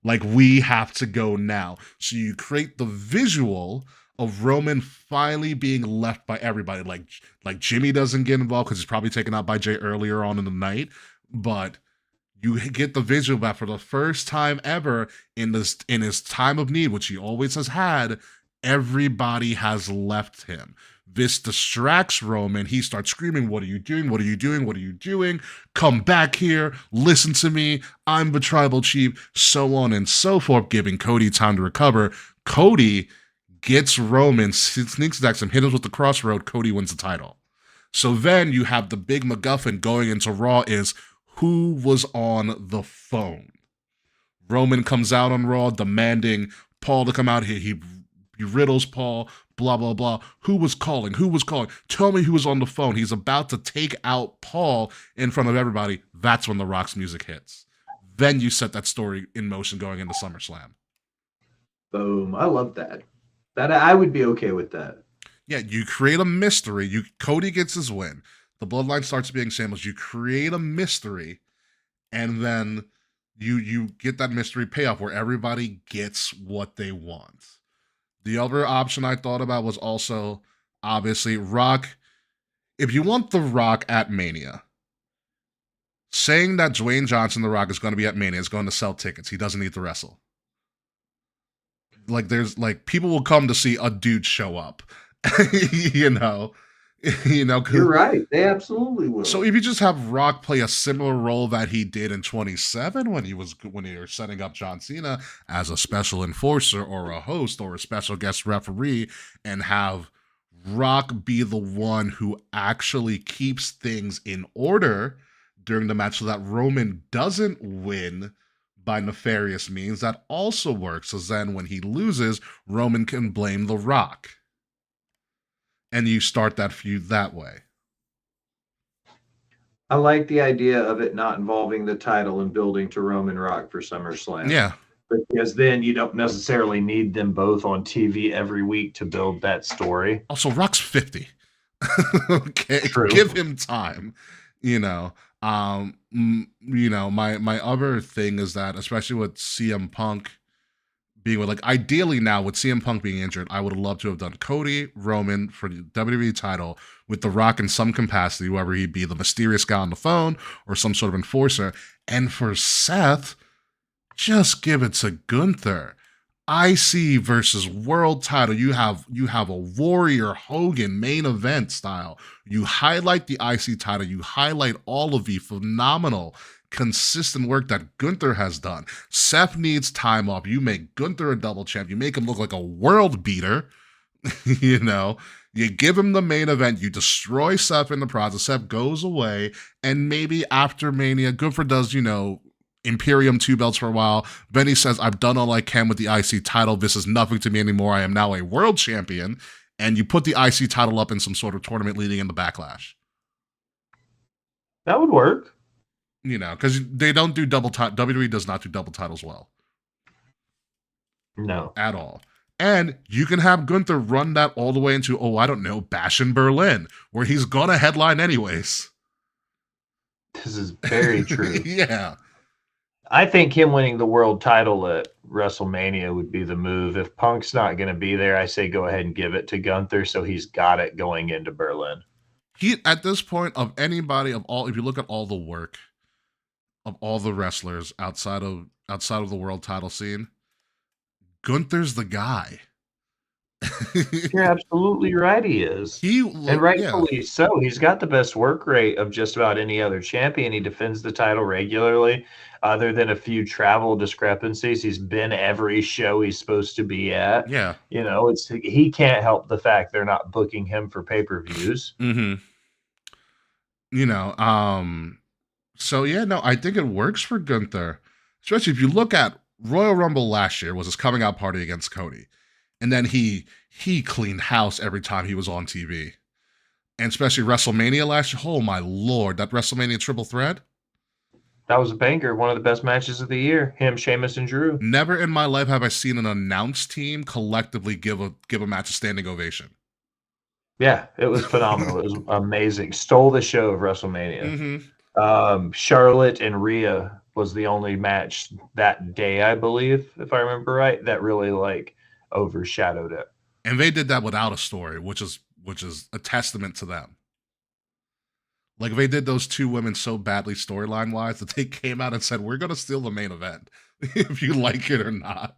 Like, we have to go now. So you create the visual of Roman finally being left by everybody. Like Jimmy doesn't get involved because he's probably taken out by Jay earlier on in the night. But you get the visual that for the first time ever in his time of need, which he always has had, everybody has left him. This distracts Roman. He starts screaming, what are you doing? What are you doing? What are you doing? Come back here. Listen to me. I'm the tribal chief. So on and so forth, giving Cody time to recover. Cody gets Roman, sneaks attacks him, hit him with the crossroad. Cody wins the title. So then you have the big MacGuffin going into Raw is who was on the phone. Roman comes out on Raw demanding Paul to come out here. He riddles Paul, blah, blah, blah. Who was calling? Tell me who was on the phone. He's about to take out Paul in front of everybody. That's when The Rock's music hits. Then you set that story in motion going into SummerSlam. Boom. I love that. I would be okay with that. Yeah, you create a mystery. Cody gets his win. The bloodline starts being shambles. You create a mystery, and then you get that mystery payoff where everybody gets what they want. The other option I thought about was also, obviously, Rock. If you want The Rock at Mania, saying that Dwayne Johnson, The Rock, is going to be at Mania is going to sell tickets. He doesn't need to wrestle. People will come to see a dude show up. You're right. They absolutely will. So if you just have Rock play a similar role that he did in 27 when he was setting up John Cena as a special enforcer or a host or a special guest referee, and have Rock be the one who actually keeps things in order during the match so that Roman doesn't win by nefarious means, that also works. So then when he loses, Roman can blame The Rock. And you start that feud that way. I like the idea of it not involving the title and building to Roman Rock for SummerSlam. Yeah. Because then you don't necessarily need them both on TV every week to build that story. Also, Rock's 50. Okay. True. Give him time. My other thing is that, especially with CM Punk being ideally now with CM Punk being injured, I would have loved to have done Cody, Roman for the WWE title with The Rock in some capacity, whoever he be, the mysterious guy on the phone or some sort of enforcer. And for Seth, just give it to Gunther. IC versus world title. You have a Warrior Hogan main event style. You highlight the IC title. You highlight all of the phenomenal consistent work that Gunther has done. Seth needs time off. You make Gunther a double champ. You make him look like a world beater. You You give him the main event, you destroy Seth in the process, Seth goes away, and maybe after Mania, Gunther does, Imperium 2 belts for a while. Then he says, I've done all I can with the IC title. This is nothing to me anymore. I am now a world champion. And you put the IC title up in some sort of tournament leading into Backlash. That would work. Because they don't do double title. WWE does not do double titles well. No. At all. And you can have Gunther run that all the way into, Bash in Berlin, where he's going to headline anyways. This is very true. Yeah. I think him winning the world title at WrestleMania would be the move. If Punk's not going to be there, I say go ahead and give it to Gunther so he's got it going into Berlin. He, at this point, of anybody, if you look at all the work of all the wrestlers outside of the world title scene, Gunther's the guy. You're absolutely right. He is. And rightfully so. He's got the best work rate of just about any other champion. He defends the title regularly. Other than a few travel discrepancies, he's been every show he's supposed to be at. Yeah. He can't help the fact they're not booking him for pay-per-views. Mm-hmm. So yeah, no, I think it works for Gunther. Especially if you look at Royal Rumble last year was his coming out party against Cody. And then he cleaned house every time he was on TV. And especially WrestleMania last year. Oh my Lord, that WrestleMania triple threat. That was a banger. One of the best matches of the year. Him, Sheamus, and Drew. Never in my life have I seen an announced team collectively give a match a standing ovation. Yeah, it was phenomenal. It was amazing. Stole the show of WrestleMania. Mm-hmm. Charlotte and Rhea was the only match that day, I believe, if I remember right, that really overshadowed it. And they did that without a story, which is a testament to them. Like, they did those two women so badly storyline wise that they came out and said, we're going to steal the main event, if you like it or not.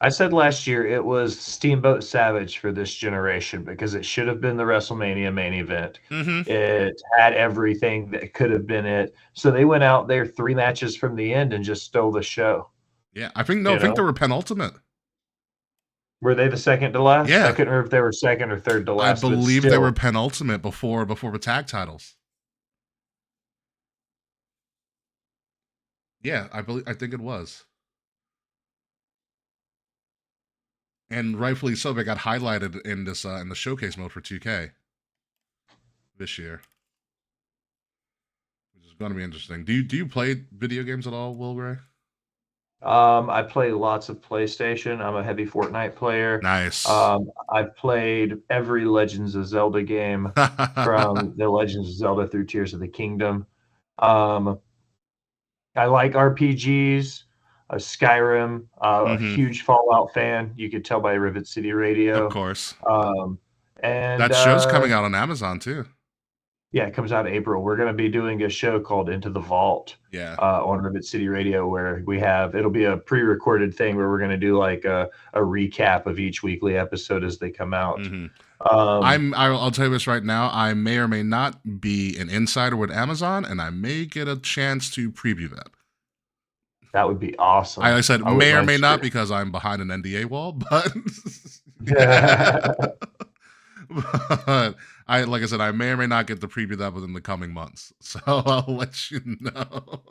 I said last year it was Steamboat Savage for this generation because it should have been the WrestleMania main event. Mm-hmm. It had everything that could have been it. So they went out there 3 matches from the end and just stole the show. Yeah, I think they were penultimate. Were they the second to last? Yeah. I couldn't remember if they were second or third to last. I believe they were penultimate before the tag titles. Yeah, I think it was. And rightfully so, they got highlighted in this in the showcase mode for 2K this year, which is going to be interesting. Do you play video games at all, Will Gray? I play lots of PlayStation. I'm a heavy Fortnite player. Nice. I've played every Legends of Zelda game from the Legends of Zelda through Tears of the Kingdom. I like RPGs. Skyrim, a huge Fallout fan. You could tell by Rivet City Radio. Of course. And that show's coming out on Amazon too. Yeah, it comes out in April. We're going to be doing a show called Into the Vault. Yeah. On Rivet City Radio, where it'll be a pre-recorded thing where we're going to do a recap of each weekly episode as they come out. Mm-hmm. I'll tell you this right now. I may or may not be an insider with Amazon, and I may get a chance to preview that. That would be awesome. I said may or may not because I'm behind an NDA wall, but but like I said, I may or may not get to preview that within the coming months. So I'll let you know.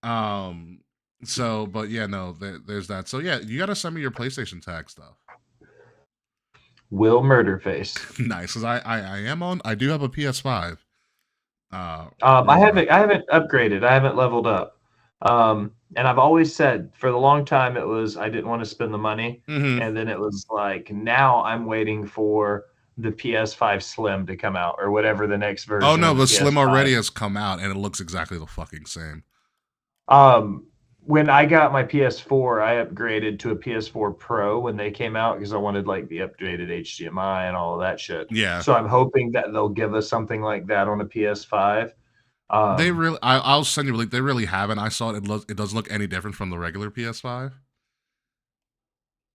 But yeah, no, there's that. So yeah, you got to send me your PlayStation tag stuff. Will Murderface. Nice, because I do have a PS5. I haven't upgraded. I haven't leveled up. And I've always said for the long time it was I didn't want to spend the money, and then it was now I'm waiting for the PS5 Slim to come out or whatever the next version. Oh no, the PS5. Slim already has come out and it looks exactly the fucking same. When I got my PS4, I upgraded to a PS4 Pro when they came out because I wanted the updated HDMI and all of that shit. Yeah. So I'm hoping that they'll give us something like that on a PS5. They really, I'll send you a link. They really haven't. I saw it. It doesn't look any different from the regular PS5.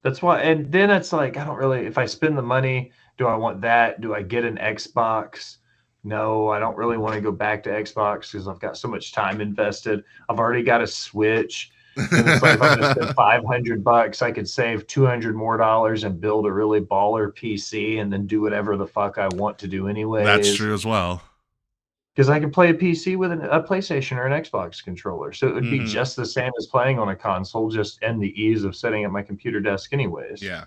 That's why, and then it's I don't really. If I spend the money, do I want that? Do I get an Xbox? No, I don't really want to go back to Xbox because I've got so much time invested. I've already got a Switch. And it's like, if I'm going to spend $500, I could save $200 more and build a really baller PC and then do whatever the fuck I want to do anyways. That's true as well. Because I can play a PC with a PlayStation or an Xbox controller. So it would be just the same as playing on a console, just and the ease of setting up my computer desk anyways. Yeah.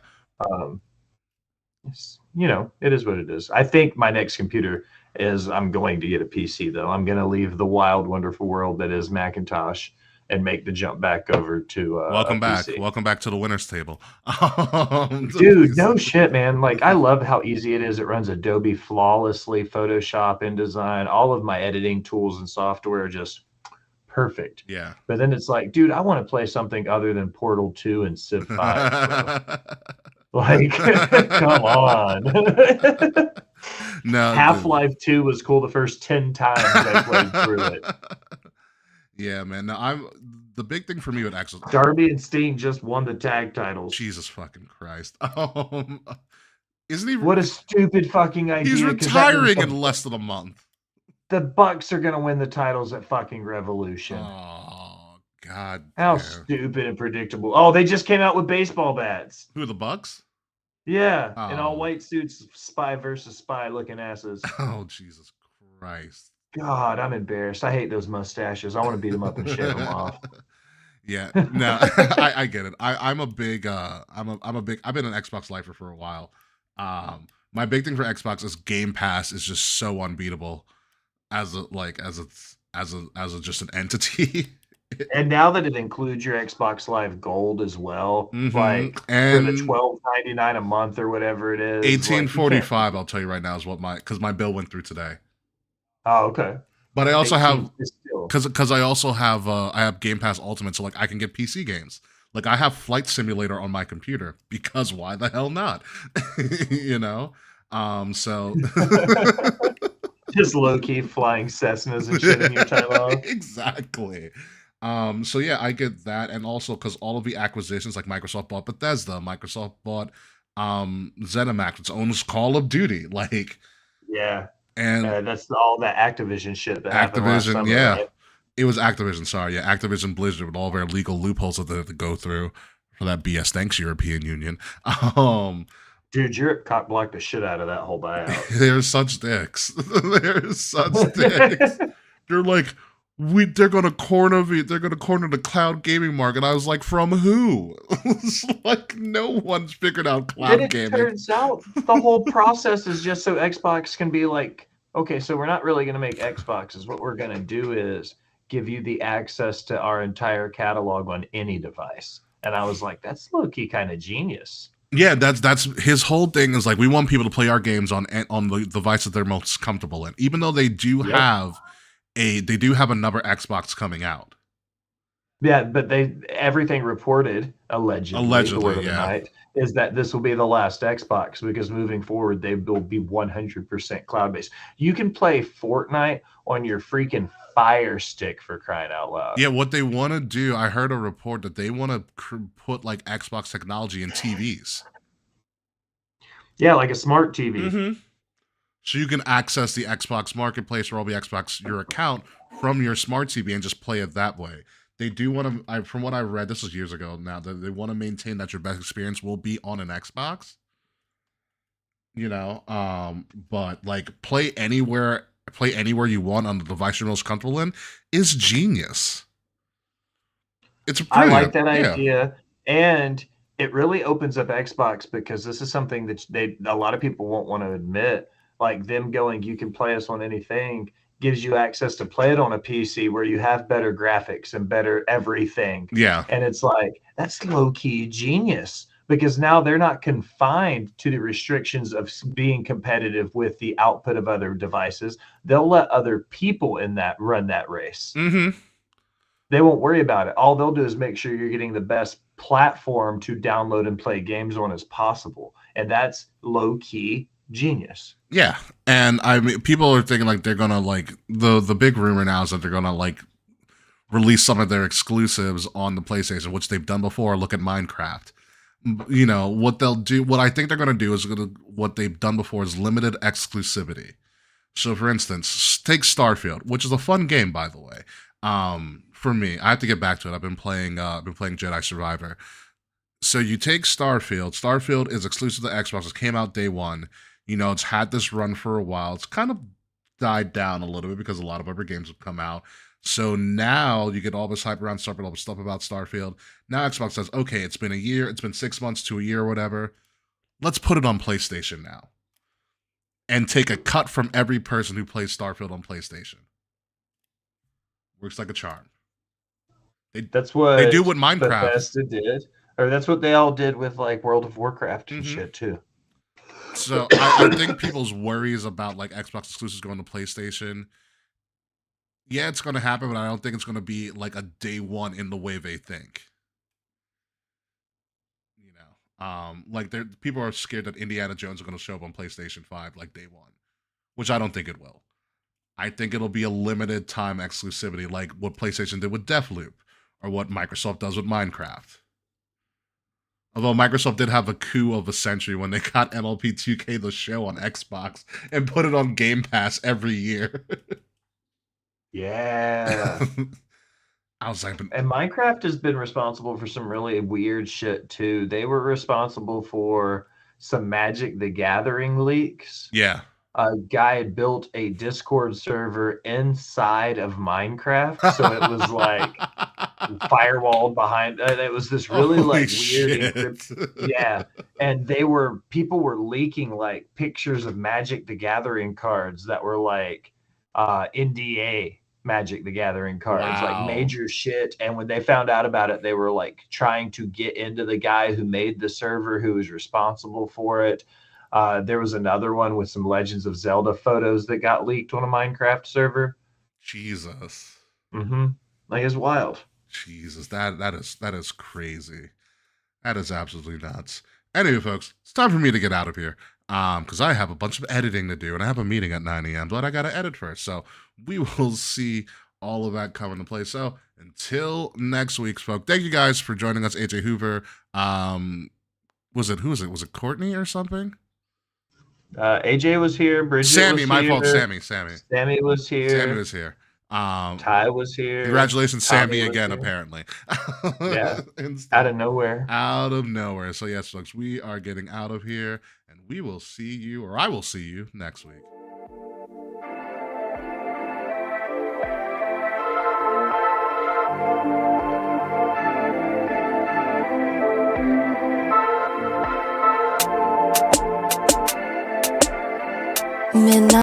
You know, it is what it is. I think my next computer is I'm going to get a PC, though. I'm going to leave the wild, wonderful world that is Macintosh and make the jump back over to welcome back. Welcome back to the winner's table. Dude, no shit, man. Like, I love how easy it is. It runs Adobe flawlessly, Photoshop, InDesign. All of my editing tools and software are just perfect. Yeah. But then it's like, dude, I want to play something other than Portal 2 and Civ 5. Like, come on. No, Half-Life 2 was cool the first 10 times I played through it. Yeah, man. No, the big thing for me with Axel. Darby and Sting just won the tag titles. Jesus fucking Christ. Isn't he? What a stupid fucking idea. He's retiring in less than a month. The Bucks are gonna win the titles at fucking Revolution. Oh God. How stupid and predictable. Oh, they just came out with baseball bats. Who are the Bucks? Yeah. In all white suits, spy versus spy looking asses. Oh, Jesus Christ. God, I'm embarrassed. I hate those mustaches. I want to beat them up and shave them off. Yeah, no, I get it. I've been an Xbox lifer for a while. My big thing for Xbox is Game Pass is just so unbeatable as just an entity. And now that it includes your Xbox Live Gold as well, like and for the $12.99 a month or whatever it is, $18.45. I'll tell you right now is what because my bill went through today. Oh, okay. But I also have because I also have I have Game Pass Ultimate, so like I can get PC games. Like I have Flight Simulator on my computer because why the hell not? You know, so just low key flying Cessnas and shit in your time off. Exactly. So yeah, I get that, and also because all of the acquisitions, like Microsoft bought Bethesda, Microsoft bought ZeniMax, which owns Call of Duty, like yeah. And that's all that Activision shit that happened last summer, yeah. Right? It was Activision, sorry. Yeah, Activision Blizzard with all their legal loopholes that they have to go through for that BS. Thanks, European Union. Dude, Europe cock blocked the shit out of that whole buyout. They're such dicks. They're such dicks. They're like, they're gonna corner the cloud gaming market. I was like, from who? It's like no one's figured out cloud gaming. It turns out the whole process is just so Xbox can be like, okay, so we're not really gonna make Xboxes. What we're gonna do is give you the access to our entire catalog on any device. And I was like, that's low-key kind of genius. Yeah, that's his whole thing is like, we want people to play our games on the device that they're most comfortable in, even though they do have another Xbox coming out. Yeah, but everything reported allegedly the word of the night is that this will be the last Xbox because moving forward they will be 100% cloud based. You can play Fortnite on your freaking Fire Stick, for crying out loud. Yeah, what they want to do, I heard a report that they want to put like Xbox technology in TVs. Yeah, like a smart TV. Mm-hmm. So you can access the Xbox Marketplace or all the Xbox, your account, from your smart TV and just play it that way. They do want to, from what I read, this was years ago now, that they want to maintain that your best experience will be on an Xbox. You know, but like play anywhere you want on the device you're most comfortable in is genius. It's brilliant. I like that idea. And it really opens up Xbox because this is something that a lot of people won't want to admit. Like them going, you can play us on anything, gives you access to play it on a PC where you have better graphics and better everything. Yeah. And it's like, that's low-key genius because now they're not confined to the restrictions of being competitive with the output of other devices. They'll let other people in that run that race. Mm-hmm. They won't worry about it. All they'll do is make sure you're getting the best platform to download and play games on as possible. And that's low-key genius. Yeah. And I mean, people are thinking like they're gonna like the big rumor now is that they're gonna like release some of their exclusives on the PlayStation, which they've done before. Look at Minecraft. You know what they'll do, what I think they're gonna do is what they've done before is limited exclusivity. So for instance, take Starfield, which is a fun game, by the way. For me, I have to get back to it. I've been playing Jedi Survivor. So you take Starfield. Starfield is exclusive to Xbox. It came out day one. You know, it's had this run for a while. It's kind of died down a little bit because a lot of other games have come out. So now you get all this hype around Starfield, all this stuff about Starfield. Now Xbox says, okay, it's been a year, it's been 6 months to a year or whatever. Let's put it on PlayStation now. And take a cut from every person who plays Starfield on PlayStation. Works like a charm. That's what they do with Minecraft. Bethesda did. Or that's what they all did with like World of Warcraft and shit too. So I think people's worries about like Xbox exclusives going to PlayStation, yeah, it's going to happen, but I don't think it's going to be like a day one in the way they think. You know, like people are scared that Indiana Jones are going to show up on PlayStation 5 like day one, which I don't think it will. I think it'll be a limited time exclusivity, like what PlayStation did with Deathloop, or what Microsoft does with Minecraft. Although Microsoft did have a coup of a century when they got MLB 2K the show on Xbox and put it on Game Pass every year. Yeah. I was like, and Minecraft has been responsible for some really weird shit too. They were responsible for some Magic the Gathering leaks. Yeah. A guy had built a Discord server inside of Minecraft, so it was like firewalled behind. It was this really like weird encryption. Yeah, and people were leaking like pictures of Magic the Gathering cards that were like NDA Magic the Gathering cards, like major shit. And when they found out about it, they were like trying to get into the guy who made the server, who was responsible for it. There was another one with some Legends of Zelda photos that got leaked on a Minecraft server. Jesus. Like, it's wild. Jesus, that is crazy. That is absolutely nuts. Anyway, folks, it's time for me to get out of here. Because I have a bunch of editing to do, and I have a meeting at 9 a.m. But I gotta edit first. So we will see all of that come into play. So until next week, folks, thank you guys for joining us. AJ Hoover. Who was it? Was it Courtney or something? AJ was here. Bridget Sammy, was my here. fault. Sammy was here. Sammy was here. Ty was here. Congratulations, Tommy Sammy, again, here. apparently. Yeah. Out of nowhere. Out of nowhere. So yes, folks, we are getting out of here, and we will see you, or I will see you, next week. Midnight.